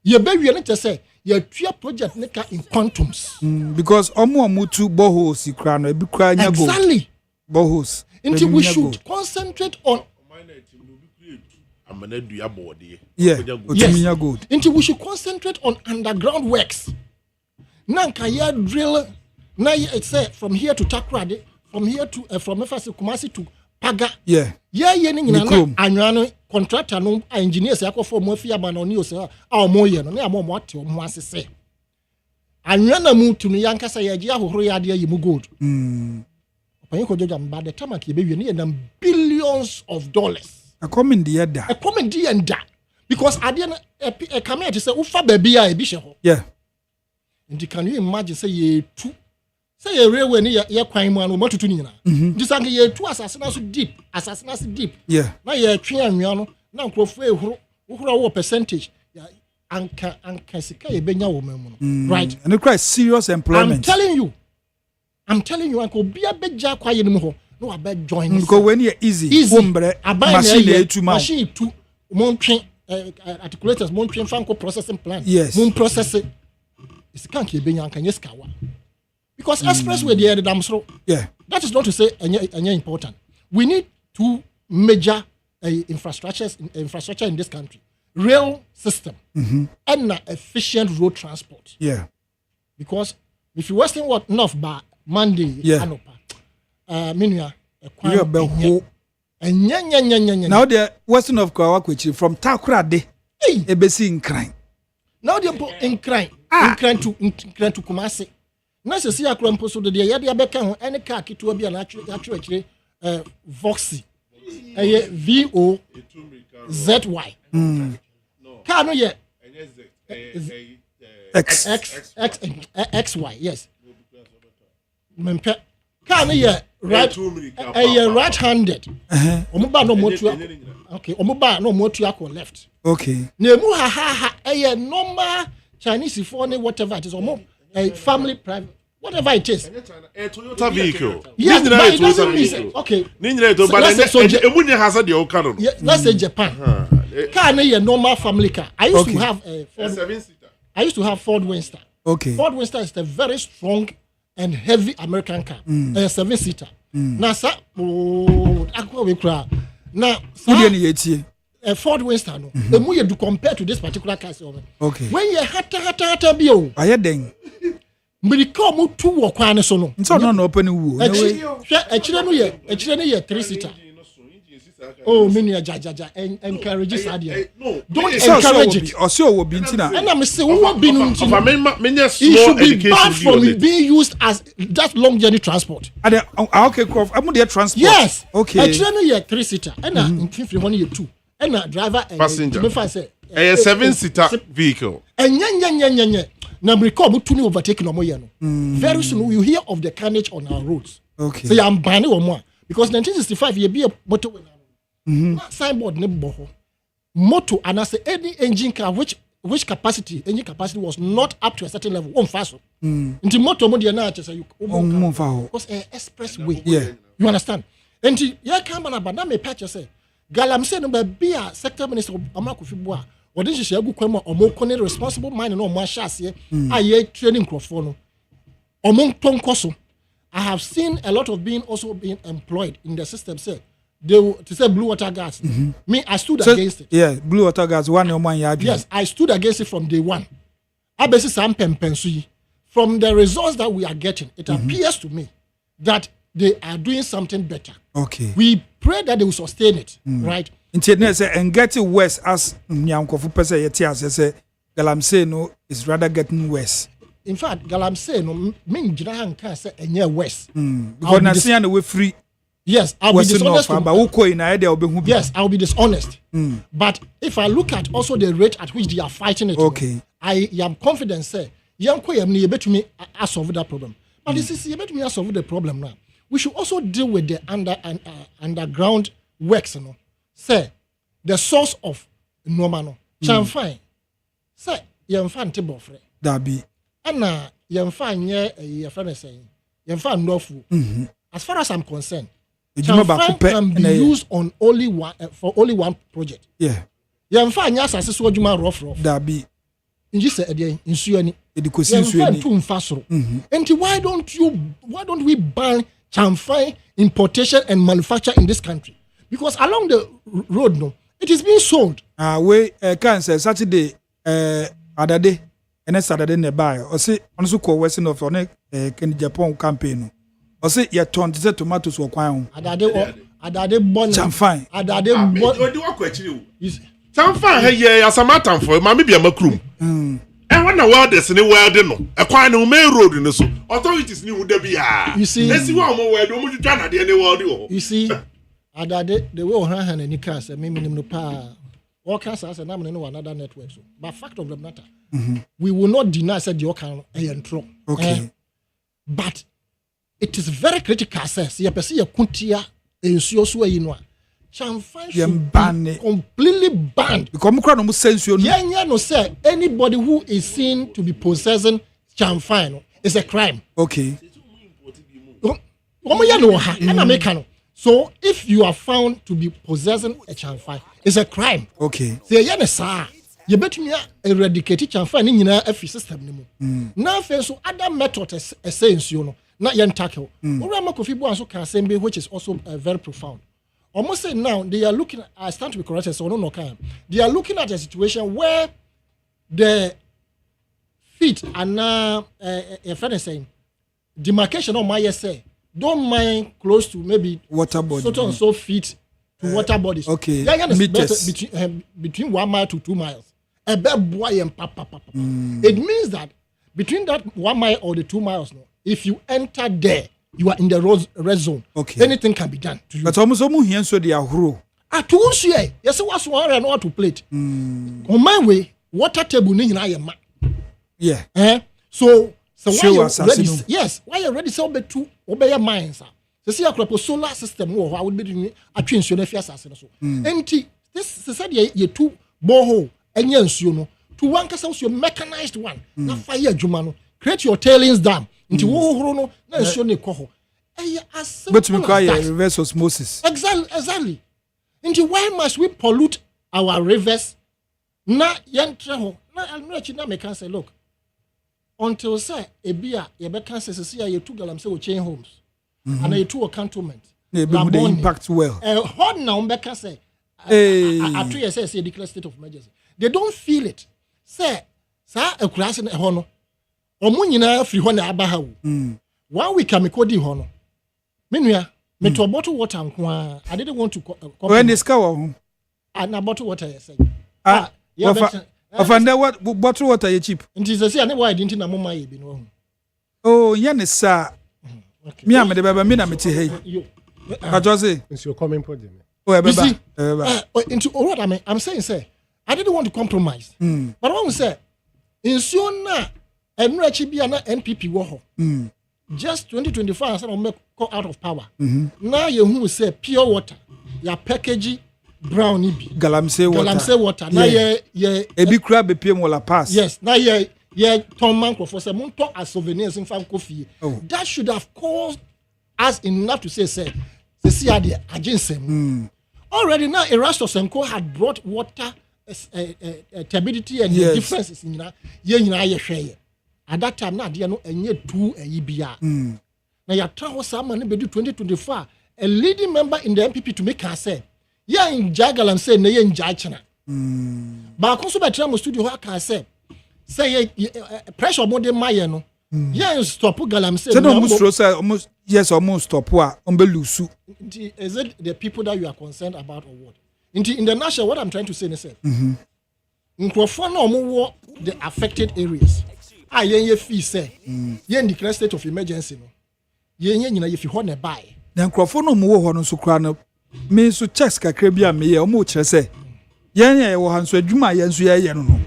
You baby you to say your 3 project in quantums. Because omo mutu bohos ikrano ebi kra nya go. Exactly. Bohos. Until we should concentrate on yeah. Yes. Until we should concentrate on underground works. Now can you drill? Now it's from here to Takrade, from here to from Efasi Kumasi to Paga. Yeah. Yeah, and contractor no engineers yako for mafia banoni osa a mo ye no na mo mo ate mo asese. Anwana mu tunu yankasa ye gia hohoro ya de yi mu gold. OPANIN KWADWO ODAME by the time I be we na billions of dollars. A common dear da. A common dear and da. Because I didn't a come here to say ufa baby a bisho. Yeah. And can you imagine say ye two say a railway near your crime one or to nina. Just like ye two assassinations deep. Yeah. Now ye tree and yano now who percentage anka sika ye benya woman. Right. And it cries serious employment. I'm telling you, Uncle, be a big jack quiet no I bet join. Because when you're easy, machine to moon train articulators, moon train Franco processing plant. Yes. Moon processing. It's can't keep being can yes kawa. Because expressway the damn so. Yeah. That is not to say any important. We need 2 major infrastructure in this country. Rail system and efficient road transport. Yeah. Because if you're western what north by Monday, yeah. Minya, now the western of Kwakwachi from Takrade, ebesi in crime. Now they're in crime to Kumasi. Now see a crime so the Yadia Beckham any car to be an actually Voxy, VOZY. Car no yet. XY, yes. Can ye right right-handed. Omuba no motu. Okay, omuba no motu ako left. Okay. Nemu ha a normal Chinese phone whatever it is a family private whatever it is. A Toyota vehicle. Yes, but it doesn't mean okay. Let's say Japan. Car a normal family car. I used to have a Ford. I used to have Ford Windsor. Okay. Ford Windsor is a very strong and heavy American car. A 7-seater. Now, sir, now, a Ford Windsor, no. The more you do compare to this particular car, okay. When you hata bio, I had then. But it come to work on so no. It's not open wood. A children 3-seater. Oh, many jaja encourages idea. Don't encourage it. Also, will be and I'm saying, what be it should be banned from being used as that long journey transport. Okay, I'm there transport. Yes. Okay. A children 3-seater, and in 2, and a driver and passenger. A 7-seater vehicle. And nya. Now we come to overtaking no. Very soon you hear of the carnage on our roads. Okay. So I'm banning or more because 1965 you be a motor. Signboard ne boho. Motor and I say any engine car which capacity engine capacity was not up to a certain level. On fast. Into motor mo dey na say you because expressway. Yeah. You understand? And you come on na me patch say galamsey no be a sector minister Amakofiboa. What is she kwema omo responsible mind no omo ahase aye training crofo no. Omo tonkoso. I have seen a lot of being employed in the system say to say blue water gas. Me, I stood against it. Yeah, blue water gas. Yes, I stood against it from day one. From the results that we are getting, it appears to me that they are doing something better. Okay. We pray that they will sustain it, right? And getting worse as Nyankofu Pesa Yetias say Galamsey no is rather getting worse. In fact, Galamsey no mean Jinahan can say a year worse. Because na see and we free. Yes, I'll be dishonest. Yes, I'll be dishonest. But if I look at also the rate at which they are fighting it, okay, I am confident. Say, young you bet me solve that problem. But this is you bet me solve the problem now. We should also deal with the underground works. You know, say the source of normal. Chanfine, say you find table free. That be. And you find your friend saying you find no food. As far as I'm concerned. Can be used on only one for only one project. Yeah. Yamfa nya asase so adwuma rough. That be. Nji se ede nsuo ni. Edikosi nsuo ni. Tu mfa soro. And why don't we ban chamfai importation and manufacture in this country? Because along the road no, it is being sold. We can say Saturday adade and Saturday ne buy. O say on so ko western of on Ken Japan campaign. I say you turn to tomatoes or kwan. Adade bon. Chamfine. Adade bon. We do work actually. Chamfine hey asamatam for mama bia makrum. And when the world is in the world no. E kwan no main road no so. Authorities ni would be ah. You see. Let's see what more we do mo twa na de any world. You see. Adade the way ohan ani car say me minim no pa. All cancer say na me no another network so. But fact of the matter. We will not deny say the can entro. Okay. But it is very critical, says. You see a kuntia in Suosua. Chamfine should be completely banned. No say anybody who is seen to be possessing chamfine is a crime. Okay. So if you are found to be possessing a chamfine, it's a crime. Okay. You bet me eradicate chamfine in your system. Now, so other methods essence, you know. Not young tackle. Which is also very profound. Almost say now they are looking at, I stand to be corrected, so no kind. They are looking at a situation where the feet are now a friend saying demarcation on my say don't mind close to maybe water body. So feet to water bodies. Okay. Between 1 mile to 2 miles. It means that between that 1 mile or the 2 miles no. If you enter there, you are in the red zone. Okay. Anything can be done to you. But almost here so they are huro. At once, yes, what's one and how to plate. On my way, water table ni na yema. Yeah. So So why you ready? Yes, why you ready? So obey your minds. So see a solar system. I would be a twin so empty. This said ye two borehole and yes, you know, to one cast your mechanized one. Not fire Jumano. Create your tailings dam into Wohrono, no Shoni Coho. But we require reverse osmosis. Exactly. Into why must we pollute our rivers? Na yantraho. Na I'm not make say look. Until say a beer, you better say see you two galamse will change homes. And you two a cantonment. Would they impact well? Hard now better say a 3 years say declare state of emergency. They don't feel it. Say, sir, a class in a honor. Omunina free one abaha. 1 week I make odi honor. Meanwhile, me to a bottle water and I didn't want to when this cow and a bottle water say. Ofanda what bottle water you cheap. It is a say why didn't na mama ye bi no. Oh, yan sir. Me am the baba me na me ti hey. I just say it's your coming point. Oh, baba. Into what I'm saying say I didn't want to compromise. But what we say insuo na enrachi bia na NPP wo ho. Just 2025 some make go out of power. Now you who say pure water, your package brown ibi. Galamsey water. Now ye ebi kura be piem wala pass. Yes. Now ye Tom Manko for some talk as souvenirs in farm coffee. That should have caused us enough to say the CRD agency. Already now Erastus Senko had brought water turbidity and the differences in ye share. At that time, now there no any 2 bia. Now you try some money be do 2024. A leading member in the MPP to make her say, yeah in Jagalam say na in Jachana. But also by try studio how can say pressure more than my no. Yeah stop Galam say. Almost yes almost stop wa umbelusu. Is it the people that you are concerned about or what? In the nutshell, what I'm trying to say is no the affected areas. Ye fee say ye declare state of emergency no ye nyina ye fi ho na buy na nkrofo no mo ho no so kra no me so checks kakra bia me ye o mo kire say ye wo hanso adwuma ye nso ye no no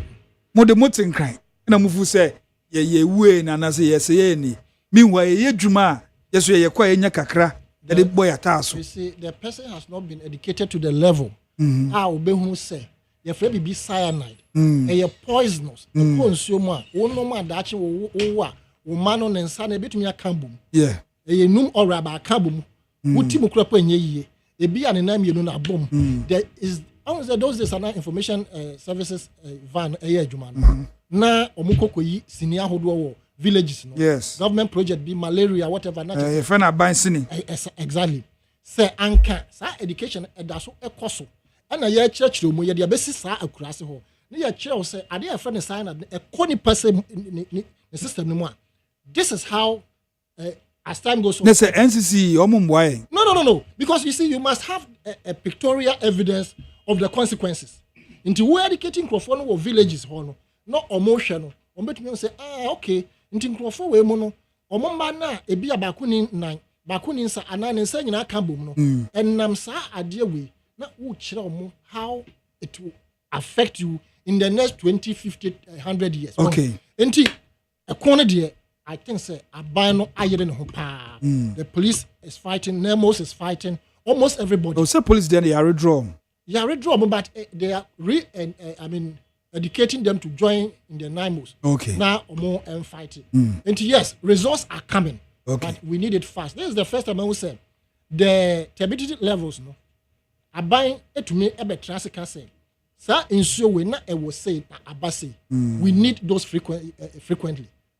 mo de motin kran na mo fu say ye wue na na say ye say ye ni meanwhile ye adwuma ye so ye kwa ye nya kakra de boy ataso. You see the person has not been educated to the level obehu say ye fra be cyanide e poisonous e consume a wono ma dache wo a wo ma no ne nsa na betumi akambum e num ora ba akambum wuti mu kura pa enye yie e bi ane na mienu na bom there is those days are information services van adwuma no na omukokoyi senior hodo wo villages no government project be malaria whatever na e fa na ban sini exactly say anka sa education edaso ekoso ana ye church mu ye de abesi sa akurase ho ne ye kire say ade e fa ne sign na ekoni person the system no more. This is how as time goes on. They say NCC omumwaye. No. Because you see, you must have a pictorial evidence of the consequences. Into we educating Crawford or villages, no emotional. On bet me say, okay. Into Crawford we mono. Omomba na ebi bakuni sa anane sa nyina kambum no. And nam sa adie we na wo kire omo how it will affect you in the next 20, 50, 100 years. Okay. Into a corner there, I think say abano ayere ho pa. The police is fighting, Nemos is fighting, almost everybody. Oh, say police then they are withdrawn. Yeah, withdrawn, but they are educating them to join in the Nemos. Okay. Now more and fighting. And yes, results are coming. Okay. But we need it fast. This is the first time I will say the turbidity levels no. Abai to me ebe transika say. Sa insuo we na e was say na abase. We need those frequently.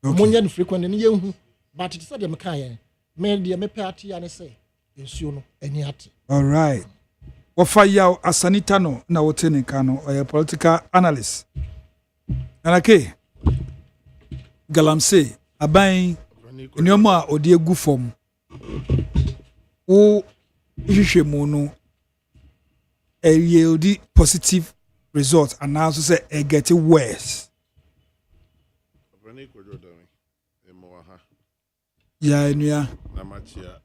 Okay. Frequently, but it's not the Mekaya. Maybe a party and say, insuno, any at. All right. Wafaya Asanitano, na woteni kano, or a political analyst. And okay, Galamse, Abain, Nyoma, or dear Gufom. O Ishemono, a yield positive result, and now say a getting worse. Yeah, yeah. Namachia,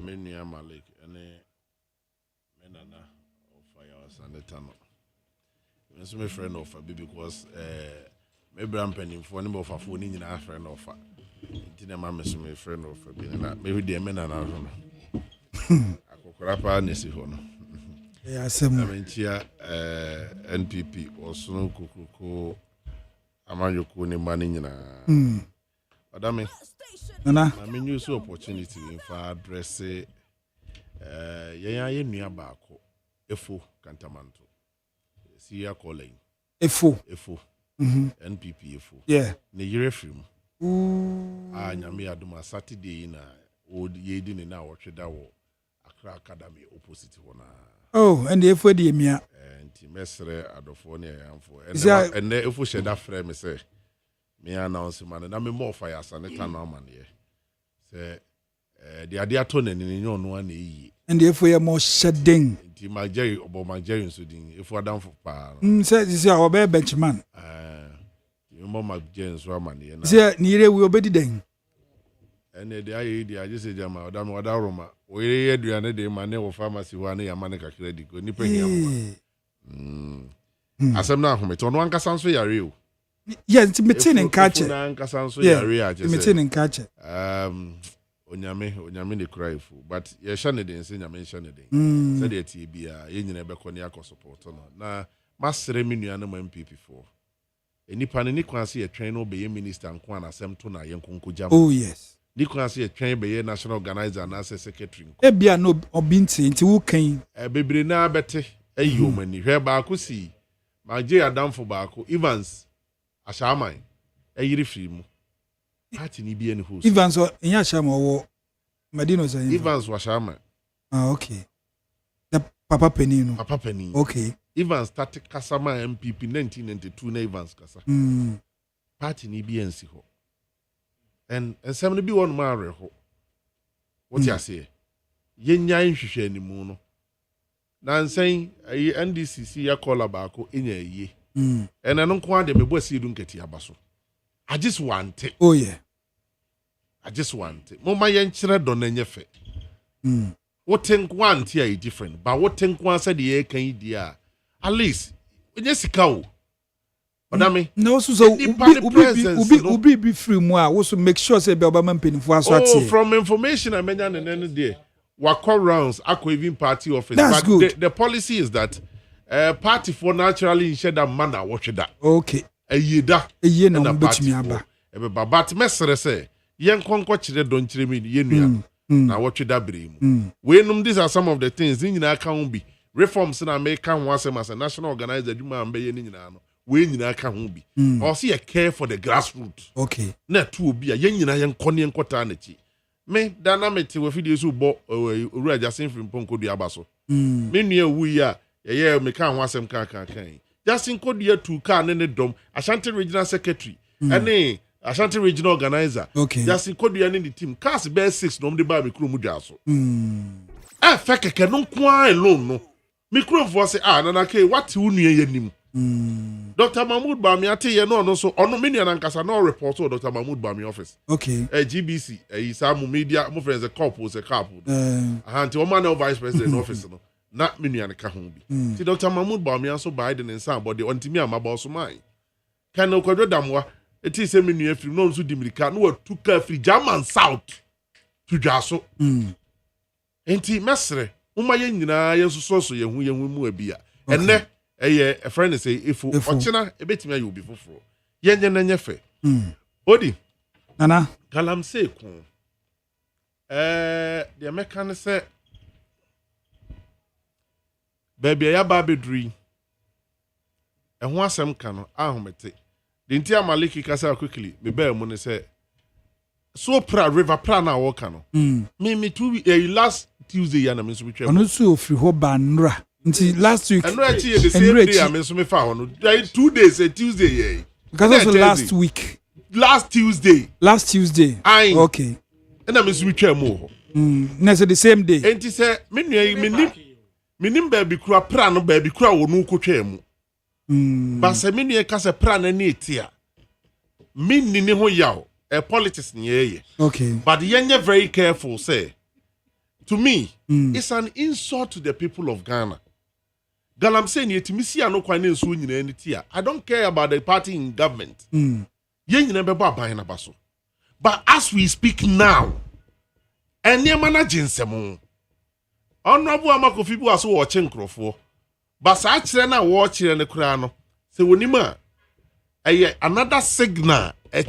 Menia Malik, and Menana of Fire Sanetano. It's my friend of Fabi because maybe I'm penning for any of a phone in our friend of a mamma, my friend of maybe the men and I don't know. I could rap Nisi Hono. Yes, NPP or Sunu Kuku Amayoko ni Manina. Adame, Nana, I mean, use opportunity for address Yaya Niabako, Efo Cantamanto. See ya calling Efo, NPP Efo. Yeah, Nigeria film. Nyame aduma Saturday na old yedi ni na watch that Accra Academy opposite one. Oh, and the Efo di mia. And Mesre Adofonia Yamfo. And the Efo shed that frame say. Me announce man na me more fire san ka no man ye say the idea to na ni no no na yi and if we are more shedding nti mageri obo mageri nso din if we down for pa say our benchman you more mageri nso man ye na say ni re we obedi den and the ayi di aje say jama odam oda roma we ye aduane de man wo pharmacy ho na yama ne kakra di go ni pa hia asem na ahometo no anka sanso yare o. Yes, meeting in catch. Yeah, meeting in catch. Onyame de cry fu, but ye shane den say nyame shane den. Say the TBA, ye nyina be kɔ ne akɔ support no. Na masere me nua no MPP for. Enipa ne ni kwan se ye twɛn no be ye minister nko an asɛm to na ye nkonko jam. Oh yes. Ni kwan se ye twɛn be ye national organizer na se secretary. Ebia no obinti nti wo kan. Bebre na bete ayi o mani. Hwɛ ba ko si. Magye adam for ba ko Evans Ashaman, a year free mu. Party ni be any host. Evans or in Yashama or Madino say Evans was Shaman. Ah, okay. The Papa Penino. Papa Penny. Okay. Evans started Kasama MPP 1992 na Evans Kasa. Party ni be NC ho. And some be one marry ho. What you say? Yenya nhwehwe animu no. Na nsan NDCC ya call abako enya ye. And I don't want them to see don't get yabaso. I just want it. Oh yeah. I just want it. Mama yen chire don enye fe. What think one here is different, but what think one said the can idea. At least when you sika o. But I mean no so ubi be free mo also make sure say be Obama penifo aso ati. Oh, from information I mention and then there. Wako rounds akwa even party office. That's but good. The policy is that party for naturally in share that manner watch that. Okay. A year na mbetumi aba. But mesere say yen konko chire don chire mi ye nua na watch that brem. We num these are some of the things in nyina ka ho bi. Reforms na make kan ho asem as a national organizer duma ambe ye nyina no. We nyina ka ho bi. Or see a care for the grassroots. Okay. Na tu obi a yen nyina yen kone nkota na chi. Me dynamite we video so bo owura Jasin Frimpong Kodua abaso. Me nua wu ya ye me kan ho asem kan. Jasin Kodua tu ka ne dom Ashanti Regional Secretary ene Ashanti Regional Organizer. Okay. Jasin Kodua ne the team cast be 6 no de ba me kro mu dwa so. Fa keke no kwa alone no. Me kro fo say nana ke what wu nua ye nim. Dr. Mahmoud Bami ate ye no so ono me nua nankasa no report to Dr. Mahmoud Bami office. Okay. GBC Isamu media mo friends a couple anti o man vice president office no na me nua ne ka ho bi. Ti Dr. Mahmoud Bami also Biden and some body on timi amaba so mai. Kan no kwadwo damwa eti se me nua firi no nso dimirika no watu ka firi German South to Jaso. Enti mesre uma ye nyina ye so ye hu mu abia. Enne a friend say if ochina ebetimi ayo bi foforo yenye na nyefe odi nana kalam say kun the American say baby ya ba bedri ho asem ka no ahomete the ntia maliki kasa quickly me ba mu ne say so river pra na wo ka no me last Tuesday ya na me so bitwa ono so ofri ho banra until last week. And actually the same day I mean so me fa hono. 2 days a Tuesday yeah. Because also last week. Last Tuesday. Okay. And I miss we twa mo. Na say the same day. Enti say me nua minim baby kura pra no baby kura wo no kotwa mu. Ba say me nua ka say pra na na etia. Me ni ho yaw. Politics ni ye. Okay. But yenye very careful say. To me, it's an insult to the people of Ghana. Galamsey ni etimisi ano kwan nso nyina aniti a. I don't care about the party in government. Yen nyina bebo aban na baso. But as we speak now, enema na jinsemo. Honorable Amakofi bu aso wo chenkrofo. But sa kire na wo kire ne kura no. Se wonima another signal a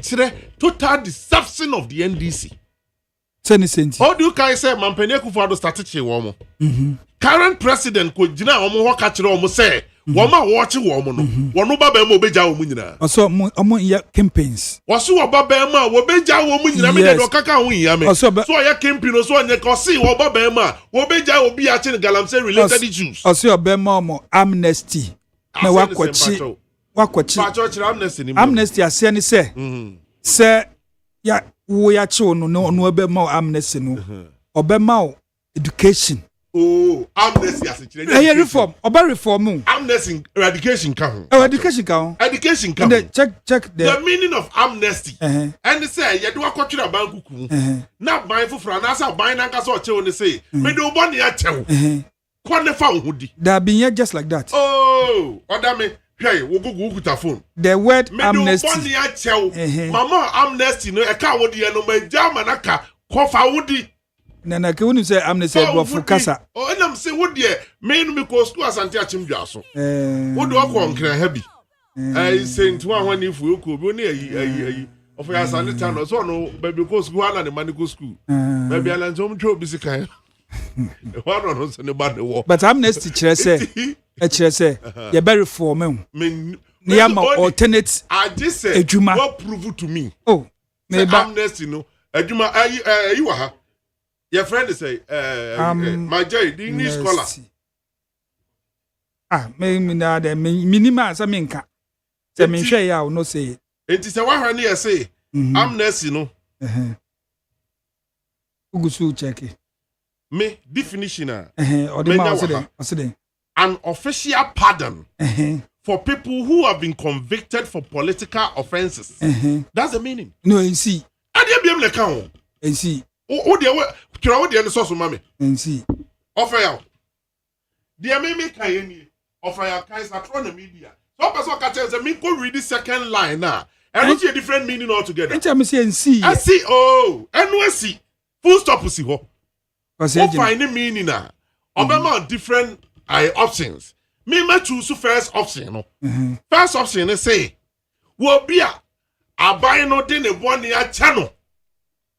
total deception of the NDC. How do you guys say Mampene Kufuado started woman? Current president could jina omo ho catch omo say woma watch woman no wono baba ma obeja omo nyina. Also omo ya campaigns. Waso baba ma obeja omo nyina me de kaka ho ya me. So ya campaign no so onye ko see wo baba ma obeja obi a chin Galamsey related issues. Also baba omo amnesty. Na wakwachi amnesty ase ni say say ya wo ya chi no no obema amnesty no obema education. Oh, amnesty ase chire reform oba reform amnesty eradication ka ho education ka ho check the meaning of amnesty and say ye do akotwira banku ku na ban foforo na asa ban na nka so che woni say me do bo ne ya chew kwane fa ho di that been here just like that. Oh, Odame, hey, we go Google phone. The word amnesty. Mama amnesty no e ka wodi no ma jama na ka kofa wodi. Nana ke woni say amnesty e do for kasa. Oh, enam say wodi e me no me ko school asante achimdwa so. Wodi o ko nkran ha bi. Say ntu ahwani fu ko bi oni ayi of ya asante tan so no baby ko school ana ne mani ko school. Baby ala ntom tro bi sikan. But amnesty chere say you better reform me alternate I just say what prove to me. Oh, maybe amnesty no adwuma you ha your friend say my Jerry the English scholar me na the minimum say menka say me hwe ya no say enti say wa hwa na say amnesty no ugusu check me definition an official pardon for people who have been convicted for political offenses. That's the meaning. No, and see. I didn't be able to count. And see. Oh, dear, what the source of mommy? And see. Offer out. Dear Mimi Kayeni, offer your kinds of the media. So, person catches a me go read the second line now. And it's a different meaning altogether. And see. I see. Oh, and we see. Full stop, see what. What find the meaning now? Obama different options. Me choose first option. No. First option is say, "Wo bia abai no de ne boni a channel."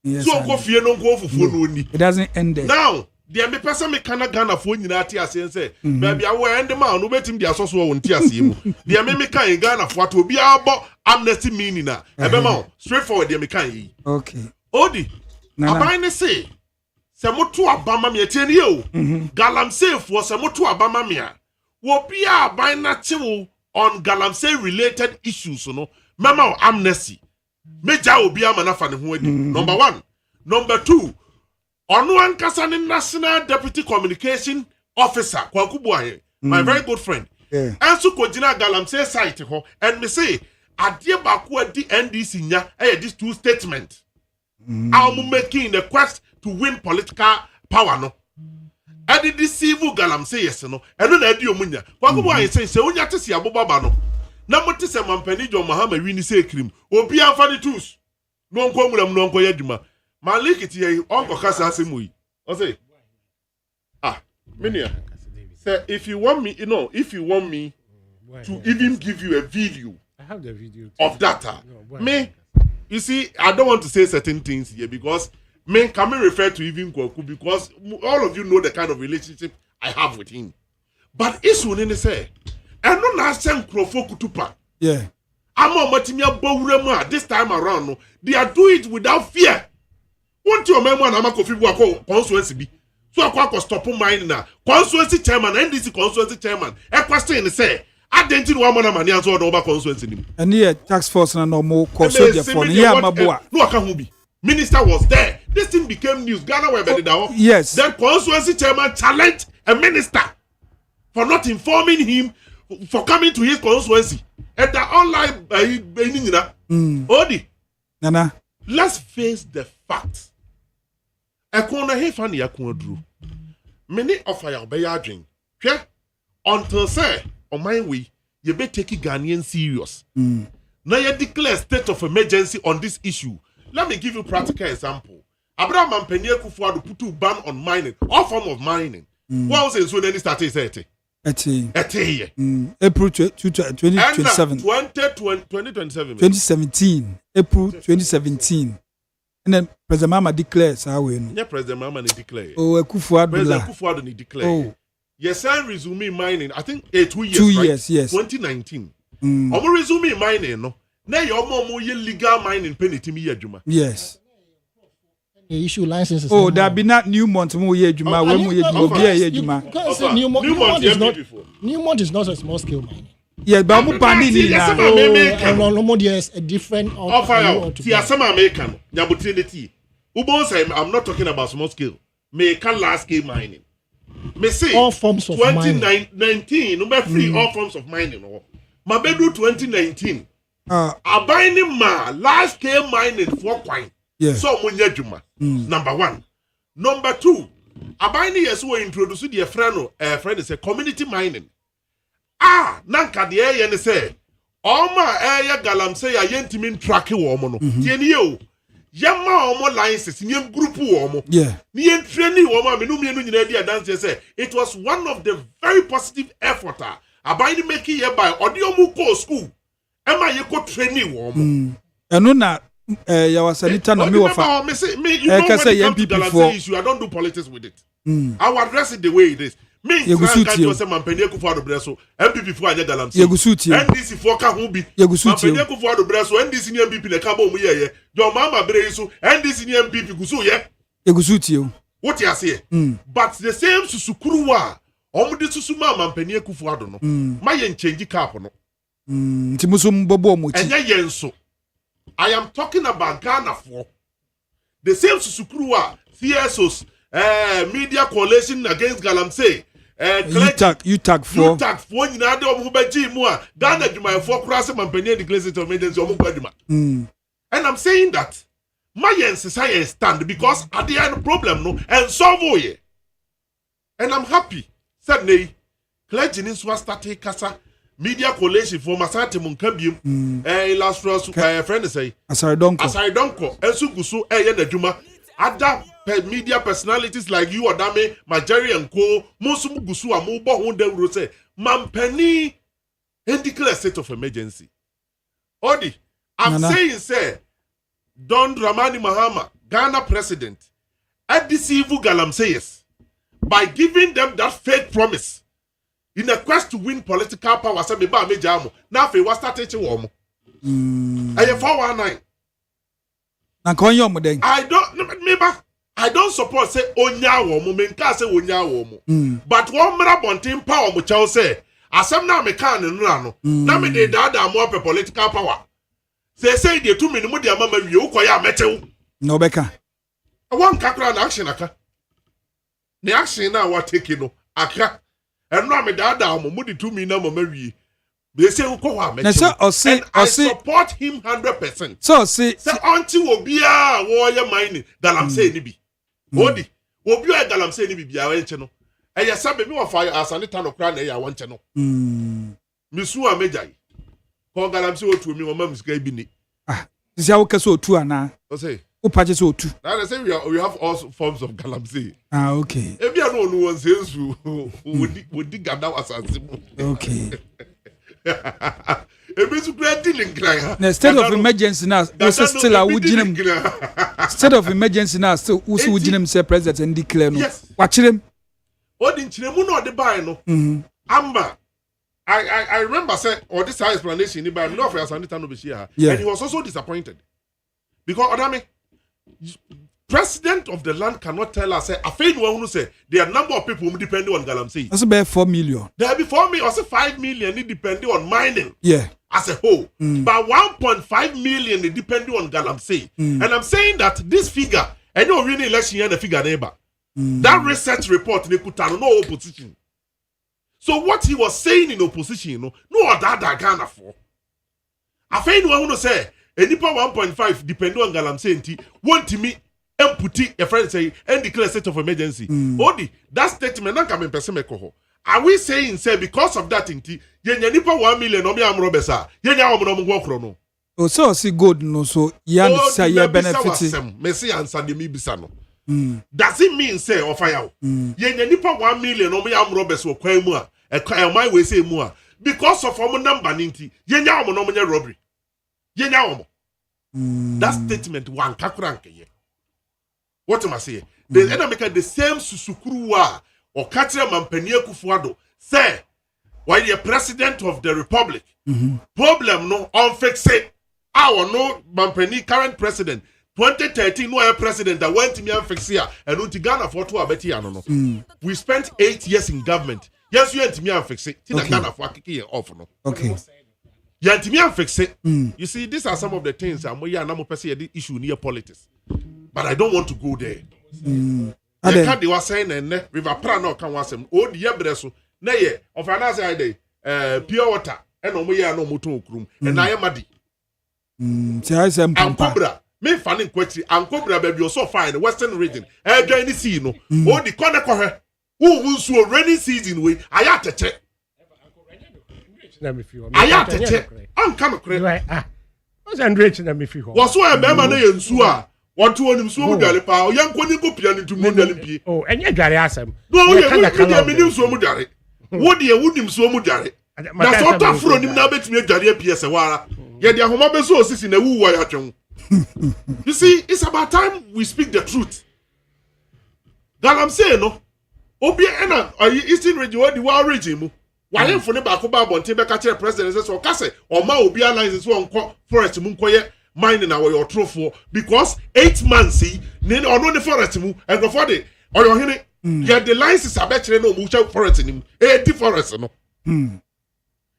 So go fie no go fufu no ni. It doesn't end there. Now, the me person me kana Ghana fo nyina ati ase say, "Baby awo end man no betim dia so wo nti ase mu." The me kan Ghana fo ato obi abo amnesty meaning na. Ebe ma straightforward the me kan yi. Okay. Odi. Abai ne say Semotu abama mi etieni yo. Galamsey for semotu abama mi a. Wo bia aban na chewo on Galamsey related issues no. Mama amnesty. Meja obi ama na fa ne ho adi. Number 1. Number 2. Onu ankasa ne National Deputy Communication Officer Kwakubu ahe. My very good friend. Enso kojina Galamsey site ho and me say adie baako adi NDC nya this two statement. I'm making the quest to win political power no. Adi deceive Galamsey yes no. Eno na adi omunya. Kwakubu ahe say onya tese abobaba no. Na mote se mampani jo Mahama wini say krim. Obi anfa the tools. No nko muram no nko yadwuma. Malik ti ye onko kasa asemu yi. O say Minia. Say if you want me, to even give you a video. I have the video too. Of data. Me, you see, I don't want to say certain things here because can me refer to even Kwaku because all of you know the kind of relationship I have with him. But it's when they say, and no na send Krofo kutupa. Yeah. Ama matimia bawurema this time around no, they are doing it without fear. Want your member na Amakofi wako constituency bi. So akwa stop mine na constituency chairman NDC constituency chairman. E question say identity one man mani anso do ba constituency nim. And here tax force na no more constituency for here maboa. No aka hu bi. Minister was there. This thing became news. Ghana were better down. Yes. Then constituency chairman challenged a minister for not informing him for coming to his constituency. And the online Odi. Nana. Let's face the facts. Ekona he fani yakun dru. Many of our be yadwin. Hwe until say on my way you be taking Ghanaian serious. Now you declare state of emergency on this issue. Let me give you a practical example. Abraham Mampanye Kufuor put a ban on mining, all form of mining. What was it so then started say April 2027. 2017. April 2017. And then President Mama declares how we know. Yeah, President Mama declare. Oh, Kufuor declare. Oh. Yes, I resume mining. I think 2 years. 2 right? years, yes. 2019. I'm resume mining, no. Now your mom legal mining penny to me, Juma. Yes. The issue licenses. Oh, there be not Newmont mo ye Juma. When mo ye Juma. Newmont is not a small scale mining. Yeah, but mo pani na. No, there's a different offer. See, as some American, Nyabutinity. Ubon say I'm not talking about small scale. American large scale mining. Me say all forms of 2019 number 3 all forms of mining. Mabedu 2019. Abaining ma large scale mining for coin. Yeah. So munya juma. Number 1. Number 2. Abaining yes we introduce the friend is a community mining. Nanka the air and say Oma aya galamsey a yentimin track woman no. Tieni yo. Yama omo licenses nyem group womo. Yeah. Nien training woman me no me no nyina dia dance say it was one of the very positive effort abaining making here by odiomu ko school. Emma ye ko training womo. Eno na ya wasanita no me wofa. Me you know when it comes to issue I don't do politics with it. I will address it the way it is. Me can't just say Mampanye Kufuor Breso MPP for anya galamsey. NDC for ka hu bi. Mampanye Kufuor Breso NDC ni MPP na ka bo mu ye. Your mama bre so NDC ni MPP gusu ye. Yegusuti. What you say? But the same susukuru wa omudi susuma Mampanye Kufuor no. Ma ye change cap no. Ti musum bobo mochi. Enya yenso. I am talking about Ghana for the same susukuru wa CSOs media coalition against galamsey. UTAG for nyina de omo beji mu a Ghana djuma for kurase Mampanye declare state of emergency omo kwaduma. And I'm saying that my science stand because at the end problem no and solve ye. And I'm happy said nay clergy in so start kasa media coalition for Masate Munkabium illustrious friend say Asaridonko ensu gusu ye na djuma other media personalities like you Odame, Majari and Co, Musum Gusu Amubo Hunde say, Mampani and declare state of emergency. Odi, I'm saying, say, Don Dramani Mahama, Ghana president, at deceive galamseyes by giving them that fake promise in a quest to win political power. Say, ba me jamo. Now, if was started to warm. I have 419. I don't support say onyawo mo menka say onyawo mo. But one mra bontin power mo chaw say asem na me kan nra no na me dey dada mo pe political power. Say dey 2 minutes mo dey amama wie ukoya metew. No beka. One kakra na action aka. The action na what take no aka. Enra me dada mo dey 2 minutes mama wie. They say ukowa metew. I support him 100%. So say until obia wo ye mining galamsey ni bi. Odi obi o galamsey ni bibia wa enche no eya sabe mi wa fa asanita no kra na eya wonche no misu a mejai ko galamsey otu mi wo ma musika bi ni sia wo kase otu ana o say o pache so otu na they say we have all forms of galamsey okay e bia no nu won sensu wodi gada wasanse mu okay The state of emergency now still a wujinem. State of emergency now still also wujinem say president and declare no. Watch him. Odi nchiremu no de buy no. Amba. I remember say or this explanation ni by no for Asanita no be here. And he was also disappointed. Because Odame president of the land cannot tell us say afei no who say there are number of people who depend on galamsey. That's about 4 million. There be 4 million or say 5 million depending on mining. Yeah. As a whole. But 1.5 million depending on galamsey. And I'm saying that this figure, I know really election here the figure neighbor. That research report no opposition. So what he was saying in opposition, no other Ghana for. Afei no who say enipa 1.5 depending on galamsey nti want me emputi a friend say and declare state of emergency. Odi that statement na come person meko ho. are we saying say because of that inti yenya nipa 1 million obi amro besa yenya omo no ngokro no o so si good no so yan say ye benefit me say answer de mi bisa no does it mean say of fire yenya nipa 1 million obi amro besa okwan mu a e my we say mu a because of omo number ninti yenya omo no nya robbery yenya omo that statement one kakranke ye what am I saying the enemy the same susukuru wa or Katria Mampania Kufuado say why the president of the republic problem no unfix it our no Mampani current president 2013 no president that went to me and fix here and Ghana for 2 abeti no we spent 8 years in government yes you went to me and fix it Tina Ghana for kiki off no okay you went to me and fix it you see these are some of the things I'm the issue near politics but I don't want to go there the card they were saying and river prano can was him oh the yebreso na ye of an answer day pure water and no no moto room and I am madi Cobra me fanning kwetri and Cobra baby so fine western region join the sea no oh the corner corner who so rainy season way I had to check I had to check I'm coming correct what's enrich na me fi ho was so a bema na yensu a what to onim so mu dare pa yan kwani ko pia ni tumu dare pie oh enye dare asem no we minim so mu dare wo de wunim so mu dare na so ta fro nim na betimi dare pie se wara ye de ahoma be so osisi na wu wa ya twen you see it's about time we speak the truth that I'm saying no obi ena eastern region what the war region mu why for ne ba ko ba bonte be ka kire president so ka se o ma obi alliance so onko forest mu nkoye mining na your trofo because 8 months see ne ono the forest mu and go for the or your hini get the license abetire no mu forest ni e di forest no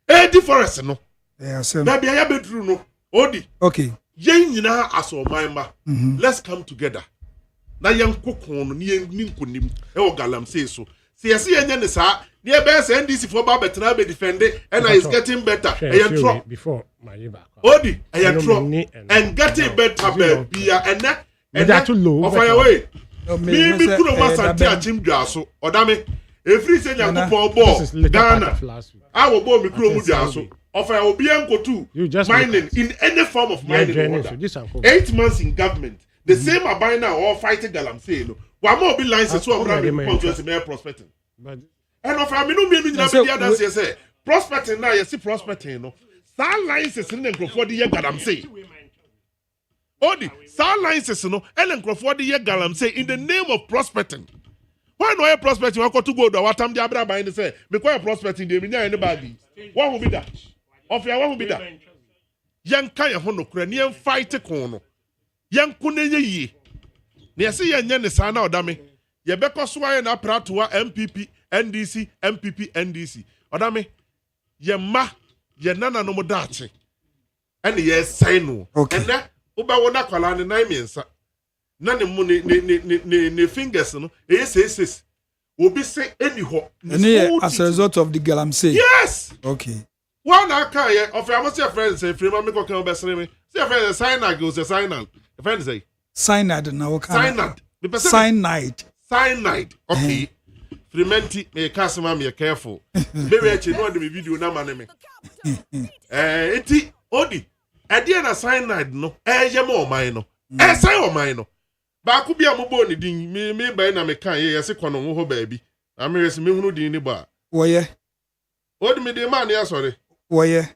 e di forest no na bia ya bedru no odi okay yen nyina aso manma let's come together na yen kokon no ne nkonim e o galamsey so see yes yen ne sa ne be say NDC for ba betra be defend and is getting better yen tro before my back odi yen tro and getting better be and that too low of your way me kuro masante achimdwa so odame every say yakupon ball Ghana awo ball me kuro mu dwa so of your obi enkotu mining in any form of mining 8 months in government the same abina or fighting galamsey no wa mo be license so bra me to say prospecting but and of I no me nyina be there dance say prospecting na you see prospecting no that license in Nkrofo de ye galamsey odi that license no elen Nkrofo de ye galamsey in the name of prospecting why no you prospecting we go to go do watam de abra ban say me kwa prospecting de me nya any bag what will be that of your what will be that yan kan ye ho no kura ne fight kon no yan kunenye yi ne se ye nya ne sa na odame ye beko so aye na pratoa MPP NDC MPP NDC odame ye ma ye nana no modache ene ye sign no ene uba wona kwala ne nine miensa na ne mu ne fingers no yes obi say any ho ene as a result of the galamsey yes okay one akaye of your most friends say free mama ko kan obesere me say friends cyanide go say cyanide friends say cyanide na wo kan cyanide okay Frementi me kasema me careful baby eche no de video na mane me eti odi ade na cyanide no ye ma oman no sign oman no ba ku bia mo bo ni din me ba na me kan ye se kono ho ba bi amere se me hunu din ni ba wo ye odi me de man ya sorry wo ye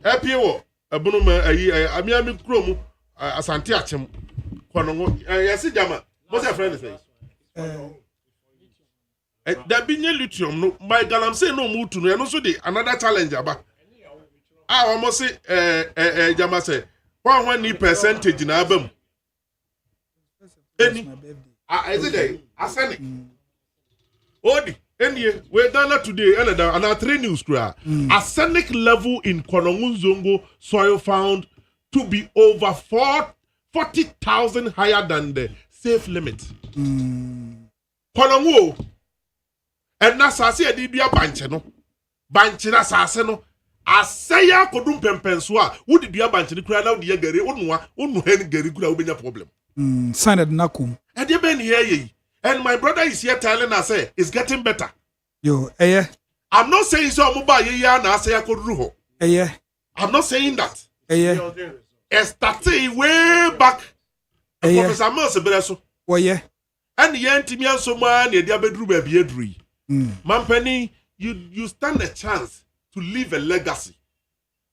apie wo abunu ma ayi amiami kromu asante achem kono ye se jama mo se friend say that be lithium no my galamsey no mutu no no so dey another challenge aba almost say jama say 1 percentage na abam any is it there asani odi any we Ghana today and 3 news kra arsenic level in Konongo soil found to be over 40,000 higher than the safe limit Konongo and na sase edi dua banche no banche na sase no asaya kodum pempenso a wodi dua banche ni kura na wodi ye gari onu hen gari kura wo benya problem signed nakum edi ben here ye and my brother is here telling us say it's getting better yo I'm not saying so mobile yeah na say akoduru ho. I'm not saying that. It started way back. Professor Mills Bereso. And the Antimian so man, the Diabedru baby edri. Mampeni, you stand a chance to leave a legacy.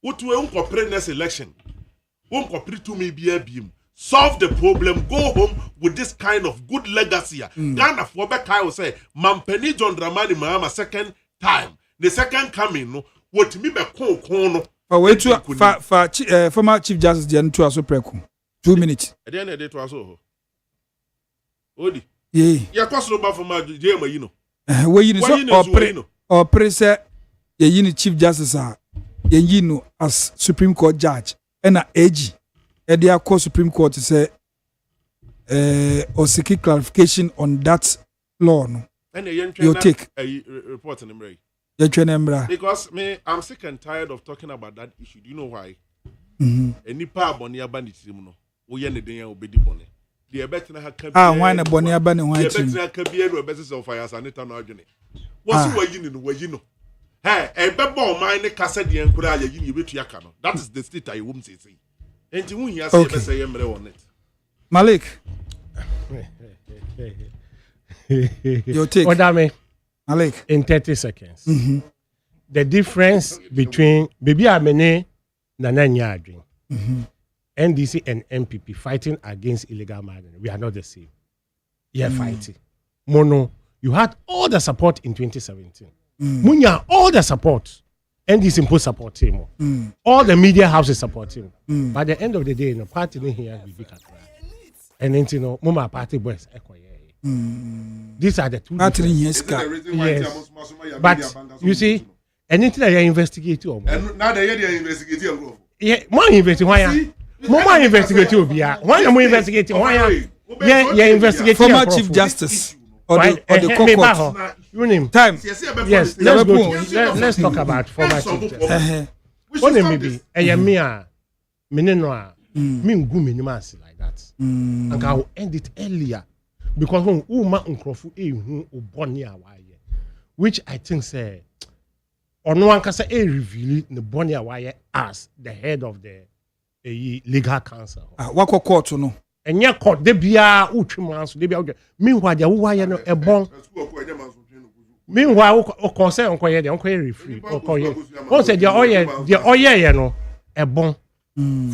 What we won't complete next election. Won't complete to me be a beam. Solve the problem, go home with this kind of good legacy. Ghana for back I will say, Mampeni John Dramani Mahama second time. The second coming, no, what me be kono. Wait to former Chief Justice Jan to us 2 minutes. At the end of the day, to us all. Odi. Yeah, cost no for my jam, you know. Where you know, or press ye Chief Justice are ye know as Supreme Court judge and a AG. And they are called Supreme Court to say or seek clarification on that law. No, you take a report in the break. Because I'm sick and tired of talking about that issue. Do you know why? Any power bonia bandit, we end the day will be the bonnet. The better have why na bonia bandit? Why better can be a basis of fires and it on our journey. What's you know? Hey, a bebo mine cassette and Korea, you bet Yakano. That is the state I won't say. And you won't say on it. Malik. Your take. Odame. Malik. In 30 seconds. The difference between Baby Amene Nananya Adwin, NDC and MPP fighting against illegal mining, we are not the same. You are fighting. Mono, you had all the support in 2017. Munya, all the support. NDC imposed support him. All the media houses support him. By the end of the day, the party in here will be cut. And then, you know, Mama party boys. These are the two. Yes. But you see, anything that you investigate, and now they are investigating. Yeah, more investigating. More investigating. Why am I investigating? Why? Yeah, investigating. Former Chief Justice or the court. Time. Yes, let's talk about former Chief Justice. What maybe a mininoa mean good minimas like that. And I will end it earlier. Because when Uma Unkrofu Bonia, which I think say, or no one can say a reveal the Bonia wire as the head of the legal council. What court to know? And yet, court de bia Uchimans, de bia. Meanwhile, the wire no a bon. Meanwhile, concern on Koya, the Unquary free. Once the oye, no, a bon.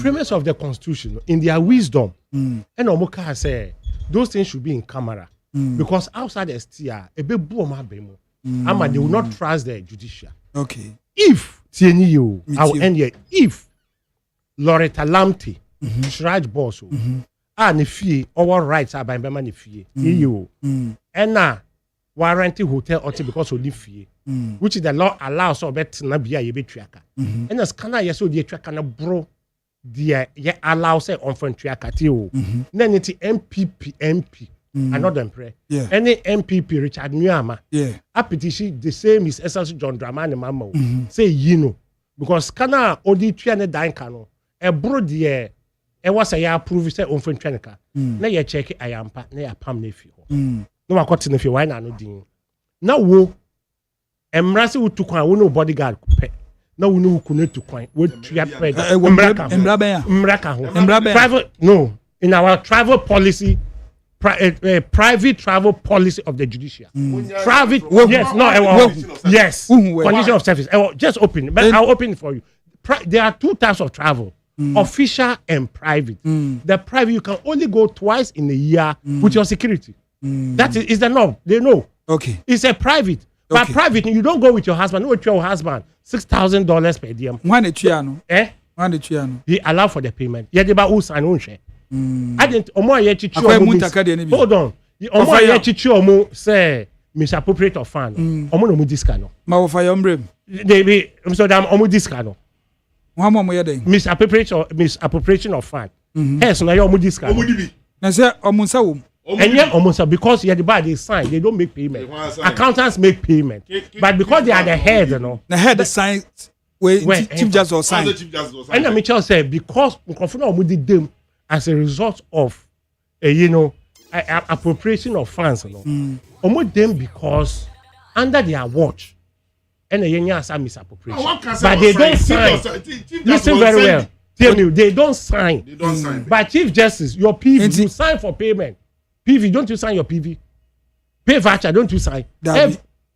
Framers of the Constitution, in their wisdom, and Omoka say, those things should be in camera because outside the STR, a bit boom, they will not trust the judicial. Okay. If TNU, I will end here. If Loretta Lamte, Shraj Boss, and if ye our rights are by Bema Nifie, EU, and now warranty hotel or because of Nifie, which is the law allows or bet Nabia ye be tracker. And as can I yes, so the tracker bro. Dia allows on front triakatio. Then it's MP, another pray. Any MPP Richard Nyama. A petition the same is essence John Dramani Mamo. Say you know. Because Kana Odi Triane Dankano, a bro dear, and was a ya prove say on front tranica. Now you check I am part near Pam nephew. No, I got in if you why not no. Now wo Emrasi who took one no bodyguard. No, we know who to coin. Private, no. In our travel policy, private travel policy of the judiciary. Private, yes, no, yes. Condition of service. Just open, but I'll open it for you. There are two types of travel: official and private. The private you can only go twice in a year with your security. That is the norm. They know. Okay, it's a private. But private, you don't go with your husband. No, with your husband, $6,000 per diem. One Triano. One Triano. He allow for the payment. Yeah, they buy us and own share. I didn't. Omo ye chichi. Hold on. Omo ye chichi omo say misappropriate of fund. Omo no mu discano. Ma wo fa yombrem. They be so damn omo discano. One more ye den. Misappropriation of fund. Yes, na ye omo discano. Omo dibi. Na say omo sa wo. And yet, almost because you are the body sign, they don't make payment. Accountants make payment, but because they are the head, you know, the head sign where Chief Justice or sign. And the Mitchell said because we did them as a result of appropriation of funds, you know, almost them because under their watch, and the yenya misappropriation. But they don't sign. Listen very well. Tell me, they don't sign. They don't sign. But Chief Justice, your PV, you sign for payment. PV, don't you sign your PV? Pay voucher, don't you sign?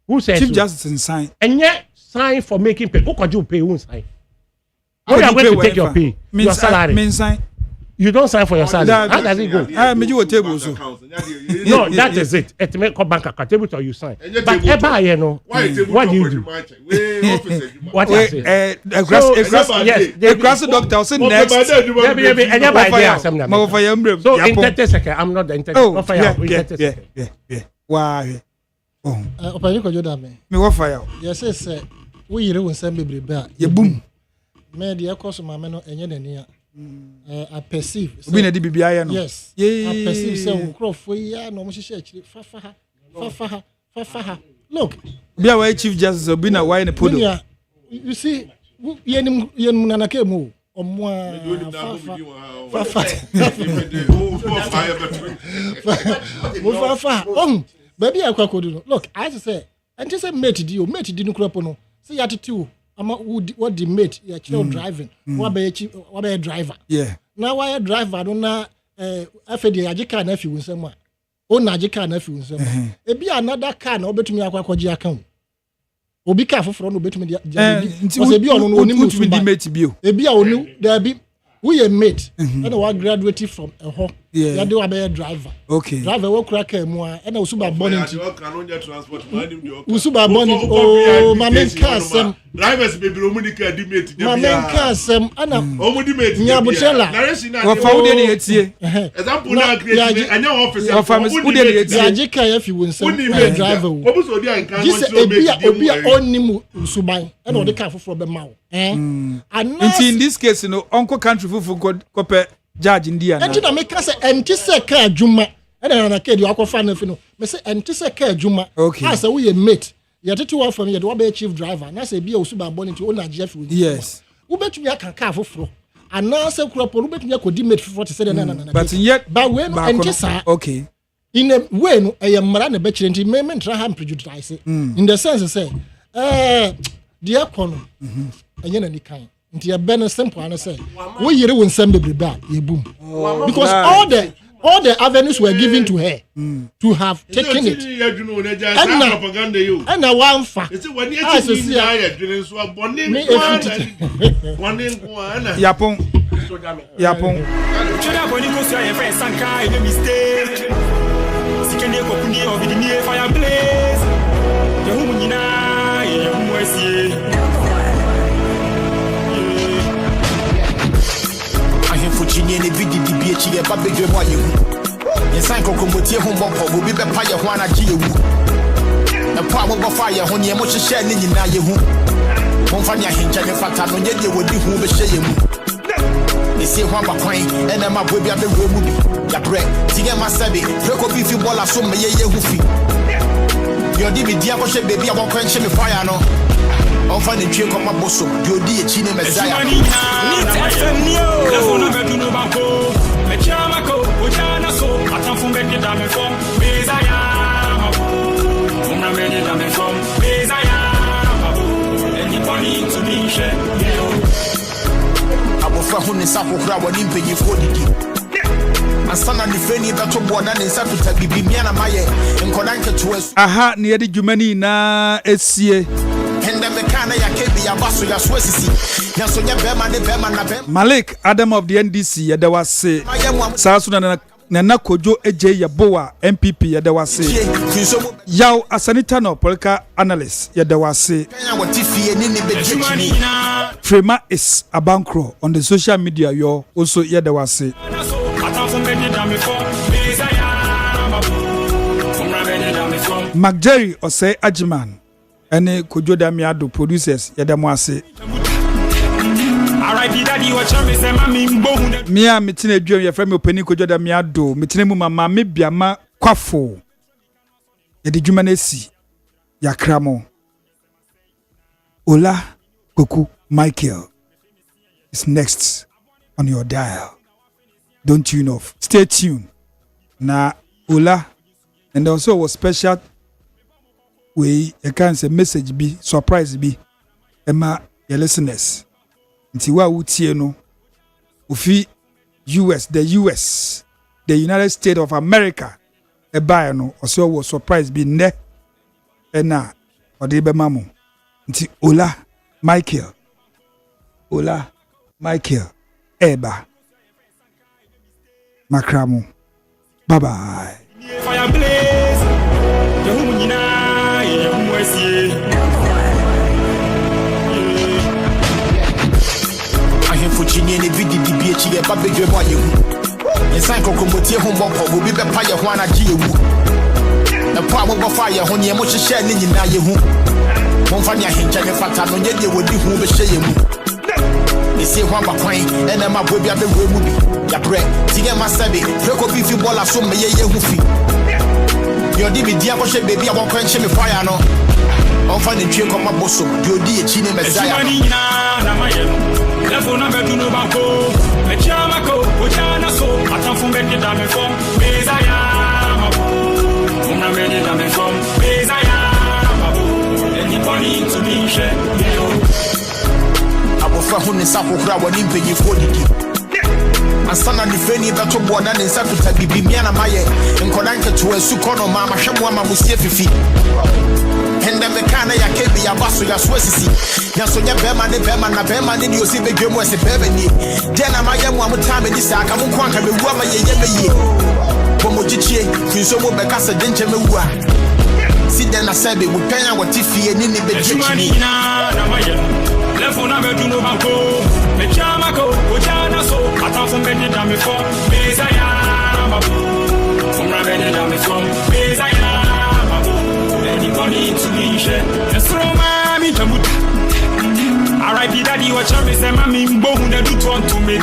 Who says Chief Justice and sign? And yet sign for making pay. Who could you pay? Who sign? When you are going to take your pay, your salary. Sign. You don't sign for your salary. How does it go? No, that is it. It may come bank account table or you sign. But you know, what do you do? What is it? Yes, the grass doctor will say next. So in 30 seconds, I'm not the internet. Yeah. Why? OPANIN KWADWO ODAME. Me what fire? Yes, sir. We yere won sem bebrebe. Ye boom. Me de ekoso mama no enye nani I perceive. We na di bibia ye no. Yes. I perceive say nkrofo ya no mo hihye akire fafa. Look. Bia why Chief Justice obi na why ne podo. You see, yenim nana ke mu omo fafa. Baby akwakodu no. Look, I say and say mate di no kropo no. Say attitude what the mate you actually driving what be driver now why driver no na afedi agika na afi wunsem a o na agika na afi wunsem e bi another car na obetumi akwakoji account obi car foforo no obetumi dia o bi ono no onimu di mate bio e bi a onu da bi we a mate and we graduated from a ho ya dey wa driver driver we kura car mu a na usuba born into usuba born oh mama car sem drivers be bro mu di car di mate dey mama car sem ana o mu di mate nya buchela wa fa wo de ne etie example na create anya officer wa fa wo de ne etie ya jika ya fi wonsem driver wo obu so di an kan wo obi a onimu usuban and o de car foforo be ma wo in this case no uncle country fufu kope judge India na na me ka say enti se ka adwuma na ka di akofa na fi no me say enti se ka adwuma as we ye mate ye tete wa from ye do be chief driver na say bia osuba bonnet o na je fi yes wo betumi aka ka foforo ana se kura polo betumi akodi mate foforo te say na but yet but we no enti sa okay in a way no e mara na be kire nti me ntra ha prejudice in the sense say dia kono enye na ni kan nti ya be no simple and say we yere won sam bebrebe a ye boom because all the avenues were given to her to have taken it and na one fa yapon cheda boni ko so ye fe sanka e mistake sikende ko kuni o bi ni fireplace ye hu nyina ye hu asie Fuchinye ne vidi di biechi ye ba bedwe mo ayewu yensan kokomotie ho mbompo obi be pa ye ho anaje yewu e pa mo bofa ye ho ne mo hihye ne nyina yewu momfa ne ahencha ne fata no ye de wodi hu be hye yemu esi ho abakwan ene ma bo bia be wo mu bi ya bre tiye ma sabe freko bi fi bola so me ye yehu fi yo di bi dia ko hye bebi a bonkwan hye me fire no Ofa ne twe koma boso de odi echi ne mesaya ni tafenio lefu na bedu no banko me chama ko ojana so atanfu mbede da me fom mesaya fumna mbede da me fom mesaya anybody to be share abofa hu ne sakokura woni mpanyifo didi asana ni feni da to boda ne nsa to tabibi mia na maye enkoda nketo aha ne yedi dwumani na esie Malik Adam of the NDC yadawase Sasu na Kojo AJ Yaboa MPP yadawase Yaw Asanitano political analyst yadawase Frema is Abankro on the social media yo also yadawase McJerry Osei Ajiman ene KWADWO ODAME ADDO producers yadamo ase Mia mitine dwom ye frame OPANIN KWADWO ODAME ADDO mitine mu mama me biama kwafo yede dwuma na si yakramo Ola Koku Michael is next on your dial. Don't tune off. Stay tuned. Na Ola and also was special we you can say message be surprise be ema your listeners nti wa wutie no ufi US the United States of America e buy no also was surprise be ne ena ode be mamu nti Ola Michael eba makramu bye bye. Fire blaze, the human I hear for Chini and Vidi DBH, a baby boy. And Sanko Comotia Humbo will be Paya Juana G. The power of fire, when you much share in Yahu. Monfania Hincha, the Fatano, yet you would be who be shame. They say one coin, and I'm a baby of the movie. Ya bread, Tia Masabi, Foko Bifi Bola, so may ye hoofy. Your DVD, baby, I won't quench me fire. No, I'm finding trick on my bosom. Your dear Chini Messiah. Level number to no banco, a chamaco, Ochana so, I come from Betty Dame from Bezaya, from Betty Dame from Bezaya, anybody to be shed. I will find his apple crowd when you pay for the and son of the Fenny that took one and sat to Tabi Miana Maye and Kodanka to a Sukono Mama Shamwama Musiefi. And then the Kana Yakebi Abasu Yaswesi. Yasoya Beman and Beman in your civic game was a Bevany. Then I am one time in this Akamuanka, the woman Yemi. Pomochichi, Kusomo Becassa Denchemua. See then I said it would pay our Tiffy and in the bedroom. Level number to no banco, the chamaco, Ochana so, I come from Betty Dame from Bezaya, from Betty Dame from Bezaya, anybody to be shed. Let's throw my Tamuta. R.I.P. Daddy, watch out, Miss Mammy, Bohun, the do to me.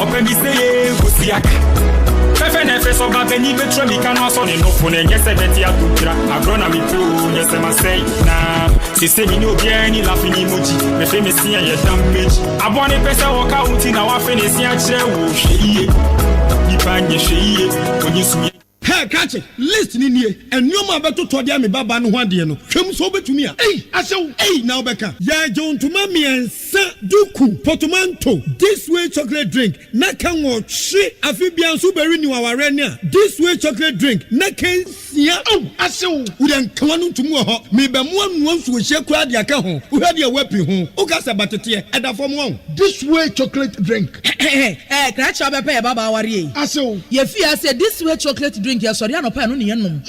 Open this day, Gusiaka. Fefe so ba beni betro mi kan so ne no phone yes e beti atukira agrona mi pro yes e ma say na system ni obi ani la fini moji me fe me sia ye damage abone pese wo ka unti na wa fe ne sia kire wo hweye ni panye hweye oni su. Hey, catch it. Listen in here. And you ma beto to dia me baba no ho de no. Hwem so betumi a. Hey, asew. Hey, now beka. Ya John to mami ensa duku portmanteau. This way chocolate drink. Na kan wo hwe afibian so beri ni waware ne a. This way chocolate drink. Na kan sia. Oh, asew. Udan kwanu tumu ho. Me be mo anu so hye kura de aka ho. Wo hwe de wapi ho. O ka se batete e da fom won. This way chocolate drink. Kra cha be pe baba ware. Asew. Ye fi ase this way chocolate drink. Ya sorry anopa no ne yenom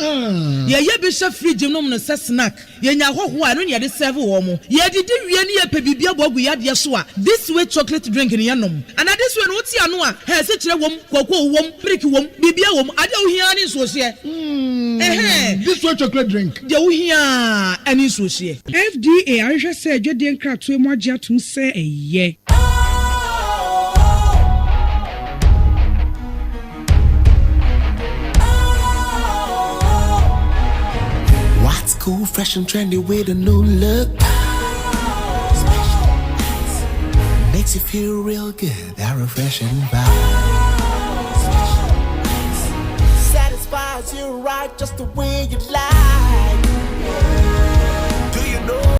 ye bi hye fridge nom no se snack ye nya hoho a no ne de serve wo mo ye didi wie ne ye pe bibia bogu ya de so a this way chocolate drink ne yenom and this way no ti ano a he se kire wom kokko wom brick wom bibia wom ade wo hia ne so hye this way chocolate drink de wo hia ani so hye FDA ahwehwe se adwede nkratoe mo agye atum se eye. Cool, fresh and trendy with a new look. Makes you feel real good, that refreshing vibe. Satisfies you right just the way you like.